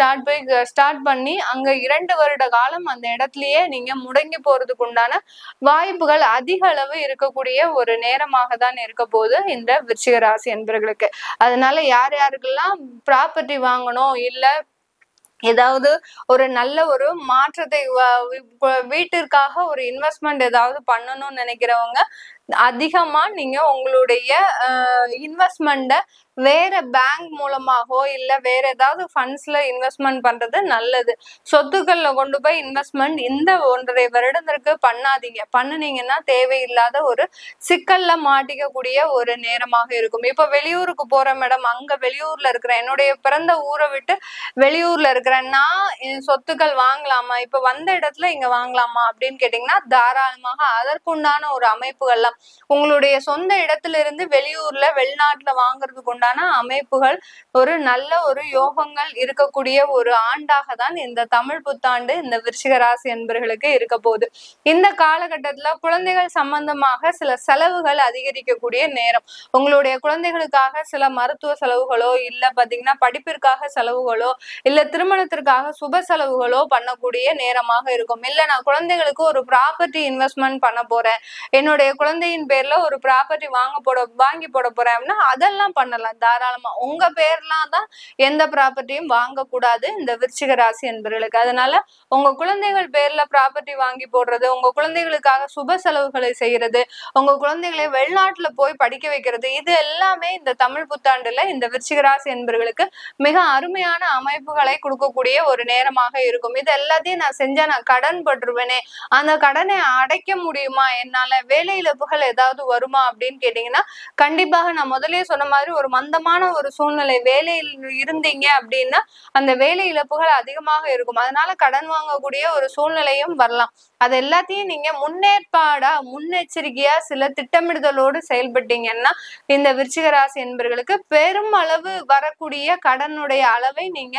ஸ்டார்ட் பண்ணி அங்க 2 வருட காலம் அந்த இடத்துலயே நீங்க முடங்கி போறதுக்கு உண்டான வாய்ப்புகள் அதிக அளவு இருக்கக்கூடிய ஒரு நேரமாக தான் இருக்க போது இந்த விருச்சிக ராசி என்பவர்களுக்கு. அதனால யார் யாருக்கெல்லாம் ப்ராப்பர்ட்டி வாங்கணும் இல்ல ஏதாவது ஒரு நல்ல ஒரு மாற்றத்தை வீட்டிற்காக ஒரு இன்வெஸ்ட்மெண்ட் ஏதாவது பண்ணணும்னு நினைக்கிறவங்க அதிகமா நீங்க உங்களுடைய இன்வெஸ்ட்மெண்ட வேற பேங்க் மூலமாகவோ இல்ல வேற ஏதாவது ஃபண்ட்ஸ்ல இன்வெஸ்ட்மெண்ட் பண்றது நல்லது. சொத்துக்கள்ல கொண்டு போய் இன்வெஸ்ட்மெண்ட் இந்த 1.5 வருடத்திற்கு பண்ணாதீங்க. பண்ணுனீங்கன்னா தேவையில்லாத ஒரு சிக்கல்ல மாட்டிக்கக்கூடிய ஒரு நேரமாக இருக்கும். இப்ப வெளியூருக்கு போற மேடம், அங்க வெளியூர்ல இருக்கிறேன், என்னுடைய பிறந்த ஊரை விட்டு வெளியூர்ல இருக்கிறேன், நான் சொத்துக்கள் வாங்கலாமா, இப்ப வந்த இடத்துல இங்க வாங்கலாமா அப்படின்னு கேட்டீங்கன்னா தாராளமாக அதற்குண்டான ஒரு அமைப்புகள்லாம் உங்களுடைய சொந்த இடத்துல இருந்து வெளியூர்ல வெளிநாட்டுல வாங்குறதுக்கு உண்டான அமைப்புகள் ஒரு நல்ல ஒரு யோகங்கள் இருக்கக்கூடிய ஒரு ஆண்டாக தான் இந்த தமிழ் புத்தாண்டு இந்த விருச்சிக ராசி என்பர்களுக்கு இருக்க போகுது. இந்த காலகட்டத்துல குழந்தைகள் சம்பந்தமாக சில செலவுகள் அதிகரிக்கக்கூடிய நேரம். உங்களுடைய குழந்தைகளுக்காக சில மருத்துவ செலவுகளோ இல்ல பாத்தீங்கன்னா படிப்பிற்காக செலவுகளோ இல்ல திருமணத்திற்காக சுப செலவுகளோ பண்ணக்கூடிய நேரமாக இருக்கும். இல்ல நான் குழந்தைகளுக்கு ஒரு ப்ராப்பர்ட்டி இன்வெஸ்ட்மெண்ட் பண்ண போறேன், என்னுடைய குழந்தையின் பேர்ல ஒரு ப்ராப்பர்ட்டி வாங்கி போட போறேன் அப்படின்னா அதெல்லாம் பண்ணலாம் தாராளமா. உங்க பேர்லாம் தான் எந்த ப்ராப்பர்ட்டியும் வாங்கக்கூடாது இந்த விருச்சிக ராசி என்பவர்களுக்கு. அதனால உங்க குழந்தைகள் பேர்ல ப்ராப்பர்ட்டி வாங்கி போடுறது, உங்க குழந்தைகளுக்காக சுப செலவுகளை செய்யறது, உங்க குழந்தைகளை வெளிநாட்டுல போய் படிக்க வைக்கிறது, இது எல்லாமே இந்த தமிழ் புத்தாண்டுல இந்த விருச்சிக ராசி என்பவர்களுக்கு மிக அருமையான அமைப்புகளை கொடுக்கக்கூடிய ஒரு நேரமாக இருக்கும். இது எல்லாத்தையும் நான் செஞ்சா நான் கடன் பட்டுருவேனே, அந்த கடனை அடைக்க முடியுமா, என்னால வேலை இழப்புகள் ஏதாவது வருமா அப்படின்னு கேட்டீங்கன்னா கண்டிப்பாக நான் முதலே சொன்ன மாதிரி ஒரு மந்தமான ஒரு சூழ்நிலை வேலையில் இருந்தீங்க அப்படின்னா அந்த வேலை இழப்புகள் அதிகமாக இருக்கும். அதனால கடன் வாங்கக்கூடிய ஒரு சூழ்நிலையும் வரலாம். அது எல்லாத்தையும் நீங்க முன்னெச்சரிக்கையா சில திட்டமிடுதலோடு செயல்பட்டீங்கன்னா இந்த விருச்சிக ராசி என்பவர்களுக்கு பெரும் அளவு வரக்கூடிய கடனுடைய அளவை நீங்க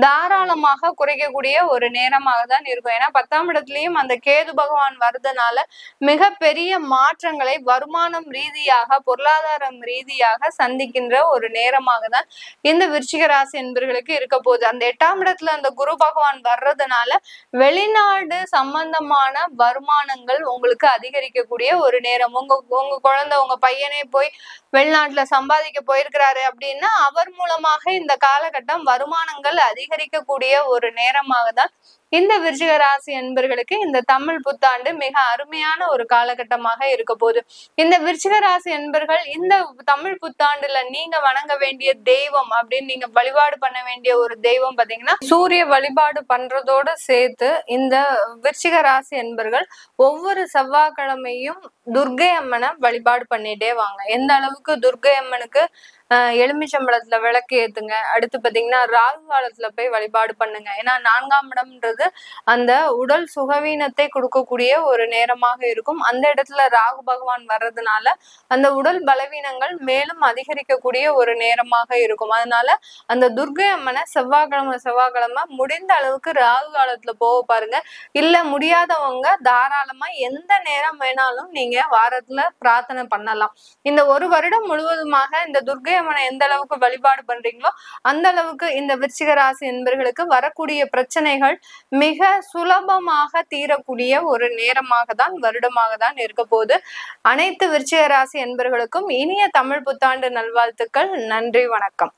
தாராளமாக குறைக்கக்கூடிய ஒரு நேரமாக தான் இருக்கும். ஏன்னா 10ஆம் இடத்துலயும் அந்த கேது பகவான் வருதுனால மிகப்பெரிய மாற்றங்களை வருமானம் ரீதியாக பொருளாதாரம் ரீதியாக சந்திக்கின்ற ஒரு நேரமாக தான் இந்த விருச்சிக ராசி என்பவர்களுக்கு இருக்க போகுது. அந்த 8ஆம் இடத்துல அந்த குரு பகவான் வர்றதுனால வெளிநாடு சம்பந்தமான வருமானங்கள் உங்களுக்கு அதிகரிக்கக்கூடிய ஒரு நேரம். உங்க குழந்தை உங்க பையனே போய் வெளிநாட்டுல சம்பாதிக்க போயிருக்கிறாரு அப்படின்னா அவர் மூலமாக இந்த காலகட்டம் வருமானங்கள் அதிகரிக்கக்கூடிய ஒரு நேரமாக தான் இந்த விருச்சிக ராசி என்பர்களுக்கு இந்த தமிழ் புத்தாண்டு மிக அருமையான ஒரு காலகட்டமாக இருக்க போகுது. இந்த விருச்சிக ராசி என்பர்கள் இந்த தமிழ் புத்தாண்டுல நீங்க வணங்க வேண்டிய தெய்வம் அப்படின்னு நீங்க வழிபாடு பண்ண வேண்டிய ஒரு தெய்வம் பாத்தீங்கன்னா சூரிய வழிபாடு பண்றதோட சேர்த்து இந்த விருச்சிக ராசி என்பர்கள் ஒவ்வொரு செவ்வாய்க்கிழமையும் துர்க்கை அம்மனை வழிபாடு பண்ணிட்டே வாங்க. எந்த அளவுக்கு துர்க்கை அம்மனுக்கு எலுமிச்சம்பழத்துல விளக்கு ஏத்துங்க. அடுத்து பாத்தீங்கன்னா ராகு காலத்துல போய் வழிபாடு பண்ணுங்க. ஏன்னா 4ஆம் இடம்ன்றது அந்த உடல் சுகவீனத்தை கொடுக்கக்கூடிய ஒரு நேரமாக இருக்கும். அந்த இடத்துல ராகு பகவான் வர்றதுனால அந்த உடல் பலவீனங்கள் மேலும் அதிகரிக்கக்கூடிய ஒரு நேரமாக இருக்கும். அதனால அந்த துர்க்கை அம்மனை செவ்வாய்க்கிழமை முடிந்த அளவுக்கு ராகு காலத்துல போக பாருங்க. இல்ல முடியாதவங்க தாராளமா எந்த நேரம் வேணாலும் நீங்க வாரத்துல பிரார்த்தனை பண்ணலாம். இந்த ஒரு வருடம் முழுவதுமாக இந்த துர்க்கை அம்மனை எந்த அளவுக்கு வழிபாடு பண்றீங்களோ அந்த அளவுக்கு இந்த விருச்சிக ராசி என்பர்களுக்கு வரக்கூடிய பிரச்சனைகள் மிக சுலபமாக தீரக்கூடிய ஒரு நேரமாக தான் வருடமாக தான் இருக்க போகுது. அனைத்து விருச்சிக ராசி என்பர்களுக்கும் இனிய தமிழ் புத்தாண்டு நல்வாழ்த்துக்கள். நன்றி, வணக்கம்.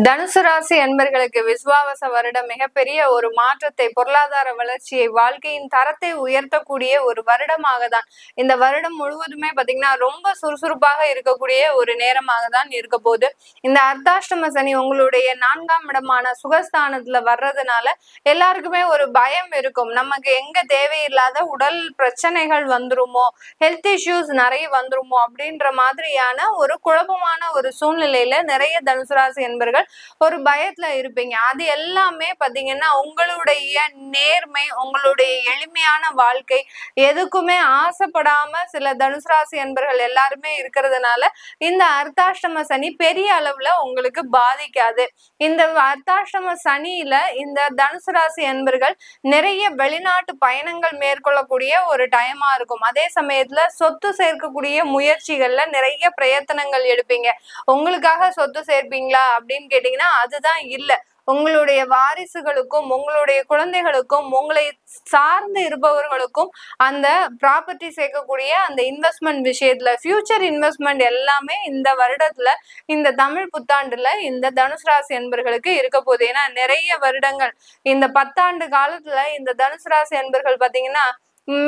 தனுசு ராசி என்பர்களுக்கு விசுவாவச வருடம் மிகப்பெரிய ஒரு மாற்றத்தை, பொருளாதார வளர்ச்சியை, வாழ்க்கையின் தரத்தை உயர்த்தக்கூடிய ஒரு வருடமாக தான் இந்த வருடம் முழுவதுமே பாத்தீங்கன்னா ரொம்ப சுறுசுறுப்பாக இருக்கக்கூடிய ஒரு நேரமாக தான் இருக்க போகுது. இந்த அர்த்தாஷ்டம சனி உங்களுடைய 4ஆம் இடமான சுகஸ்தானத்துல வர்றதுனால எல்லாருக்குமே ஒரு பயம் இருக்கும். நமக்கு எங்க தேவையில்லாத உடல் பிரச்சனைகள் வந்துருமோ, ஹெல்த் இஷ்யூஸ் நிறைய வந்துருமோ அப்படின்ற மாதிரியான ஒரு குழப்பமான ஒரு சூழ்நிலையில நிறைய தனுசு ராசி என்பர்கள் ஒரு பயத்துல இருப்பீங்க. அது எல்லாமே பாத்தீங்கன்னா உங்களுடைய நேர்மை, உங்களுடைய எளிமையான வாழ்க்கை, எதுக்குமே ஆசைப்படாம சில தனுசு ராசி என்பர்கள் எல்லாருமே இருக்கிறதுனால இந்த அர்த்தாஷ்டம சனி பெரிய அளவுல உங்களுக்கு பாதிக்காது. இந்த அர்த்தாஷ்டம சனியில இந்த தனுசு ராசி என்பர்கள் நிறைய வெளிநாட்டு பயணங்கள் மேற்கொள்ளக்கூடிய ஒரு டைமா இருக்கும். அதே சமயத்துல சொத்து சேர்க்கக்கூடிய முயற்சிகள்ல நிறைய பிரயத்தனங்கள் எடுப்பீங்க. உங்களுக்காக சொத்து சேர்ப்பீங்களா அப்படின்னு கேட்டீங்கன்னா அதுதான் இல்ல. உங்களுடைய வாரிசுகளுக்கும் உங்களுடைய குழந்தைகளுக்கும் உங்களை சார்ந்து இருப்பவர்களுக்கும் அந்த ப்ராப்பர்ட்டி சேர்க்கக்கூடிய அந்த இன்வெஸ்ட்மெண்ட் விஷயத்துல ஃபியூச்சர் இன்வெஸ்ட்மெண்ட் எல்லாமே இந்த வருடத்துல இந்த தமிழ் புத்தாண்டுல இந்த தனுசு ராசி என்பர்களுக்கு இருக்க போகுது. ஏன்னா நிறைய வருடங்கள் இந்த 10 ஆண்டு காலத்துல இந்த தனுசு ராசி என்பர்கள் பாத்தீங்கன்னா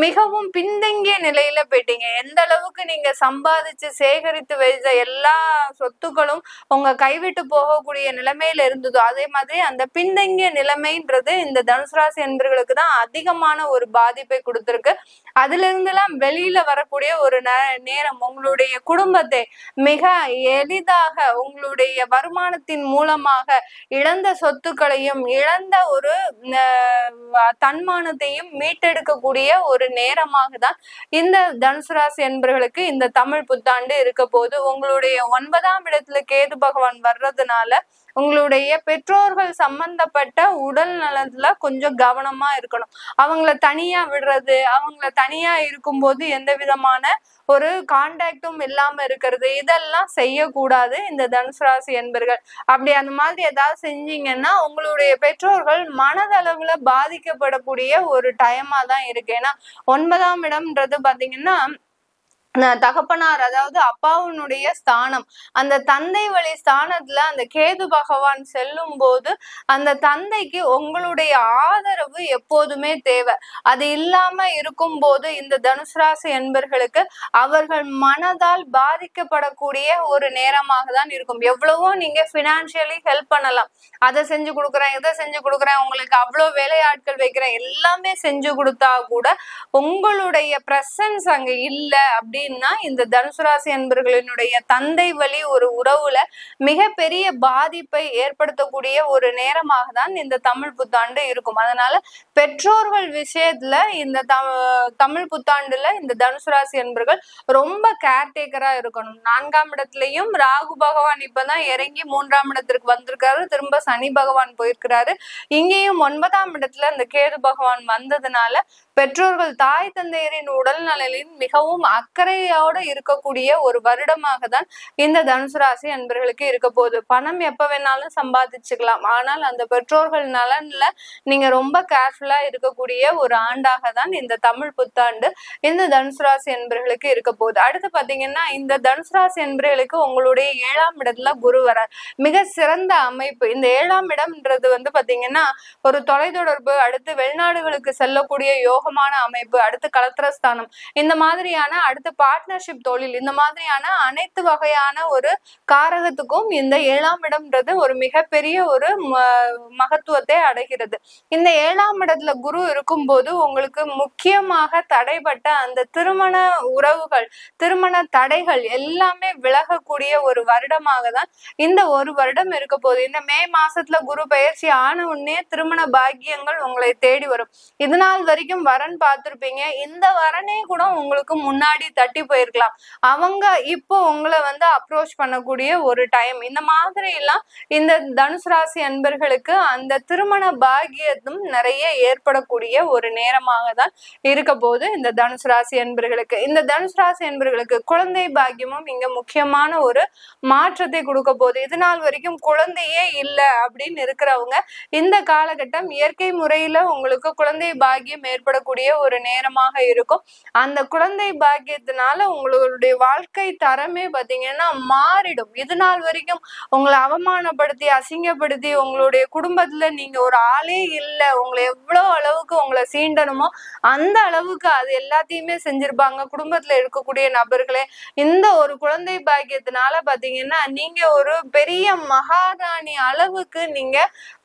மிகவும் பின்தங்கிய நிலையில போயிட்டீங்க. எந்த அளவுக்கு நீங்க சம்பாதிச்சு சேகரித்து வைத்த எல்லா சொத்துக்களும் உங்க கைவிட்டு போகக்கூடிய நிலைமையில இருந்ததோ அதே மாதிரி அந்த பின்தங்கிய நிலைமைன்றது இந்த தனுசு ராசி என்பர்களுக்கு தான் அதிகமான ஒரு பாதிப்பை கொடுத்திருக்கு. அதுல இருந்தெல்லாம் வெளியில வரக்கூடிய ஒரு நேரம் உங்களுடைய குடும்பத்தை மிக எளிதாக உங்களுடைய வருமானத்தின் மூலமாக இழந்த சொத்துக்களையும் இழந்த ஒரு தன்மானத்தையும் மீட்டெடுக்கக்கூடிய ஒரு நேரமாக தான் இந்த தனுசு ராசி என்பர்களுக்கு இந்த தமிழ் புத்தாண்டு இருக்க போது. உங்களுடைய 9ஆம் இடத்துல கேது பகவான் வர்றதுனால உங்களுடைய பெற்றோர்கள் சம்பந்தப்பட்ட உடல் நலத்துல கொஞ்சம் கவனமா இருக்கணும். அவங்கள தனியா விடுறது, அவங்கள தனியா இருக்கும்போது எந்த விதமான ஒரு கான்டாக்டும் இல்லாம இருக்கிறது, இதெல்லாம் செய்யக்கூடாது இந்த தனுசு ராசி என்பர்கள். அப்படி அந்த மாதிரி ஏதாவது செஞ்சீங்கன்னா உங்களுடைய பெற்றோர்கள் மனதளவுல பாதிக்கப்படக்கூடிய ஒரு டைமா தான் இருக்கு. ஏன்னா 9ஆம் இடம்ன்றது பாத்தீங்கன்னா தகப்பனார், அதாவது அப்பாவுடைய ஸ்தானம். அந்த தந்தை வழி ஸ்தானத்துல அந்த கேது பகவான் செல்லும் போது அந்த தந்தைக்கு உங்களுடைய ஆதரவு எப்போதுமே தேவை. அது இல்லாம இருக்கும் போது இந்த தனுசு ராசி என்பர்களுக்கு அவர்கள் மனதால் பாதிக்கப்படக்கூடிய ஒரு நேரமாக தான் இருக்கும். எவ்வளவோ நீங்க பினான்சியலி ஹெல்ப் பண்ணலாம், அதை செஞ்சு கொடுக்குறேன், இதை செஞ்சு கொடுக்குறேன், உங்களுக்கு அவ்வளவு வேலையாட்கள் வைக்கிறேன், எல்லாமே செஞ்சு கொடுத்தா கூட உங்களுடைய பிரசன்ஸ் அங்க இல்ல அப்படின்னா இந்த தனுசு ராசி என்பர்களினுடைய தந்தை வழி ஒரு உறவுல மிகப்பெரிய பாதிப்பை ஏற்படுத்தக்கூடிய ஒரு நேரமாக தான் இந்த தமிழ் புத்தாண்டு இருக்கும். அதனால பெற்றோர்கள் விஷயத்துல இந்த தமிழ் புத்தாண்டுல இந்த தனுசு ராசி என்பர்கள் ரொம்ப கேர்டேக்கரா இருக்கணும். 4ஆம் இடத்துலயும் ராகு பகவான் இப்பதான் இறங்கி 3ஆம் இடத்திற்கு வந்திருக்காரு, திரும்ப சனி பகவான் போயிருக்கிறாரு. இங்கேயும் 9ஆம் இடத்துல இந்த கேது பகவான் வந்ததுனால பெற்றோர்கள் தாய் தந்தையரின் உடல் நலனில் மிகவும் அக்கறையோட இருக்கக்கூடிய ஒரு வருடமாக தான் இந்த தனுசு ராசி என்பர்களுக்கு இருக்க போகுது. பணம் எப்ப வேணாலும் சம்பாதிச்சுக்கலாம், ஆனால் அந்த பெற்றோர்கள் நலன்ல நீங்க ரொம்ப கேர்ஃபுல்லா இருக்கக்கூடிய ஒரு ஆண்டாக தான் இந்த தமிழ் புத்தாண்டு இந்த தனுசு ராசி என்பர்களுக்கு இருக்க போகுது. அடுத்து பாத்தீங்கன்னா இந்த தனுசு ராசி என்பர்களுக்கு உங்களுடைய 7ஆம் இடத்துல குரு வரார். மிக சிறந்த அமைப்பு. இந்த 7ஆம் இடம்ன்றது பாத்தீங்கன்னா ஒரு தொலைத்தொடர்பு, அடுத்து வெளிநாடுகளுக்கு செல்லக்கூடிய யோகமான அமைப்பு, அடுத்து கலத்திரஸ்தானம், இந்த மாதிரியான அடுத்து பார்ட்னர்ஷிப் தொழில், இந்த மாதிரியான அனைத்து வகையான ஒரு காரகத்துக்கும் இந்த 7ஆம் இடம்ன்றது ஒரு மிகப்பெரிய ஒரு மகத்துவத்தை அடைகிறது. இந்த 7ஆம் இடத்துல குரு இருக்கும் போது உங்களுக்கு முக்கியமாக தடைப்பட்ட அந்த திருமண உறவுகள், திருமண தடைகள் எல்லாமே விலகக்கூடிய ஒரு வருடமாக தான் இந்த ஒரு வருடம் இருக்க போகுது. இந்த மே மாசத்துல குரு பயிற்சி ஆன உடனே திருமண பாக்கியங்கள் உங்களை தேடி வரும். இது நாள் வரைக்கும் வரன் பார்த்திருப்பீங்க, இந்த வரனே கூட உங்களுக்கு முன்னாடி தட்டி போயிருக்கலாம், அவங்க இப்போ உங்களை அப்ரோச் பண்ணக்கூடிய ஒரு டைம். இந்த மாதிரி எல்லாம் இந்த தனுசு ராசி அன்பர்களுக்கு அந்த திருமண பாக்கியத்தும் நிறைய ஏற்படக்கூடிய ஒரு நேரமாக தான் இருக்க போது இந்த தனுசு ராசி அன்பர்களுக்கு. இந்த தனுசு ராசி அன்பர்களுக்கு குழந்தை பாக்கியமும் இங்க முக்கியமான ஒரு மாற்றத்தை கொடுக்க போகுது. இது நாள் வரைக்கும் குழந்தையே இல்லை அப்படின்னு இருக்கிறவங்க இந்த காலகட்டம் இயற்கை முறையில உங்களுக்கு குழந்தை பாக்கியம் ஏற்படக்கூடிய ஒரு நேரமாக இருக்கும். அந்த குழந்தை பாக்கியத்தினால உங்களுடைய வாழ்க்கை தரமே பாத்தீங்கன்னா மாறிடும். இது நாள் வரைக்கும் உங்களை அவமானப்படுத்தி அசிங்கப்படுத்தி உங்களுடைய குடும்பத்துல நீங்க ஒரு ஆளே இல்லை, உங்களை எவ்வளவு அளவுக்கு உங்களை சீண்டனுமோ அந்த அளவுக்கு அது எல்லாத்தையுமே செஞ்சிருப்பாங்க குடும்பத்துல இருக்கக்கூடிய நபர்களே. இந்த ஒரு குழந்தை பாக்கியத்தினால பாத்தீங்கன்னா நீங்க ஒரு பெரிய மகாராணி அளவுக்கு நீங்க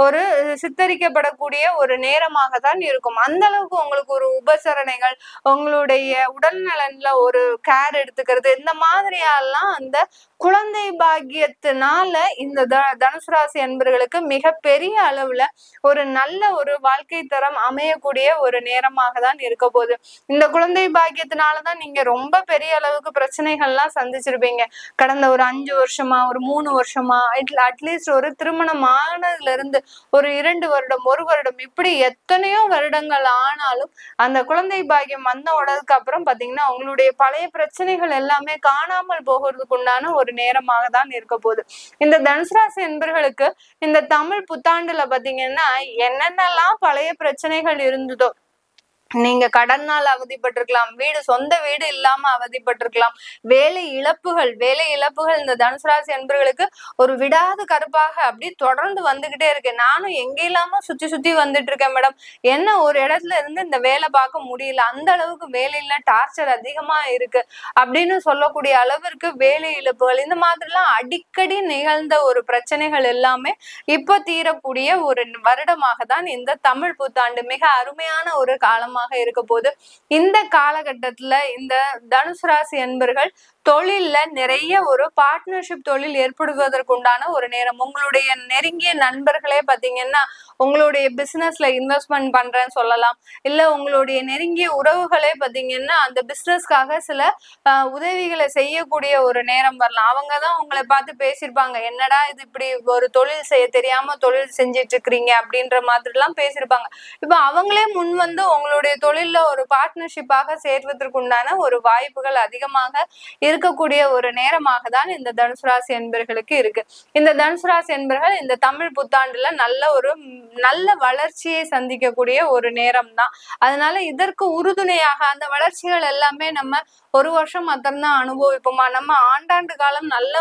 ஒரு சித்தரிக்கப்படக்கூடிய ஒரு நேரமாக தான் இருக்கும். அந்த அளவுக்கு உங்களுக்கு ஒரு உபசரணைகள், உங்களுடைய உடல் நலன்ல ஒரு கேர் எடுத்துக்கிறது, இந்த மாதிரியெல்லாம் அந்த குழந்தை பாக்கியத்தினால இந்த தனுசு ராசி அன்பர்களுக்கு மிக பெரிய அளவுல ஒரு நல்ல ஒரு வாழ்க்கை தரம் அமையக்கூடிய ஒரு நேரமாக தான் இருக்க போகுது. இந்த குழந்தை பாக்கியத்தினாலதான் நீங்க ரொம்ப பெரிய அளவுக்கு பிரச்சனைகள்லாம் சந்திச்சிருப்பீங்க. கடந்த ஒரு 5 வருஷமா, ஒரு 3 வருஷமா, அட்லீஸ்ட் ஒரு திருமணம் ஆனதுல இருந்து ஒரு 2 வருடம், 1 வருடம், இப்படி எத்தனையோ வருடங்கள் ஆனாலும் அந்த குழந்தை பாக்கியம் வந்த உடனுக்கு அப்புறம் பாத்தீங்கன்னா உங்களுடைய பழைய பிரச்சனைகள் எல்லாமே காணாமல் போகிறதுக்கு உண்டான ஒரு நேரமாக தான் இருக்க போகுது. இந்த தனுசு ராசி என்பர்களுக்கு இந்த தமிழ் புத்தாண்டுல பாத்தீங்கன்னா என்னென்னலாம் பழைய பிரச்சனைகள் இருந்ததோ, நீங்க கடனால் அவதிப்பட்டிருக்கலாம், சொந்த வீடு இல்லாம அவதிப்பட்டிருக்கலாம், வேலை இழப்புகள் இந்த தனுசு ராசி அன்பர்களுக்கு ஒரு விடாது கருப்பாக அப்படி தொடர்ந்து வந்துகிட்டே இருக்கு. நானும் எங்க இல்லாம சுத்தி வந்துட்டு இருக்கேன் மேடம், என்ன ஒரு இடத்துல இருந்து இந்த வேலை பார்க்க முடியல, அந்த அளவுக்கு வேலையில டார்ச்சர் அதிகமா இருக்கு அப்படின்னு சொல்லக்கூடிய அளவிற்கு வேலை இழப்புகள், இந்த மாதிரிலாம் அடிக்கடி நிகழ்ந்த ஒரு பிரச்சனைகள் எல்லாமே இப்ப தீரக்கூடிய ஒரு வருடமாக தான் இந்த தமிழ் புத்தாண்டு. மிக அருமையான ஒரு காலமாக இருக்க போது. இந்த காலகட்டத்துல இந்த தனுசு ராசி அன்பர்கள் தொழில்ல நிறைய ஒரு பார்ட்னர்ஷிப் தொழில் ஏற்படுவதற்குண்டான ஒரு நேரம். உங்களுடைய நெருங்கிய நண்பர்களே பாத்தீங்கன்னா உங்களுடைய பிசினஸ்ல இன்வெஸ்ட்மெண்ட் பண்றேன்னு சொல்லலாம். இல்ல உங்களுடைய நெருங்கிய உறவுகளே பாத்தீங்கன்னா அந்த பிசினஸ்க்காக சில உதவிகளை செய்யக்கூடிய ஒரு நேரம் வரலாம். அவங்கதான் உங்களை பார்த்து பேசியிருப்பாங்க, என்னடா இது இப்படி ஒரு தொழில் செய்ய தெரியாம தொழில் செஞ்சிட்டு இருக்கிறீங்க அப்படின்ற மாதிரி எல்லாம் பேசியிருப்பாங்க. இப்ப அவங்களே முன் வந்து உங்களுடைய தொழில்ல ஒரு பார்ட்னர்ஷிப்பாக சேர்வதற்குண்டான ஒரு வாய்ப்புகள் அதிகமாக இருக்கக்கூடிய ஒரு நேரமாக தான் இந்த தனுசு ராசி என்பர்களுக்கு இருக்கு. இந்த தனுசு ராசி என்பர்கள் இந்த தமிழ் புத்தாண்டுல நல்ல வளர்ச்சியை சந்திக்கக்கூடிய ஒரு நேரம் தான். அதனால இதற்கு உறுதுணையாக அந்த வளர்ச்சிகள் எல்லாமே நம்ம ஒரு வருஷம் மாத்திரம்தான் அனுபவிப்போமா? நம்ம ஆண்டாண்டு காலம் நல்ல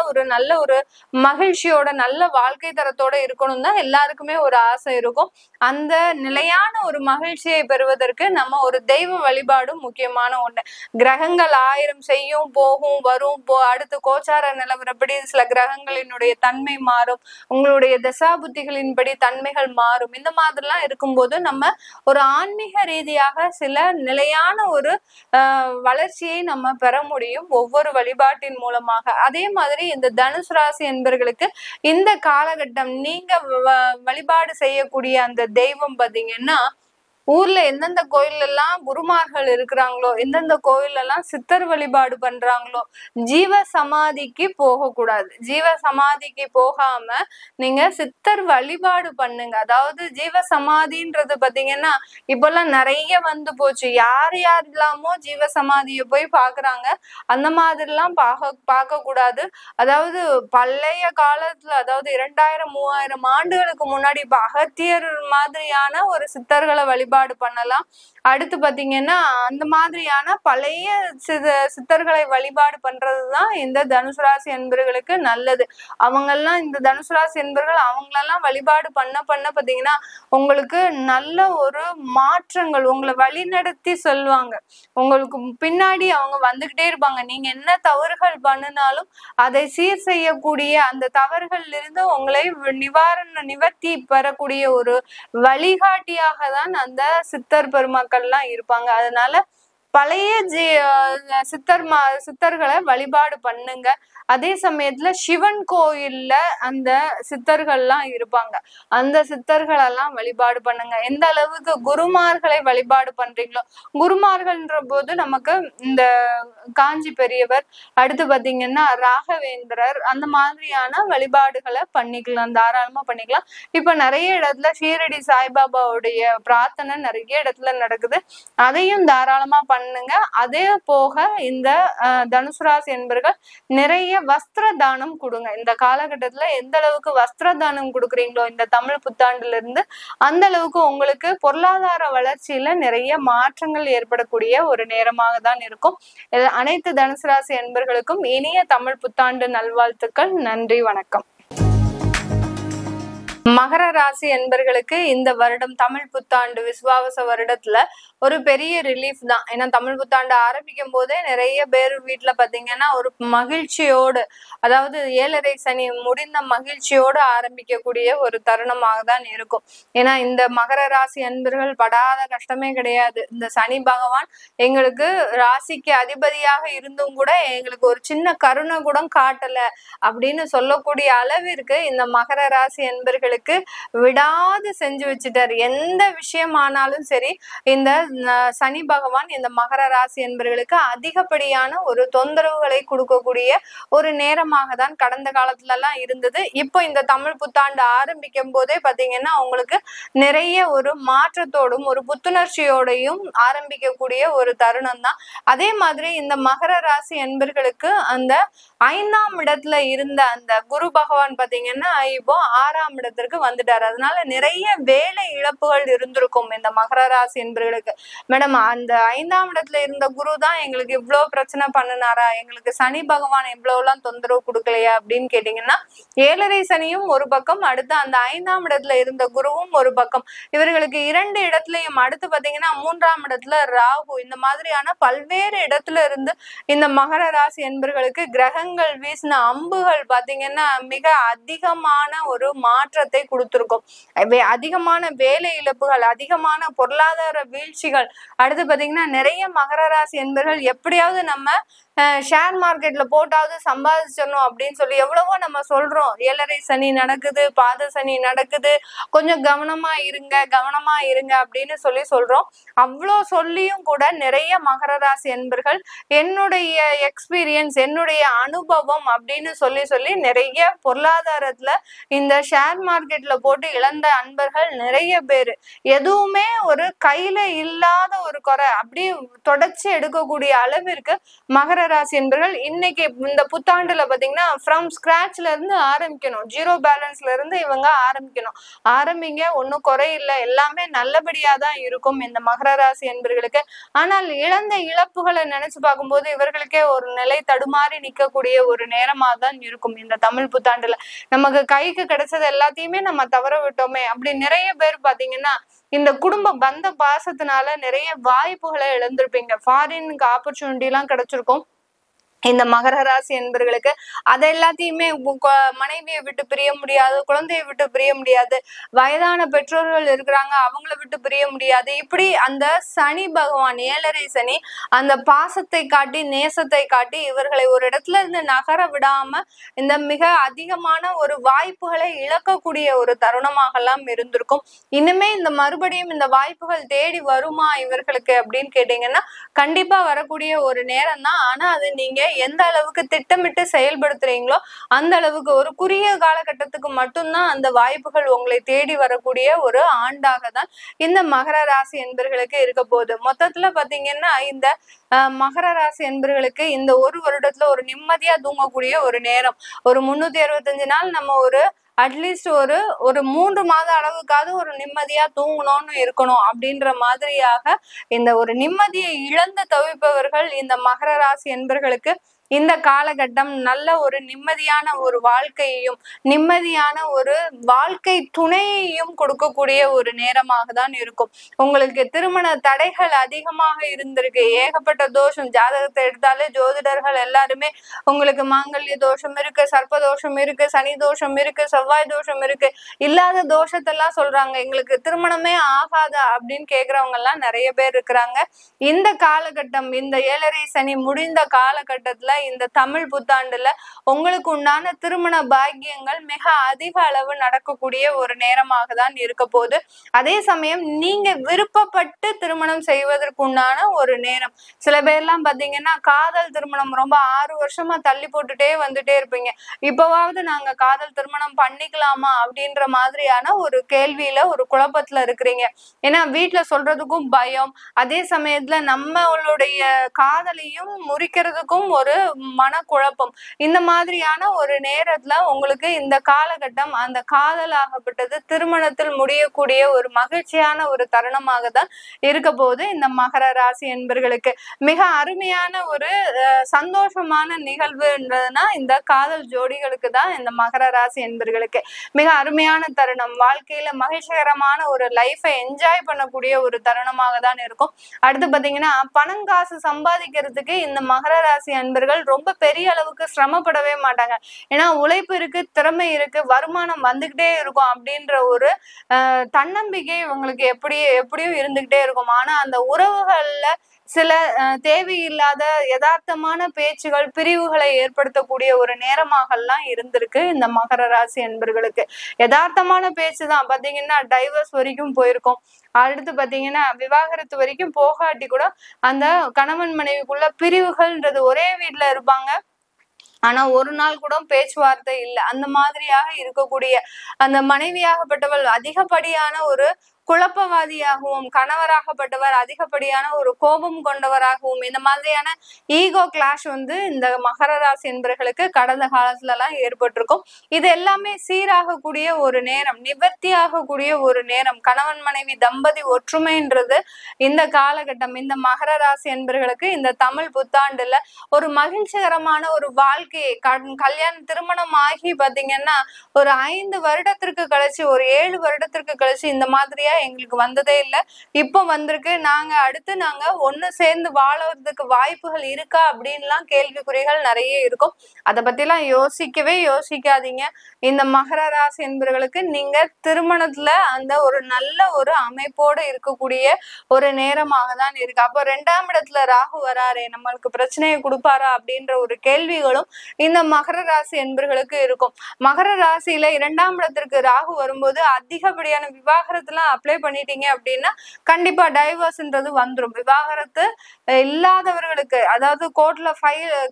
ஒரு மகிழ்ச்சியோட நல்ல வாழ்க்கை தரத்தோட இருக்கணும் தான் எல்லாருக்குமே ஒரு ஆசை இருக்கும். அந்த நிலையான ஒரு மகிழ்ச்சியை பெறுவதற்கு நம்ம ஒரு தெய்வ வழிபாடும் முக்கியமான ஒண்ணு. கிரகங்கள் 1000 செய்யும், போகும், வரும், அடுத்து கோச்சார நிலவரப்படி சில கிரகங்களினுடைய தன்மை மாறும், உங்களுடைய தசாபுத்திகளின்படி தன்மைகள் மாறும். இந்த மாதிரிலாம் இருக்கும்போது நம்ம ஒரு ஆன்மீக ரீதியாக சில நிலையான ஒரு வளர்ச்சியை நம்ம பெற முடியும் ஒவ்வொரு வழிபாட்டின் மூலமாக. அதே மாதிரி இந்த தனுசு ராசி என்பர்களுக்கு இந்த காலகட்டம் நீங்க வழிபாடு செய்யக்கூடிய அந்த தெய்வம் பாத்தீங்கன்னா, ஊர்ல எந்தெந்த கோயில் எல்லாம் குருமார்கள் இருக்கிறாங்களோ, எந்தெந்த கோயில் எல்லாம் சித்தர் வழிபாடு பண்றாங்களோ, ஜீவ சமாதிக்கு போகக்கூடாது. ஜீவ சமாதிக்கு போகாம நீங்க சித்தர் வழிபாடு பண்ணுங்க. அதாவது ஜீவ சமாதின்றது பாத்தீங்கன்னா இப்பெல்லாம் நிறைய வந்து போச்சு. யார் இல்லாமோ ஜீவ சமாதியை போய் பாக்குறாங்க. அந்த மாதிரி எல்லாம் பார்க்க கூடாது. அதாவது பழைய காலத்துல, அதாவது 2000-3000 ஆண்டுகளுக்கு முன்னாடி இப்ப அகத்தியர் மாதிரியான ஒரு சித்தர்களை வழிபாடு பண்ணலாம். அடுத்து பாத்தீங்கன்னா அந்த மாதிரியான பழைய சித்தர்களை வழிபாடு பண்றதுதான் இந்த தனுசு ராசி என்பர்களுக்கு நல்லது. அவங்கெல்லாம் இந்த தனுசு ராசி என்பர்கள் அவங்களெல்லாம் வழிபாடு பண்ண பாத்தீங்கன்னா உங்களுக்கு நல்ல ஒரு மாற்றங்கள் உங்களை வழிநடத்தி சொல்லுவாங்க. உங்களுக்கு பின்னாடி அவங்க வந்துகிட்டே இருப்பாங்க. நீங்க என்ன தவறுகள் பண்ணினாலும் அதை சீர் செய்யக்கூடிய, அந்த தவறுகள் இருந்து உங்களை நிவர்த்தி பெறக்கூடிய ஒரு வழிகாட்டியாக தான் அந்த சித்தர் பெருமக்கள்லாம் இருப்பாங்க. அதனால பழைய சித்தர்களை வழிபாடு பண்ணுங்க. அதே சமயத்துல சிவன் கோயில்ல அந்த சித்தர்கள்லாம் இருப்பாங்க. அந்த சித்தர்களெல்லாம் வழிபாடு பண்ணுங்க. எந்த அளவுக்கு குருமார்களை வழிபாடு பண்றீங்களோ, குருமார்கள்ன்ற போது நமக்கு இந்த காஞ்சி பெரியவர், அடுத்து பாத்தீங்கன்னா ராகவேந்திரர், அந்த மாதிரியான வழிபாடுகளை பண்ணிக்கலாம், தாராளமா பண்ணிக்கலாம். இப்ப நிறைய இடத்துல ஷீரடி சாய்பாபாவுடைய பிரார்த்தனை நிறைய இடத்துல நடக்குது. அதையும் தாராளமா பண்ணுங்க. அதே போக இந்த தனுசு ராசி என்பர்கள் நிறைய வஸ்திர தானம் கொடுங்க. இந்த காலகட்டத்துல எந்த அளவுக்கு வஸ்திர தானம் கொடுக்குறீங்களோ இந்த தமிழ் புத்தாண்டுல இருந்து, அந்த அளவுக்கு உங்களுக்கு பொருளாதார வளர்ச்சியில நிறைய மாற்றங்கள் ஏற்படக்கூடிய ஒரு நேரமாக தான் இருக்கும். அனைத்து தனுசு ராசி என்பர்களுக்கும் இனிய தமிழ் புத்தாண்டு நல்வாழ்த்துக்கள். நன்றி, வணக்கம். மகர ராசி என்பர்களுக்கு இந்த வருடம் தமிழ் புத்தாண்டு விசுவாவச வருடத்துல ஒரு பெரிய ரிலீஃப் தான். ஏன்னா தமிழ் புத்தாண்டு ஆரம்பிக்கும் போதே நிறைய பேர் வீட்டுல பாத்தீங்கன்னா ஒரு மகிழ்ச்சியோடு, அதாவது 7.5 சனி முடிந்த மகிழ்ச்சியோடு ஆரம்பிக்கக்கூடிய ஒரு தருணமாக தான் இருக்கும். ஏன்னா இந்த மகர ராசி என்பர்கள் படாத கஷ்டமே கிடையாது. இந்த சனி பகவான் எங்களுக்கு ராசிக்கு அதிபதியாக இருந்தும் கூட எங்களுக்கு ஒரு சின்ன கருணை கூட காட்டல அப்படின்னு சொல்லக்கூடிய அளவிற்கு இந்த மகர ராசி என்பர்களுக்கு விடாது செஞ்சு வச்சுட்டாரு. எந்த விஷயமானாலும் சரி, இந்த சனி பகவான் இந்த மகர ராசி என்பர்களுக்கு அதிகப்படியான ஒரு தொந்தரவுகளை கொடுக்கக்கூடிய ஒரு நேரமாக தான் கடந்த காலத்துல எல்லாம் இருந்தது. இப்போ இந்த தமிழ் புத்தாண்டு ஆரம்பிக்கும் போதே பாத்தீங்கன்னா உங்களுக்கு நிறைய ஒரு மாற்றத்தோடும் ஒரு புத்துணர்ச்சியோடையும் ஆரம்பிக்கக்கூடிய ஒரு தருணம் தான். அதே மாதிரி இந்த மகர ராசி என்பர்களுக்கு அந்த 5ஆம் இடத்துல இருந்த அந்த குரு பகவான் பாத்தீங்கன்னா இப்போ 6ஆம் இடத்திற்கு வந்துட்டாரு. அதனால நிறைய வேலை இழப்புகள் இருந்திருக்கும் இந்த மகர ராசி என்பர்களுக்கு. மேடம், அந்த 5ஆம் இடத்துல இருந்த குரு தான் எங்களுக்கு இவ்வளவு பிரச்சனை பண்ணினாரா, எங்களுக்கு சனி பகவான் இவ்வளவு எல்லாம் தொந்தரவு கொடுக்கலையா அப்படின்னு கேட்டீங்கன்னா, 7.5 சனியும் ஒரு பக்கம், அடுத்து அந்த 5ஆம் இடத்துல இருந்த குருவும் ஒரு பக்கம். இவர்களுக்கு 2 இடத்துலயும், அடுத்து பாத்தீங்கன்னா 3ஆம் இடத்துல ராகு, இந்த மாதிரியான பல்வேறு இடத்துல இருந்து இந்த மகர ராசி என்பர்களுக்கு கிரகங்கள் வீசின அம்புகள் பாத்தீங்கன்னா மிக அதிகமான ஒரு மாற்றத்தை கொடுத்திருக்கும். அதிகமான வேலை இழப்புகள், அதிகமான பொருளாதார வீழ்ச்சிகள், அடுத்து பாத்தீங்கன்னா நிறைய மகர ராசி என்பர்கள் எப்படியாவது நம்ம ஷேர் மார்க்கெட்ல போட்டாவது சம்பாதிச்சிடணும் அப்படின்னு சொல்லி எவ்வளவோ நம்ம சொல்றோம். 7.5 சனி நடக்குது, பாத சனி நடக்குது, கொஞ்சம் கவனமா இருங்க அப்படின்னு சொல்றோம். அவ்வளோ சொல்லியும் கூட நிறைய மகர ராசி அன்பர்கள் என்னுடைய எக்ஸ்பீரியன்ஸ், என்னுடைய அனுபவம் அப்படின்னு சொல்லி நிறைய பொருளாதாரத்துல இந்த ஷேர் மார்க்கெட்ல போட்டு இழந்த அன்பர்கள் நிறைய பேரு. எதுவுமே ஒரு கையில இல்லாத ஒரு குறை அப்படியே தொடர்ச்சி எடுக்கக்கூடிய அளவிற்கு மகர ராசி என்பர்கள் இன்னைக்கு இந்த புத்தாண்டுல பாத்தீங்கன்னா ஃப்ரம் ஸ்கிராச்ல இருந்து ஆரம்பிக்கணும், ஜீரோ பேலன்ஸ்ல இருந்து இவங்க ஆரம்பிங்க, ஒன்னும் குறையில்லை, எல்லாமே நல்லபடியா தான் இருக்கும் இந்த மகர ராசி என்பர்களுக்கு. ஆனால் இழந்த இழப்புகளை நினைச்சு பார்க்கும்போது இவர்களுக்கே ஒரு நிலை தடுமாறி நிற்கக்கூடிய ஒரு நேரமா தான் இருக்கும் இந்த தமிழ் புத்தாண்டுல. நமக்கு கைக்கு கிடைச்சது எல்லாத்தையுமே நம்ம தவற விட்டோமே அப்படி நிறைய பேர் பாத்தீங்கன்னா இந்த குடும்ப பந்த பாசத்தினால நிறைய வாய்ப்புகளை இழந்திருப்பீங்க. ஃபாரினுக்கு ஆப்பர்ச்சுனிட்டி எல்லாம் கிடைச்சிருக்கும் இந்த மகர ராசி என்பர்களுக்கு. அதை எல்லாத்தையுமே மனைவியை விட்டு பிரிய முடியாது, குழந்தையை விட்டு பிரிய முடியாது, வயதான பெற்றோர்கள் இருக்கிறாங்க அவங்கள விட்டு பிரிய முடியாது. இப்படி அந்த சனி பகவான் 7.5 சனி அந்த பாசத்தை காட்டி நேசத்தை காட்டி இவர்களை ஒரு இடத்துல இருந்து நகர விடாம இந்த மிக அதிகமான ஒரு வாய்ப்புகளை இழக்கக்கூடிய ஒரு தருணமாகலாம் இருந்திருக்கும். இனிமே இந்த மறுபடியும் இந்த வாய்ப்புகள் தேடி வருமா இவர்களுக்கு அப்படின்னு கேட்டீங்கன்னா கண்டிப்பா வரக்கூடிய ஒரு நேரம் தான். ஆனா அது நீங்க எந்த அளவுக்கு திட்டமிட்டு செயல்படுத்துறீங்களோ அந்த அளவுக்கு ஒரு குறுகிய காலகட்டத்துக்கு மட்டும்தான் அந்த வாய்ப்புகள் உங்களை தேடி வரக்கூடிய ஒரு ஆண்டாக தான் இந்த மகர ராசி என்பர்களுக்கு இருக்க போகுது. மொத்தத்துல பாத்தீங்கன்னா இந்த மகர ராசி என்பர்களுக்கு இந்த ஒரு வருடத்துல ஒரு நிம்மதியா தூங்கக்கூடிய ஒரு நேரம். ஒரு 365 நாள் நம்ம ஒரு அட்லீஸ்ட் ஒரு 3 மாத அளவுக்காவது ஒரு நிம்மதியா தூங்கணும்னு இருக்கணும் அப்படின்ற மாதிரியாக இந்த ஒரு நிம்மதியை இழந்து தவிப்பவர்கள் இந்த மகர ராசி என்பர்களுக்கு இந்த காலகட்டம் நல்ல ஒரு நிம்மதியான ஒரு வாழ்க்கையையும் நிம்மதியான ஒரு வாழ்க்கை துணையையும் கொடுக்கக்கூடிய ஒரு நேரமாக தான் இருக்கும். உங்களுக்கு திருமண தடைகள் அதிகமாக இருந்திருக்கு, ஏகப்பட்ட தோஷம், ஜாதகத்தை எடுத்தாலே ஜோதிடர்கள் எல்லாருமே உங்களுக்கு மாங்கல்ய தோஷம் இருக்கு, சர்ப்ப தோஷம் இருக்கு, சனி தோஷம் இருக்கு, செவ்வாய் தோஷம் இருக்கு, இல்லாத தோஷத்தெல்லாம் சொல்றாங்க, எங்களுக்கு திருமணமே ஆகாதா அப்படின்னு கேக்குறவங்க எல்லாம் நிறைய பேர் இருக்கிறாங்க. இந்த காலகட்டம் இந்த 7.5 சனி முடிந்த காலகட்டத்துல இந்த தமிழ் புத்தாண்டுல உங்களுக்கு உண்டான திருமண பாக்கியங்கள் மிக அதிக அளவு நடக்கக்கூடிய ஒரு நேரமாக தான் இருக்க போகுது. அதே சமயம் நீங்க விருப்பப்பட்டு திருமணம் செய்வதற்கு உண்டான ஒரு நேரம். சில பேர்லாம் பாத்தீங்கன்னா காதல் திருமணம் ரொம்ப 6 வருஷமா தள்ளி போட்டுட்டே வந்துட்டே இருப்பீங்க, இப்பவாவது நாங்க காதல் திருமணம் பண்ணிக்கலாமா அப்படின்ற மாதிரியான ஒரு கேள்வியில ஒரு குழப்பத்துல இருக்கிறீங்க. ஏன்னா வீட்டுல சொல்றதுக்கும் பயம், அதே சமயத்துல நம்மளுடைய காதலையும் முறிக்கிறதுக்கும் ஒரு மனக்குழப்பம். இந்த மாதிரியான ஒரு நேரத்துல உங்களுக்கு இந்த காலகட்டம் அந்த காதல் ஆகப்பட்டது திருமணத்தில் முடியக்கூடிய ஒரு மகிழ்ச்சியான ஒரு தருணமாக தான் இருக்க போது இந்த மகர ராசி என்பர்களுக்கு. மிக அருமையான ஒரு சந்தோஷமான நிகழ்வுன்றதுனா இந்த காதல் ஜோடிகளுக்கு தான் இந்த மகர ராசி என்பர்களுக்கு மிக அருமையான தருணம். வாழ்க்கையில மகிழ்ச்சிகரமான ஒரு லைஃபை என்ஜாய் பண்ணக்கூடிய ஒரு தருணமாக தான் இருக்கும். அடுத்து பாத்தீங்கன்னா பணங்காசு சம்பாதிக்கிறதுக்கு இந்த மகர ராசி அன்பர்கள் ரொம்ப பெரிய அளவுக்கு சிரமப்படவே மாட்டாங்க. ஏன்னா உழைப்பு இருக்கு, திறமை இருக்கு, வருமானம் வந்துகிட்டே இருக்கும் அப்படின்ற ஒரு தன்னம்பிக்கை இவங்களுக்கு எப்படியும் இருந்துகிட்டே இருக்கும். ஆனா அந்த உறவுகள்ல சில தேவையில்லாத யதார்த்தமான பேச்சுகள் பிரிவுகளை ஏற்படுத்தக்கூடிய ஒரு நேரமாகலாம் இருந்திருக்கு இந்த மகர ராசி அன்பர்களுக்கு. யதார்த்தமான பேச்சுதான் பாத்தீங்கன்னா டைவர்ஸ் வரைக்கும் போயிருக்கும். அடுத்து பாத்தீங்கன்னா விவாகரத்து வரைக்கும் போகாட்டி கூட அந்த கணவன் மனைவிக்குள்ள பிரிவுகள்ன்றது ஒரே வீட்டுல இருப்பாங்க, ஆனா ஒரு நாள் கூட பேச்சுவார்த்தை இல்லை. அந்த மாதிரியாக இருக்கக்கூடிய அந்த மனைவியாகப்பட்டவள் அதிகப்படியான ஒரு குழப்பவாதியாகவும் கணவராகப்பட்டவர் அதிகப்படியான ஒரு கோபம் கொண்டவராகவும் இந்த மாதிரியான ஈகோ கிளாஷ் இந்த மகர ராசி என்பர்களுக்கு கடந்த காலத்துல எல்லாம் ஏற்பட்டிருக்கும். இது எல்லாமே சீராகக்கூடிய ஒரு நேரம், நிவர்த்தி ஆகக்கூடிய ஒரு நேரம். கணவன் மனைவி தம்பதி ஒற்றுமைன்றது இந்த காலகட்டம் இந்த மகர ராசி என்பர்களுக்கு இந்த தமிழ் புத்தாண்டுல ஒரு மகிழ்ச்சிகரமான ஒரு வாழ்க்கையை கல்யாணம் திருமணம் ஆகி பாத்தீங்கன்னா ஒரு 5 வருடத்திற்கு கழிச்சு ஒரு 7 வருடத்திற்கு கழிச்சு இந்த மாதிரியா எங்களுக்கு வந்ததே இல்லை, இப்போ வந்திருக்கு, நாங்க ஒண்ணு சேர்ந்து வாழறதுக்கு வாய்ப்புகள் இருக்கா அப்படின்லாம் கேள்விக்குறிகள் நிறைய இருக்கும். அதை பத்தி எல்லாம் யோசிக்காதீங்க. இந்த மகர ராசி என்பவர்களுக்கு நீங்க திருமணத்துல அந்த ஒரு நல்ல ஒரு அமைப்போடு இருக்கக்கூடிய ஒரு நேரமாக தான் இருக்கு. அப்போ 2ஆம் இடத்துல ராகு வராரே, நம்மளுக்கு பிரச்சனையை கொடுப்பாரா அப்படின்ற ஒரு கேள்விகளும் இந்த மகர ராசி என்பவர்களுக்கு இருக்கும். மகர ராசியில 2ஆம் இடத்திற்கு ராகு வரும்போது அதிகப்படியான விவாகரத்துலாம் அப்ளை பண்ணிட்டீங்க அப்படின்னா கண்டிப்பா டைவர்ஸ்ன்றது வந்துடும். விவாகரத்து இல்லாதவர்களுக்கு, அதாவது கோர்ட்ல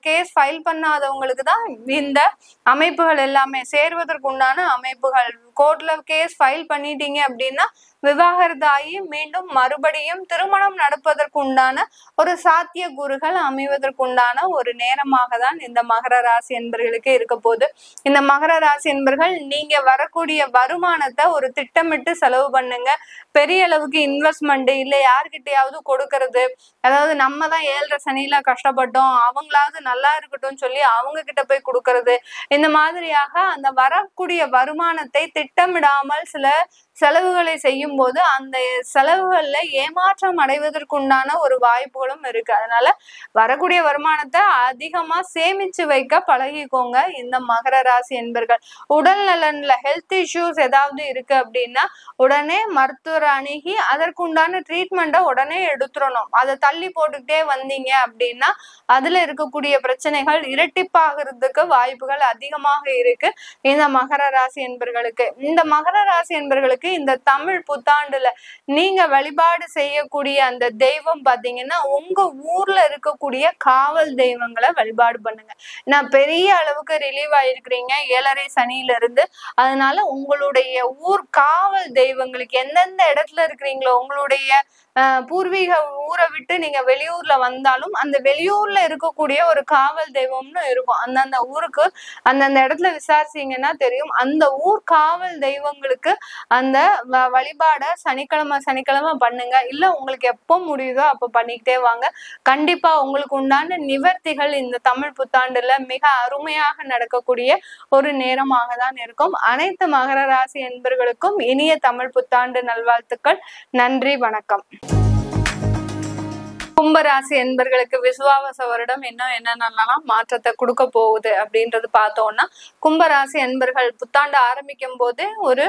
கேஸ் ஃபைல் பண்ணாதவங்களுக்கு தான் இந்த அமைப்புகள் எல்லாமே சேர்வதற்கு உண்டான அமைப்புகள். கோர்ட்ல கேஸ் ஃபைல் பண்ணிட்டீங்க அப்படின்னா விவாகரத்து ஆகி மீண்டும் மறுபடியும் திருமணம் நடப்பதற்கு உண்டான ஒரு சாத்திய கூறுகள் அமைவதற்கு உண்டான ஒரு நேரமாக தான் இந்த மகர ராசி என்பர்களுக்கு இருக்க போகுது. இந்த மகர ராசி என்பர்கள் நீங்க வரக்கூடிய வருமானத்தை ஒரு திட்டமிட்டு செலவு பண்ணுங்க. பெரிய அளவுக்கு இன்வெஸ்ட்மெண்ட் இல்லை யார்கிட்டயாவது கொடுக்கறது, அதாவது நம்ம தான் 7.5 சனியில கஷ்டப்பட்டோம், அவங்களாவது நல்லா இருக்கட்டும் சொல்லி அவங்க கிட்ட போய் கொடுக்கறது, இந்த மாதிரியாக அந்த வரக்கூடிய வருமானத்தை திட்டமிடாமல் சில செலவுகளை செய்யும் போது அந்த செலவுகள்ல ஏமாற்றம் அடைவதற்குண்டான ஒரு வாய்ப்புகளும் இருக்கு. அதனால வரக்கூடிய வருமானத்தை அதிகமா சேமிச்சு வைக்க பழகிக்கோங்க இந்த மகர ராசி என்பர்கள். உடல் நலன்ல ஹெல்த் இஷ்யூஸ் ஏதாவது இருக்கு அப்படின்னா உடனே மருத்துவரை அணுகி அதற்குண்டான ட்ரீட்மெண்ட்டை உடனே எடுத்துடணும். அதை தள்ளி போட்டுக்கிட்டே வந்தீங்க அப்படின்னா அதுல இருக்கக்கூடிய பிரச்சனைகள் இரட்டிப்பாகிறதுக்கு வாய்ப்புகள் அதிகமாக இருக்கு இந்த மகர ராசி என்பர்களுக்கு. இந்த மகர ராசி என்பர்களுக்கு இந்த தமிழ் புத்தாண்டுல நீங்க வழிபாடு செய்யக்கூடிய அந்த தெய்வம் பாத்தீங்கன்னா உங்க ஊர்ல இருக்கக்கூடிய காவல் தெய்வங்களை வழிபாடு பண்ணுங்க. நான் பெரிய அளவுக்கு ரிலீவ் ஆயிருக்கிறீங்க 7.5 சனியில இருந்து, அதனால உங்களுடைய ஊர் காவல் தெய்வங்களுக்கு எந்தெந்த இடத்துல இருக்கிறீங்களோ, உங்களுடைய பூர்வீக ஊரை விட்டு நீங்க வெளியூர்ல வந்தாலும் அந்த வெளியூர்ல இருக்கக்கூடிய ஒரு காவல் தெய்வம்னு இருக்கும். அந்தந்த ஊருக்கு அந்தந்த இடத்துல விசாரிச்சீங்கன்னா தெரியும். அந்த ஊர் காவல் தெய்வங்களுக்கு அந்த வழிபாட சனிக்கிழமை பண்ணுங்க. இல்ல உங்களுக்கு எப்போ முடியுதோ அப்ப பண்ணிக்கிட்டே வாங்க. கண்டிப்பா உங்களுக்கு உண்டான நிவர்த்திகள் இந்த தமிழ் புத்தாண்டுல மிக அருமையாக நடக்கக்கூடிய ஒரு நேரமாக தான் இருக்கும். அனைத்து மகர ராசி என்பர்களுக்கும் இனிய தமிழ் புத்தாண்டு நல்வாழ்த்துக்கள். நன்றி, வணக்கம். கும்பராசி என்பர்களுக்கு விசுவாவச வருடம் இன்னும் என்னென்னலாம் மாற்றத்தை கொடுக்க போகுது அப்படின்றது பார்த்தோம்னா, கும்பராசி என்பர்கள் புத்தாண்டு ஆரம்பிக்கும் போது ஒரு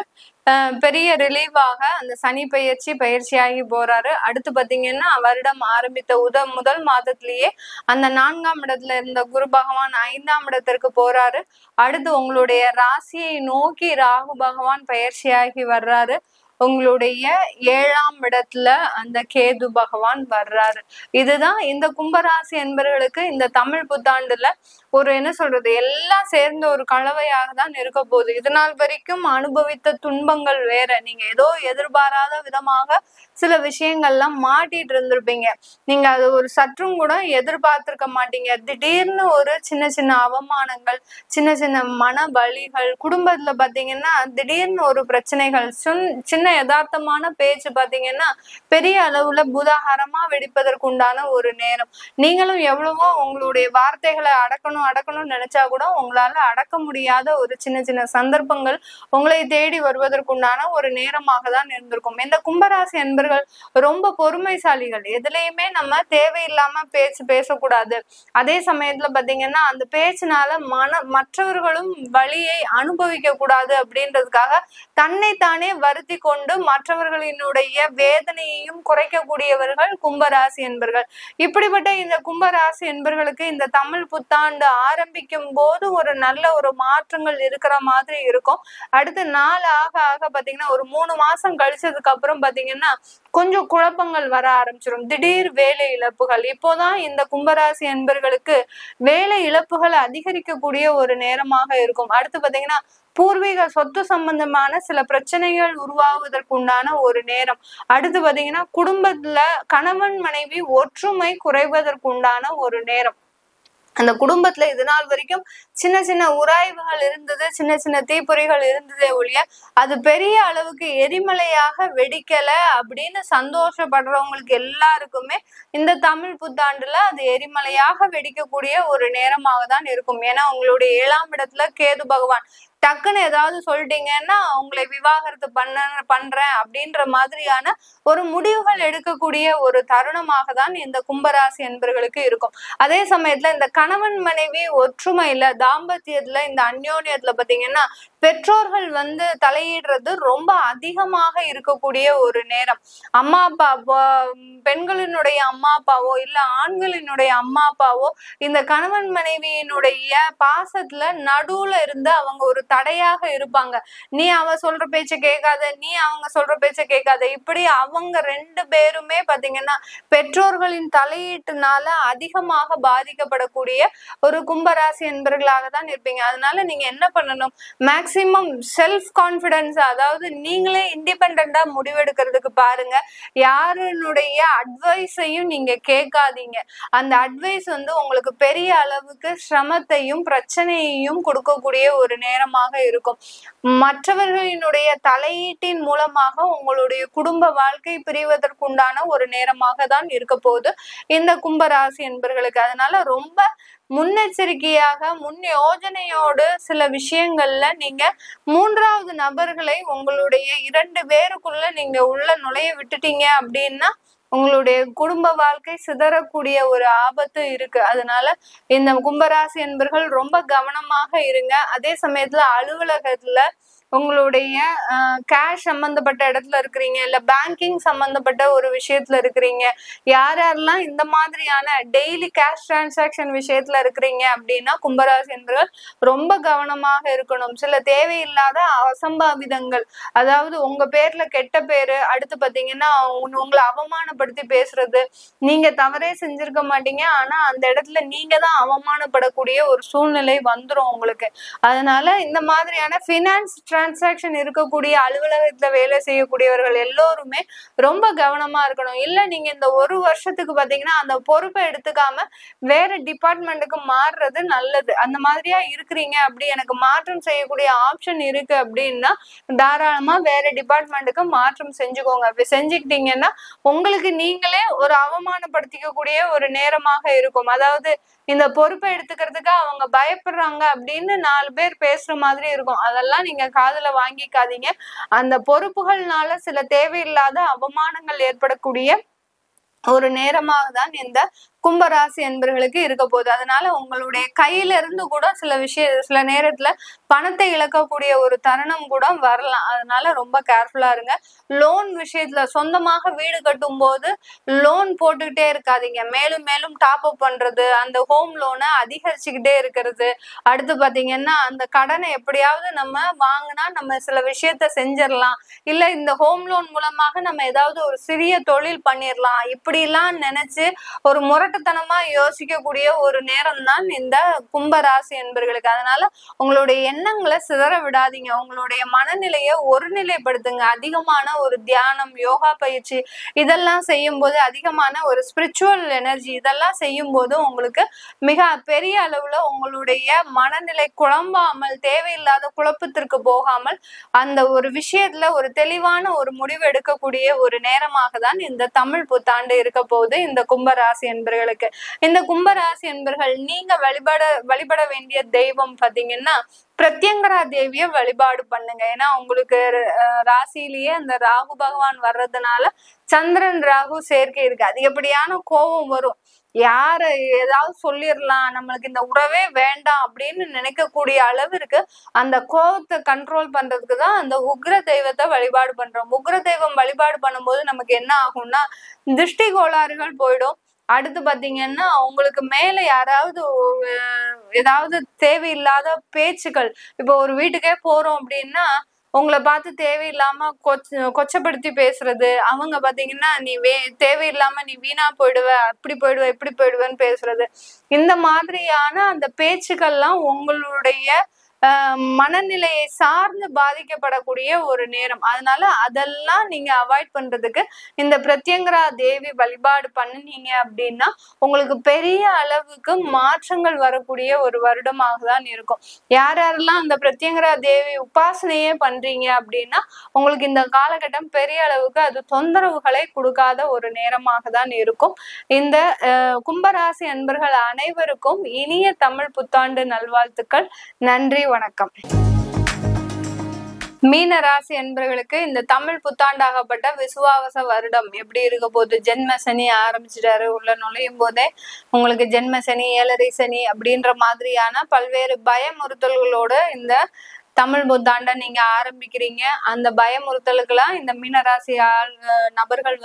பெரிய ரிலீவாக அந்த சனி பயிற்சியாகி போறாரு. அடுத்து பாத்தீங்கன்னா வருடம் ஆரம்பித்த முதல் மாதத்திலேயே அந்த 4ஆம் இடத்துல இருந்த குரு பகவான் 5ஆம் இடத்திற்கு போறாரு. அடுத்து உங்களுடைய ராசியை நோக்கி ராகு பகவான் பயிற்சியாகி வர்றாரு. உங்களுடைய 7ஆம் இடத்துல அந்த கேது பகவான் வர்றாரு. இதுதான் இந்த கும்பராசி என்பவர்களுக்கு இந்த தமிழ் புத்தாண்டுல ஒரு என்ன சொல்றது, எல்லாம் சேர்ந்த ஒரு கலவையாக தான் இருக்க போகுது. இது நாள் வரைக்கும் அனுபவித்த துன்பங்கள் வேற. நீங்க ஏதோ எதிர்பாராத விதமாக சில விஷயங்கள்லாம் மாட்டிட்டு இருந்திருப்பீங்க. நீங்க அது ஒரு சற்றும் கூட எதிர்பார்த்திருக்க மாட்டீங்க. திடீர்னு ஒரு சின்ன சின்ன அவமானங்கள், சின்ன சின்ன மன வலிகள், குடும்பத்துல பாத்தீங்கன்னா திடீர்னு ஒரு பிரச்சனைகள், சின்ன யதார்த்தமான பேச்சு பாத்தீங்கன்னா பெரிய அளவுல பூதாகாரமா வெடிப்பதற்கு உண்டான ஒரு நேரம். நீங்களும் எவ்வளவோ உங்களுடைய வார்த்தைகளை அடக்கணும்னு நினைச்சா கூட உங்களால அடக்க முடியாத ஒரு சின்ன சின்ன சந்தர்ப்பங்கள் உங்களை தேடி வருவதற்குண்டான ஒரு நேரமாக தான் இருந்திருக்கும். இந்த கும்பராசி என்பர்கள் ரொம்ப பொறுமைசாலிகள். எதுலையுமே நம்ம தேவையில்லாம பேசக்கூடாது. அதே சமயத்துல பாத்தீங்கன்னா அந்த பேச்சினால மற்றவர்களும் வலியை அனுபவிக்க கூடாது அப்படின்றதுக்காக தன்னைத்தானே வருத்தி கொண்டு மற்றவர்களினுடைய வேதனையையும் குறைக்கக்கூடியவர்கள் கும்பராசி என்பர்கள். இப்படிப்பட்ட இந்த கும்பராசி என்பர்களுக்கு இந்த தமிழ் புத்தாண்டு ஆரம்பிக்கும் போது ஒரு நல்ல ஒரு மாற்றங்கள் இருக்கிற மாதிரி இருக்கும். அடுத்து நாள் ஆக பாத்தீங்கன்னா ஒரு 3 மாசம் கழிச்சதுக்கு அப்புறம் பாத்தீங்கன்னா கொஞ்சம் குழப்பங்கள் வர ஆரம்பிச்சிடும். திடீர் வேலை இழப்புகள். இப்போதான் இந்த கும்பராசி என்பர்களுக்கு வேலை இழப்புகள் அதிகரிக்கக்கூடிய ஒரு நேரமாக இருக்கும். அடுத்து பாத்தீங்கன்னா பூர்வீக சொத்து சம்பந்தமான சில பிரச்சனைகள் உருவாகுவதற்கு உண்டான ஒரு நேரம். அடுத்து பாத்தீங்கன்னா குடும்பத்துல கணவன் மனைவி ஒற்றுமை குறைவதற்கு உண்டான ஒரு நேரம். அந்த குடும்பத்துல இது நாள் வரைக்கும் சின்ன சின்ன உராய்வுகள் இருந்தது, சின்ன சின்ன தீப்பொறிகள் இருந்ததே ஒழிய அது பெரிய அளவுக்கு எரிமலையாக வெடிக்கல அப்படின்னு சந்தோஷப்படுறவங்களுக்கு எல்லாருக்குமே இந்த தமிழ் புத்தாண்டுல அது எரிமலையாக வெடிக்கக்கூடிய ஒரு நேரமாக தான் இருக்கும். ஏன்னா உங்களுடைய 7ஆம் இடத்துல கேது பகவான் டக்குன்னு ஏதாவது சொல்லிட்டீங்கன்னா உங்களை விவாகரத்து பண்றேன் அப்படின்ற மாதிரியான ஒரு முடிவுகள் எடுக்கக்கூடிய ஒரு தருணமாக தான் இந்த கும்பராசி என்பர்களுக்கு இருக்கும். அதே சமயத்துல இந்த கணவன் மனைவி ஒற்றுமையில, தாம்பத்தியத்துல, இந்த அந்யோன்யத்துல பாத்தீங்கன்னா பெற்றோர்கள் தலையிடுறது ரொம்ப அதிகமாக இருக்கக்கூடிய ஒரு நேரம். அம்மா அப்பா, பெண்களினுடைய அம்மா அப்பாவோ இல்ல ஆண்களினுடைய அம்மா அப்பாவோ இந்த கணவன் மனைவியினுடைய பாசத்துல நடுவுல இருந்து அவங்க ஒரு தடையாக இருப்பாங்க. நீ அவ சொல்ற பேச்ச கேட்காத, நீ அவங்க சொல்ற பேச்ச கேட்காத, இப்படி அவங்க 2 பேருமே பாத்தீங்கன்னா பெற்றோர்களின் தலையீட்டுனால அதிகமாக பாதிக்கப்படக்கூடிய ஒரு கும்பராசி என்பர்களாக தான் இருப்பீங்க. அதனால நீங்க என்ன பண்ணணும், மேக்சிமம் செல்ஃப் கான்பிடன்ஸ், அதாவது நீங்களே இண்டிபெண்டா முடிவெடுக்கிறதுக்கு பாருங்க. யாருடைய அட்வைஸையும் நீங்க கேட்காதீங்க. அந்த அட்வைஸ் உங்களுக்கு பெரிய அளவுக்கு சிரமத்தையும் பிரச்சனையையும் கொடுக்கக்கூடிய ஒரு நேரமாக இருக்கும். மற்றவர்களினுடைய தலையீட்டின் மூலமாக உங்களுடைய குடும்ப வாழ்க்கை பிரிவதற்குண்டான ஒரு நேரமாக தான் இருக்க போகுது இந்த கும்பராசி என்பர்களுக்கு. அதனால ரொம்ப முன்னெச்சரிக்கையாக, முன் யோஜனையோடு சில விஷயங்கள்ல நீங்க 3வது நபர்களை உங்களுடைய 2 பேருக்குள்ள நீங்க உள்ள நுழைய விட்டுட்டீங்க அப்படின்னா உங்களுடைய குடும்ப வாழ்க்கை சிதறக்கூடிய ஒரு ஆபத்து இருக்கு. அதனால இந்த கும்பராசி என்பர்கள் ரொம்ப கவனமாக இருங்க. அதே சமயத்துல அலுவலகத்துல உங்களுடைய கேஷ் சம்பந்தப்பட்ட இடத்துல இருக்கிறீங்க, இல்ல பேங்கிங் சம்பந்தப்பட்ட ஒரு விஷயத்துல இருக்கிறீங்க, யாரெல்லாம் இந்த மாதிரியான டெய்லி கேஷ் டிரான்சாக்சன் விஷயத்துல இருக்கிறீங்க அப்படின்னா கும்பராசி என்பவர்கள் ரொம்ப கவனமாக இருக்கணும். சில தேவையில்லாத அசம்பாவிதங்கள், அதாவது உங்க பேர்ல கெட்ட பேரு, அடுத்து பாத்தீங்கன்னா உங்களை அவமானப்படுத்தி பேசுறது, நீங்க தவறே செஞ்சிருக்க மாட்டீங்க, ஆனா அந்த இடத்துல நீங்க தான் அவமானப்படக்கூடிய ஒரு சூழ்நிலை வந்துரும் உங்களுக்கு. அதனால இந்த மாதிரியான பினான்ஸ் டிரான்சாக்சன் இருக்கக்கூடிய அலுவலகத்துல வேலை செய்யக்கூடியவர்கள் எல்லோருமே ரொம்ப கவனமா இருக்கணும். இல்ல நீங்க இந்த 1 வருஷத்துக்கு பாத்தீங்கன்னா அந்த பொறுப்பை எடுத்துக்காம வேற டிபார்ட்மெண்ட்டுக்கு மாறுறது நல்லது. அந்த மாதிரியா இருக்கிறீங்க, அப்படி எனக்கு மாற்றம் செய்யக்கூடிய ஆப்ஷன் இருக்கு அப்படின்னா தாராளமா வேற டிபார்ட்மெண்ட்டுக்கு மாற்றம் செஞ்சுக்கோங்க. அப்படி செஞ்சுக்கிட்டீங்கன்னா உங்களுக்கு நீங்களே ஒரு அவமானப்படுத்திக்கக்கூடிய ஒரு நேரமாக இருக்கும். அதாவது இந்த பொறுப்பை எடுத்துக்கிறதுக்கு அவங்க பயப்படுறாங்க அப்படின்னு 4 பேர் பேசுற மாதிரி இருக்கும். அதெல்லாம் நீங்க காதுல வாங்கிக்காதீங்க. அந்த பொறுப்புகள்னால சில தேவையில்லாத அவமானங்கள் ஏற்படக்கூடிய ஒரு நேரமாக தான் இந்த கும்பராசி என்பர்களுக்கு இருக்க போகுது. அதனால உங்களுடைய கையில இருந்து கூட சில நேரத்துல பணத்தை இழக்கக்கூடிய ஒரு தருணம் கூட வரலாம். அதனால ரொம்ப கேர்ஃபுல்லா இருங்க. லோன் விஷயத்துல சொந்தமாக வீடு கட்டும் போது லோன் போட்டுக்கிட்டே இருக்காதீங்க. மேலும் மேலும் டாப் அப் பண்றது, அந்த ஹோம் லோனை அதிகரிச்சுக்கிட்டே இருக்கிறது, அடுத்து பாத்தீங்கன்னா அந்த கடனை எப்படியாவது நம்ம வாங்கினா நம்ம சில விஷயத்த செஞ்சிடலாம், இல்ல இந்த ஹோம் லோன் மூலமாக நம்ம ஏதாவது ஒரு சிறிய தொழில் பண்ணிடலாம், இப்படிலாம் நினைச்சு ஒரு முரட்டுத்தனமா யோசிக்கக்கூடிய ஒரு நேரம் தான் இந்த கும்பராசி என்பர்களுக்கு. அதனால உங்களுடைய எண்ணங்களை சிதற விடாதீங்க. உங்களுடைய மனநிலையை ஒருநிலைப்படுத்துங்க. அதிகமான ஒரு தியானம், யோகா பயிற்சி இதெல்லாம் செய்யும் போது, அதிகமான ஒரு ஸ்பிரிச்சுவல் எனர்ஜி இதெல்லாம் செய்யும் போது உங்களுக்கு மிக பெரிய அளவுல உங்களுடைய மனநிலை குழம்பாமல், தேவையில்லாத குழப்பத்திற்கு போகாமல் அந்த ஒரு விஷயத்துல ஒரு தெளிவான ஒரு முடிவு எடுக்கக்கூடிய ஒரு நேரமாக தான் இந்த தமிழ் புத்தாண்டு இருக்க போகுது இந்த கும்பராசி என்பர்களுக்கு. இந்த கும்பராசி என்பர்கள் நீங்க வழிபட வேண்டிய தெய்வம் பாத்தீங்கன்னா பிரத்யங்கரா தேவிய வழிபாடு பண்ணுங்க. ஏன்னா உங்களுக்கு ராசியிலேயே அந்த ராகு பகவான் வர்றதுனால சந்திரன் ராகு சேர்க்கை இருக்கு. அதிகப்படியான கோபம் வரும். யார ஏதாவது சொல்லிடலாம், நம்மளுக்கு இந்த உறவே வேண்டாம் அப்படின்னு நினைக்கக்கூடிய அளவிற்கு அந்த கோபத்தை கண்ட்ரோல் பண்றதுக்கு தான் அந்த உக்ர தெய்வத்தை வழிபாடு பண்றோம். உக்ர தெய்வம் வழிபாடு பண்ணும்போது நமக்கு என்ன ஆகும்னா திருஷ்டி கோளாறுகள் போயிடும். அடுத்து பாத்தீங்கன்னா உங்களுக்கு மேல யாராவது ஏதாவது தேவையில்லாத பேச்சுக்கள், இப்போ ஒரு வீட்டுக்கே போறோம் அப்படின்னா உங்களை பார்த்து தேவையில்லாம கொச்சப்படுத்தி பேசுறது, அவங்க பாத்தீங்கன்னா நீ தேவையில்லாம நீ வீணா போயிடுவ, அப்படி போயிடுவ, இப்படி போயிடுவேன்னு பேசுறது, இந்த மாதிரியான அந்த பேச்சுக்கள்லாம் உங்களுடைய மனநிலையை சார்ந்து பாதிக்கப்படக்கூடிய ஒரு நேரம். அதனால அதெல்லாம் நீங்க அவாய்ட் பண்றதுக்கு இந்த பிரத்யங்கரா தேவி வழிபாடு பண்ணினீங்க அப்படின்னா உங்களுக்கு பெரிய அளவுக்கு மாற்றங்கள் வரக்கூடிய ஒரு வருடமாக தான் இருக்கும். யாரெல்லாம் அந்த பிரத்யங்கரா தேவி உபாசனையே பண்றீங்க அப்படின்னா உங்களுக்கு இந்த காலகட்டம் பெரிய அளவுக்கு அது தொந்தரவுகளை கொடுக்காத ஒரு நேரமாக தான் இருக்கும். இந்த கும்பராசி அன்பர்கள் அனைவருக்கும் இனிய தமிழ் புத்தாண்டு நல்வாழ்த்துக்கள். நன்றி, வணக்கம். மீன ராசி என்பவர்களுக்கு இந்த தமிழ் புத்தாண்டாகப்பட்ட விசுவாவச வருடம் எப்படி இருக்க போகுது? ஜென்ம சனி ஆரம்பிச்சிட்டாரு. உள்ள நுழையும் போதே உங்களுக்கு ஜென்ம சனி, ஏழரை சனி அப்படின்ற மாதிரியான பல்வேறு பயமுறுத்தல்களோட இந்த தமிழ் புத்தாண்டை நீங்க ஆரம்பிக்கிறீங்க. அந்த பயமுறுத்தலுக்கெல்லாம் இந்த மீனராசி நபர்கள்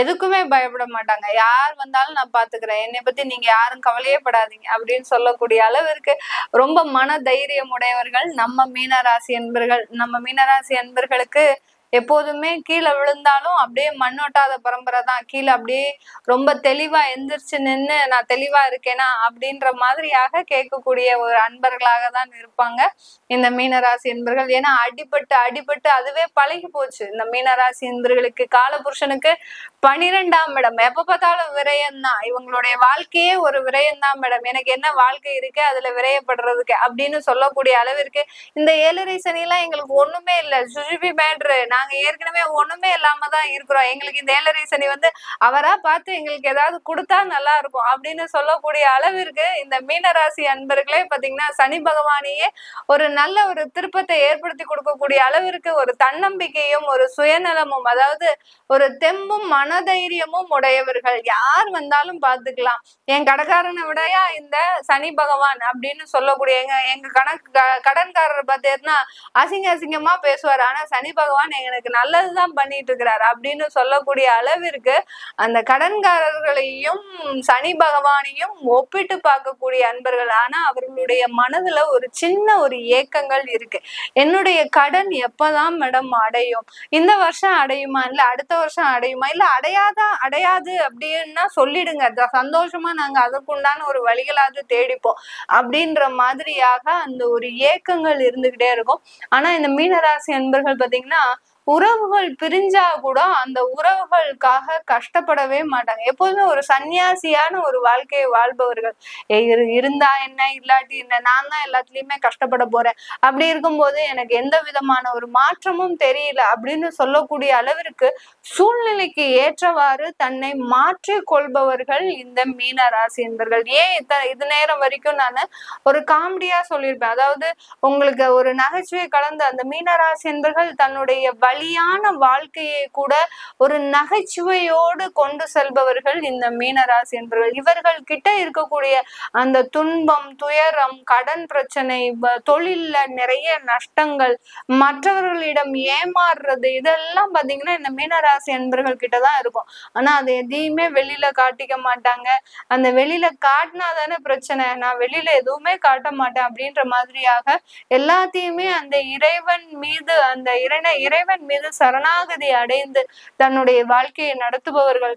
எதுக்குமே பயப்பட மாட்டாங்க. யார் வந்தாலும் நான் பாத்துக்கிறேன், என்னை பத்தி நீங்க யாரும் கவலையே படாதீங்க அப்படின்னு சொல்லக்கூடிய அளவிற்கு ரொம்ப மன தைரியம் உடையவர்கள் நம்ம மீனராசி அன்பர்கள். நம்ம மீனராசி அன்பர்களுக்கு எப்போதுமே கீழே விழுந்தாலும் அப்படியே மண்ணொட்டாத பரம்பரை தான். கீழே அப்படியே ரொம்ப தெளிவா எந்திரிச்சு நின்று நான் தெளிவா இருக்கேனா அப்படின்ற மாதிரியாக கேட்கக்கூடிய ஒரு அன்பர்களாக தான் இருப்பாங்க இந்த மீனராசி என்பர்கள். ஏன்னா அடிபட்டு அடிபட்டு அதுவே பழகி போச்சு இந்த மீனராசி என்பர்களுக்கு. காலபுருஷனுக்கு 12ஆம் இடம், எப்ப பார்த்தாலும் விரயம்தான். இவங்களுடைய வாழ்க்கையே ஒரு விரயம்தான் மேடம். எனக்கு என்ன வாழ்க்கை இருக்கு அதுல விரயப்படுறதுக்கு அப்படின்னு சொல்லக்கூடிய அளவிற்கு இந்த ஏழரை சனிலாம் எங்களுக்கு ஒண்ணுமே இல்லை, சுஜிபி மேட்ரு, நாங்க ஏற்கனவே ஒண்ணுமே இல்லாம தான் இருக்கிறோம், எங்களுக்கு இந்த ஏழரை சனி அவரா பார்த்து எங்களுக்கு ஏதாவது கொடுத்தா நல்லா இருக்கும் அப்படின்னு சொல்லக்கூடிய அளவிற்கு இந்த மீனராசி அன்பர்களே பாத்தீங்கன்னா சனி பகவானையே ஒரு நல்ல ஒரு திருப்பத்தை ஏற்படுத்தி கொடுக்கக்கூடிய அளவிற்கு ஒரு தன்னம்பிக்கையும் ஒரு சுயநலமும், அதாவது ஒரு தெம்பும் மனதைரியமும் உடையவர்கள். யார் வந்தாலும் பாத்துக்கலாம், என் கடைக்காரனை விடையா இந்த சனி பகவான் அப்படின்னு சொல்லக்கூடிய எங்க கடன்காரர் பார்த்தீங்கன்னா அசிங்க அசிங்கமா பேசுவார், ஆனா சனி பகவான் எனக்கு நல்லதுதான் பண்ணிட்டு இருக்கிறார் அப்படின்னு சொல்லக்கூடிய அளவிற்கு அந்த கடன்காரர்களையும் சனி பகவானையும் ஒப்பிட்டு பார்க்கக்கூடிய அன்பர்கள். ஆனா அவர்களுடைய மனதுல ஒரு சின்ன ஒரு ஏக்கங்கள் இருக்கு, என்னுடைய கடன் எப்பதான் மேடம் அடையும், இந்த வருஷம் அடையுமா, இல்ல அடுத்த வருஷம் அடையுமா, இல்ல அடையாது அப்படின்னா சொல்லிடுங்க, சந்தோஷமா நாங்க அதற்குண்டான ஒரு வழிகளாவது தேடிப்போம் அப்படின்ற மாதிரியாக அந்த ஒரு ஏக்கங்கள் இருந்துகிட்டே இருக்கும். ஆனா இந்த மீனராசி அன்பர்கள் பாத்தீங்கன்னா உறவுகள் பிரிஞ்சா கூட அந்த உறவுகளுக்காக கஷ்டப்படவே மாட்டாங்க. எப்போதுமே ஒரு சன்னியாசியான ஒரு வாழ்க்கையை வாழ்பவர்கள். இருந்தா என்ன இல்லாட்டி என்ன, நான் தான் எல்லாத்துலயுமே கஷ்டப்பட போறேன், அப்படி இருக்கும்போது எனக்கு எந்த விதமான ஒரு மாற்றமும் தெரியல அப்படின்னு சொல்லக்கூடிய அளவிற்கு சூழ்நிலைக்கு ஏற்றவாறு தன்னை மாற்றி கொள்பவர்கள் இந்த மீன ராசி என்பர்கள். ஏன் இது நேரம் வரைக்கும் நான் ஒரு காமெடியா சொல்லியிருப்பேன், அதாவது உங்களுக்கு ஒரு நகைச்சுவை கலந்த அந்த மீனராசி என்பர்கள் தன்னுடைய வலியான வாழ்க்கையை கூட ஒரு நகைச்சுவையோடு கொண்டு செல்பவர்கள் இந்த மீனராசி என்பவர்கள். இவர்கள் கிட்ட இருக்கக்கூடிய அந்த துன்பம், துயரம், கடன் பிரச்சனை, தொழில்ல நிறைய நஷ்டங்கள், மற்றவர்களிடம் ஏமாறுறது, இதெல்லாம் பாத்தீங்கன்னா இந்த மீனராசி என்பவர்கள் கிட்டதான் இருக்கும். ஆனா அது எதையுமே வெளியில காட்டிக்க மாட்டாங்க. அந்த வெளியில காட்டினாதானே பிரச்சனை, நான் வெளியில எதுவுமே காட்ட மாட்டேன் அப்படின்ற மாதிரியாக எல்லாத்தையுமே அந்த இறைவன் மீது சரணாகதி அடைந்து தன்னுடைய வாழ்க்கையை நடத்துபவர்கள்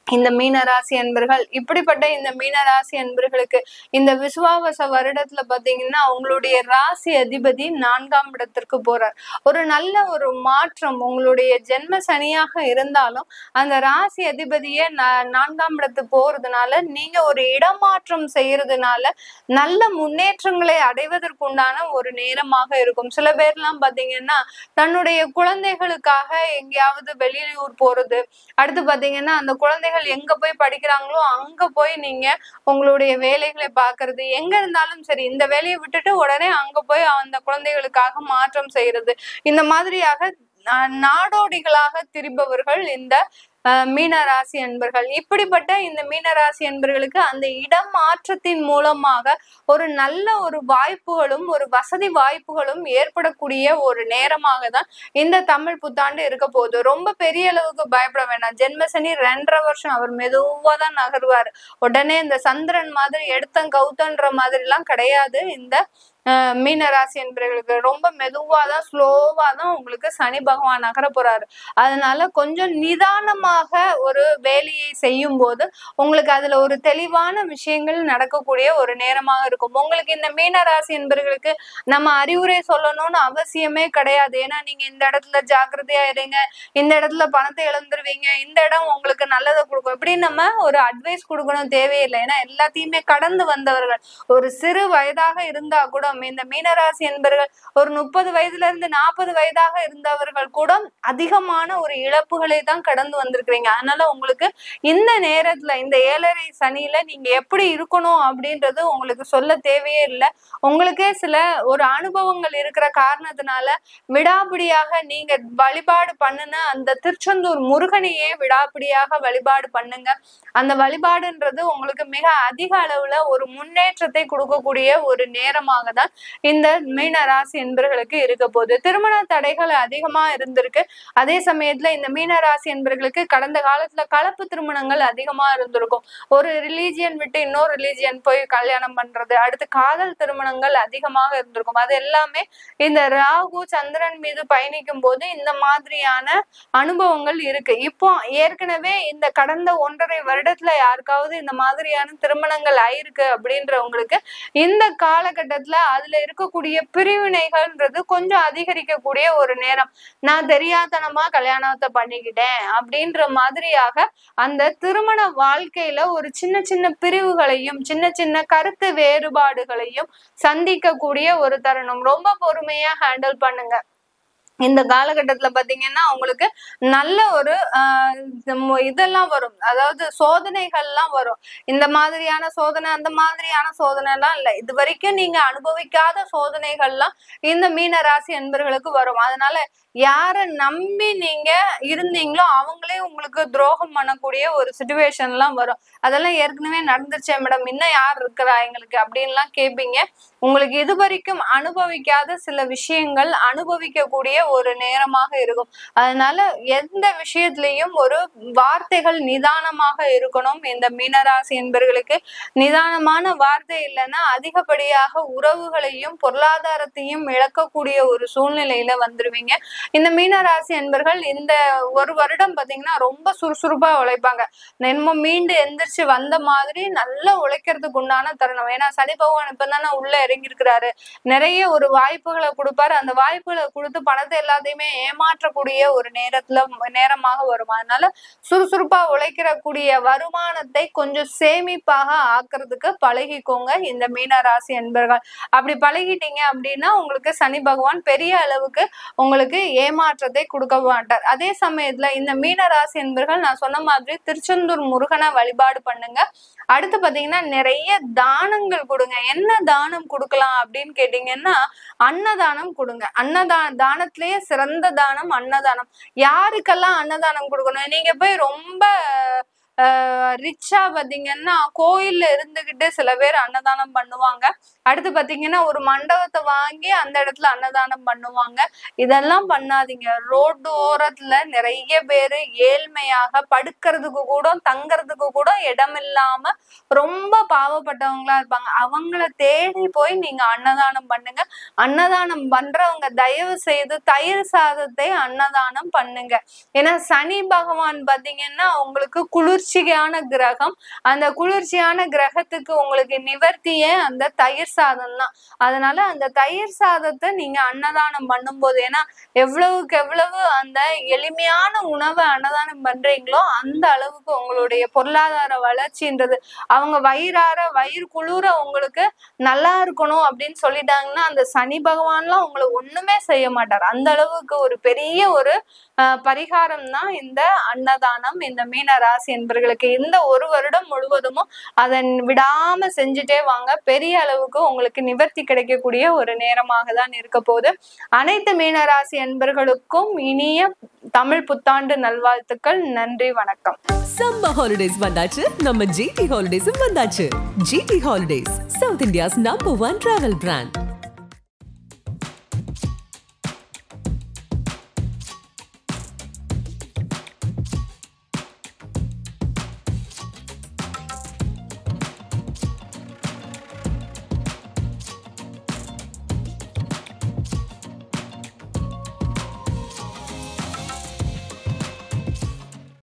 இந்த மீனராசி அன்பர்கள். இப்படிப்பட்ட இந்த மீனராசி அன்பர்களுக்கு இந்த விசுவாவச வருடத்துல பாத்தீங்கன்னா உங்களுடைய ராசி அதிபதி 4ஆம் இடத்திற்கு போறார். ஒரு நல்ல ஒரு மாற்றம், உங்களுடைய ஜென்ம சனியாக இருந்தாலும் அந்த ராசி அதிபதியே 4ஆம் இடத்துக்கு போறதுனால நீங்க ஒரு இடமாற்றம் செய்யறதுனால நல்ல முன்னேற்றங்களை அடைவதற்குண்டான ஒரு நேரமாக இருக்கும். சில பேர்லாம் பாத்தீங்கன்னா தன்னுடைய குழந்தைகளுக்காக எங்கேயாவது வெளியூர் போறது, அடுத்து பாத்தீங்கன்னா அந்த குழந்தைகள் எங்க போய் படிக்கிறாங்களோ அங்க போய் நீங்க உங்களுடைய வேலைகளை பாக்குறது, எங்க இருந்தாலும் சரி இந்த வேலையை விட்டுட்டு உடனே அங்க போய் அந்த குழந்தைகளுக்காக மாற்றம் செய்யறது, இந்த மாதிரியாக நாடோடிகளாக திரிபவர்கள் இந்த மீனராசி அன்பர்கள். இப்படிப்பட்ட இந்த மீனராசி அன்பர்களுக்கு அந்த இடமாற்றத்தின் மூலமாக ஒரு நல்ல ஒரு வாய்ப்புகளும் ஒரு வசதி வாய்ப்புகளும் ஏற்படக்கூடிய ஒரு நேரமாக தான் இந்த தமிழ் புத்தாண்டு இருக்க போகுது. ரொம்ப பெரிய அளவுக்கு பயப்பட வேண்டாம். ஜென்மசனி 2.5 வருஷம் அவர் மெதுவா தான் நகருவார். உடனே இந்த சந்திரன் மாதிரி எடுத்தன் கவுத்தன்ற மாதிரி எல்லாம் கிடையாது. இந்த மீனராசி என்பவர்களுக்கு ரொம்ப மெதுவாதான் ஸ்லோவாதான் உங்களுக்கு சனி பகவான் நகர போறாரு. அதனால கொஞ்சம் நிதானமாக ஒரு வேலையை செய்யும் போது உங்களுக்கு அதுல ஒரு தெளிவான விஷயங்கள் நடக்கக்கூடிய ஒரு நேரமாக இருக்கும். உங்களுக்கு இந்த மீனராசி என்பவர்களுக்கு நம்ம அறிவுரை சொல்லணும்னு அவசியமே கிடையாது. ஏன்னா நீங்க இந்த இடத்துல ஜாக்கிரதையா இருங்க, இந்த இடத்துல பணத்தை இழந்துருவீங்க, இந்த இடம் உங்களுக்கு நல்லதை கொடுக்கும், இப்படி நம்ம ஒரு அட்வைஸ் கொடுக்கணும் தேவையில்லை. ஏன்னா எல்லாத்தையுமே கடந்து வந்தவர்கள். ஒரு சிறு வயதாக இருந்தா கூட வரைக்கும் இந்த மீனராசி என்பர்கள் ஒரு 30 வயதுல இருந்து 40 வயதாக இருந்தவர்கள் கூட அதிகமான ஒரு இழப்புகளை தான் கடந்து வந்திருக்கிறீங்க. அதனால உங்களுக்கு இந்த நேரத்துல இந்த 7.5 சனியில நீங்க எப்படி இருக்கணும் அப்படின்றது உங்களுக்கு சொல்ல தேவையே இல்லை. உங்களுக்கே சில ஒரு அனுபவங்கள் இருக்கிற காரணத்தினால விடாப்பிடியாக நீங்க வழிபாடு பண்ணுன அந்த திருச்செந்தூர் முருகனையே விடாப்பிடியாக வழிபாடு பண்ணுங்க. அந்த வழிபாடுன்றது உங்களுக்கு மிக அதிக அளவுல ஒரு முன்னேற்றத்தை கொடுக்கக்கூடிய ஒரு நேரமாக தான் இந்த மீன ராசி என்பர்களுக்கு இருக்க போகுது. திருமண தடைகள் அதிகமா இருந்திருக்கு. அதே சமயத்துல இந்த மீன ராசி என்பர்களுக்கு கடந்த காலத்துல கலப்பு திருமணங்கள் அதிகமா இருந்திருக்கும். ஒரு ரிலீஜியன் விட்டு இன்னொரு ரிலீஜியன் போய் கல்யாணம் பண்றது, அடுத்து காதல் திருமணங்கள் அதிகமாக இருந்திருக்கும். அது எல்லாமே இந்த ராகு சந்திரன் மீது பயணிக்கும் போது இந்த மாதிரியான அனுபவங்கள் இருக்கு. இப்போ ஏற்கனவே இந்த கடந்த 1.5 வருடத்துல யாருக்காவது இந்த மாதிரியான திருமணங்கள் ஆயிருக்கு அப்படின்றவங்களுக்கு இந்த காலகட்டத்துல அதுல இருக்கக்கூடிய பிரிவினைகள்ன்றது கொஞ்சம் அதிகரிக்கக்கூடிய ஒரு நேரம். நான் தெரியாதனமா கல்யாணத்தை பண்ணிக்கிட்டேன் அப்படின்ற மாதிரியாக அந்த திருமண வாழ்க்கையில ஒரு சின்ன சின்ன பிரிவுகளையும் சின்ன சின்ன கருத்து வேறுபாடுகளையும் சந்திக்கக்கூடிய ஒரு தருணம். ரொம்ப பொறுமையா ஹேண்டில் பண்ணுங்க. இந்த காலகட்டத்துல பாத்தீங்கன்னா உங்களுக்கு நல்ல ஒரு இதெல்லாம் வரும், அதாவது சோதனைகள்லாம் வரும். இந்த மாதிரியான சோதனை அந்த மாதிரியான சோதனை எல்லாம் இல்லை, இது வரைக்கும் நீங்க அனுபவிக்காத சோதனைகள்லாம் இந்த மீன ராசி என்பர்களுக்கு வரும். அதனால யாரை நம்பி நீங்க இருந்தீங்களோ அவங்களே உங்களுக்கு துரோகம் பண்ணக்கூடிய ஒரு சிச்சுவேஷன் எல்லாம் வரும். அதெல்லாம் ஏற்கனவே நடந்துருச்சே மேடம், இன்னும் யார் இருக்கிறா எங்களுக்கு அப்படின்லாம் கேட்பீங்க. உங்களுக்கு இது வரைக்கும் அனுபவிக்காத சில விஷயங்கள் அனுபவிக்கக்கூடிய ஒரு நேரமாக இருக்கும். அதனால எந்த விஷயத்திலையும் ஒரு வார்த்தைகள் நிதானமாக இருக்கணும். இந்த மீனராசி என்பர்களுக்கு நிதானமான வார்த்தை இல்லைன்னா அதிகப்படியாக உறவுகளையும் பொருளாதாரத்தையும் இழக்கக்கூடிய ஒரு சூழ்நிலையில வந்துருவீங்க. இந்த மீனராசி என்பர்கள் இந்த ஒரு வருடம் பாத்தீங்கன்னா ரொம்ப சுறுசுறுப்பா உழைப்பாங்க. நம்ம மீண்டு எந்திரிச்சு வந்த மாதிரி நல்லா உழைக்கிறதுக்கு உண்டான தருணம். ஏன்னா சனி பகவான் இப்பதானே உள்ள இறங்கி இருக்கிறாரு. நிறைய ஒரு வாய்ப்புகளை கொடுப்பாரு. அந்த வாய்ப்புகளை கொடுத்து பணத்தை எல்லாத்தையுமே ஏமாற்றக்கூடிய ஒரு நேரமாக வரும். அதனால சுறுசுறுப்பா உழைக்கக்கூடிய வருமானத்தை கொஞ்சம் சேமிப்பாக ஆக்குறதுக்கு பழகிக்கோங்க இந்த மீன ராசி என்பர்கள். அப்படி பழகிட்டீங்க அப்படின்னா உங்களுக்கு சனி பகவான் பெரிய அளவுக்கு உங்களுக்கு ஏமாற்றத்தை கொடுக்க மாட்டார். அதே சமயத்துல இந்த மீன ராசி என்பர்கள் நான் சொன்ன மாதிரி திருச்செந்தூர் முருகனை வழிபாடு பண்ணுங்க. அடுத்து பாத்தீங்கன்னா நிறைய தானங்கள் கொடுங்க. என்ன தானம் கொடுக்கலாம் அப்படின்னு கேட்டீங்கன்னா அன்னதானம் கொடுங்க. தானத்திலேயே சிறந்த தானம் அன்னதானம். யாருக்கெல்லாம் அன்னதானம் கொடுக்கணும், நீங்க போய் ரொம்ப ரிச்சா பாத்தீங்கன்னா கோயில்ல இருந்துகிட்டு சில பேர் அன்னதானம் பண்ணுவாங்க. அடுத்து பாத்தீங்கன்னா ஒரு மண்டபத்தை வாங்கி அந்த இடத்துல அன்னதானம் பண்ணுவாங்க. இதெல்லாம் பண்ணாதீங்க. ரோடு ஓரத்துல நிறைய பேரு ஏழ்மையாக படுக்கிறதுக்கு கூட தங்கறதுக்கு கூட இடம் இல்லாம ரொம்ப பாவப்பட்டவங்களா இருப்பாங்க. அவங்கள தேடி போய் நீங்க அன்னதானம் பண்ணுங்க. அன்னதானம் பண்றவங்க தயவு செய்து தயிர் சாதத்தை அன்னதானம் பண்ணுங்க. ஏன்னா சனி பகவான் பாத்தீங்கன்னா உங்களுக்கு குளிர்ச்சியான கிரகம். அந்த குளிர்ச்சியான கிரகத்துக்கு உங்களுக்கு நிவர்த்தியே அந்த தயிர் சாதம் தான். அதனால அந்த தயிர் சாதத்தை நீங்க அன்னதானம் பண்ணும்போது, ஏன்னா எவ்வளவுக்கு எவ்வளவு அந்த எளிமையான உணவை அன்னதானம் பண்றீங்களோ அந்த அளவுக்கு உங்களுடைய பொருளாதார வளர்ச்சின்றது, அவங்க வயிறு குளிர உங்களுக்கு நல்லா இருக்கணும் அப்படின்னு சொல்லிட்டாங்கன்னா அந்த சனி பகவான்லாம் உங்களை ஒண்ணுமே செய்ய மாட்டார். அந்த அளவுக்கு ஒரு பெரிய ஒரு பரிகாரம் தான் இந்த அன்னதானம் இந்த மீன ராசி என்பர்களுக்கு. இந்த ஒரு வருடம் முழுவதும் அதை விடாம செஞ்சுட்டே வாங்க. பெரிய அளவுக்கு உங்களுக்கு நிவர்த்தி கிடைக்கக்கூடிய ஒரு நேரமாக தான் இருக்க போகுது. அனைத்து மீனராசி என்பர்களுக்கும் இனிய தமிழ் புத்தாண்டு நல்வாழ்த்துக்கள். நன்றி, வணக்கம். சம்மர் ஹாலிடேஸ் வந்தாச்சு, நம்ம ஜிடி ஹாலிடேஸும் வந்தாச்சு. GT holidays, South India's number 1 travel brand.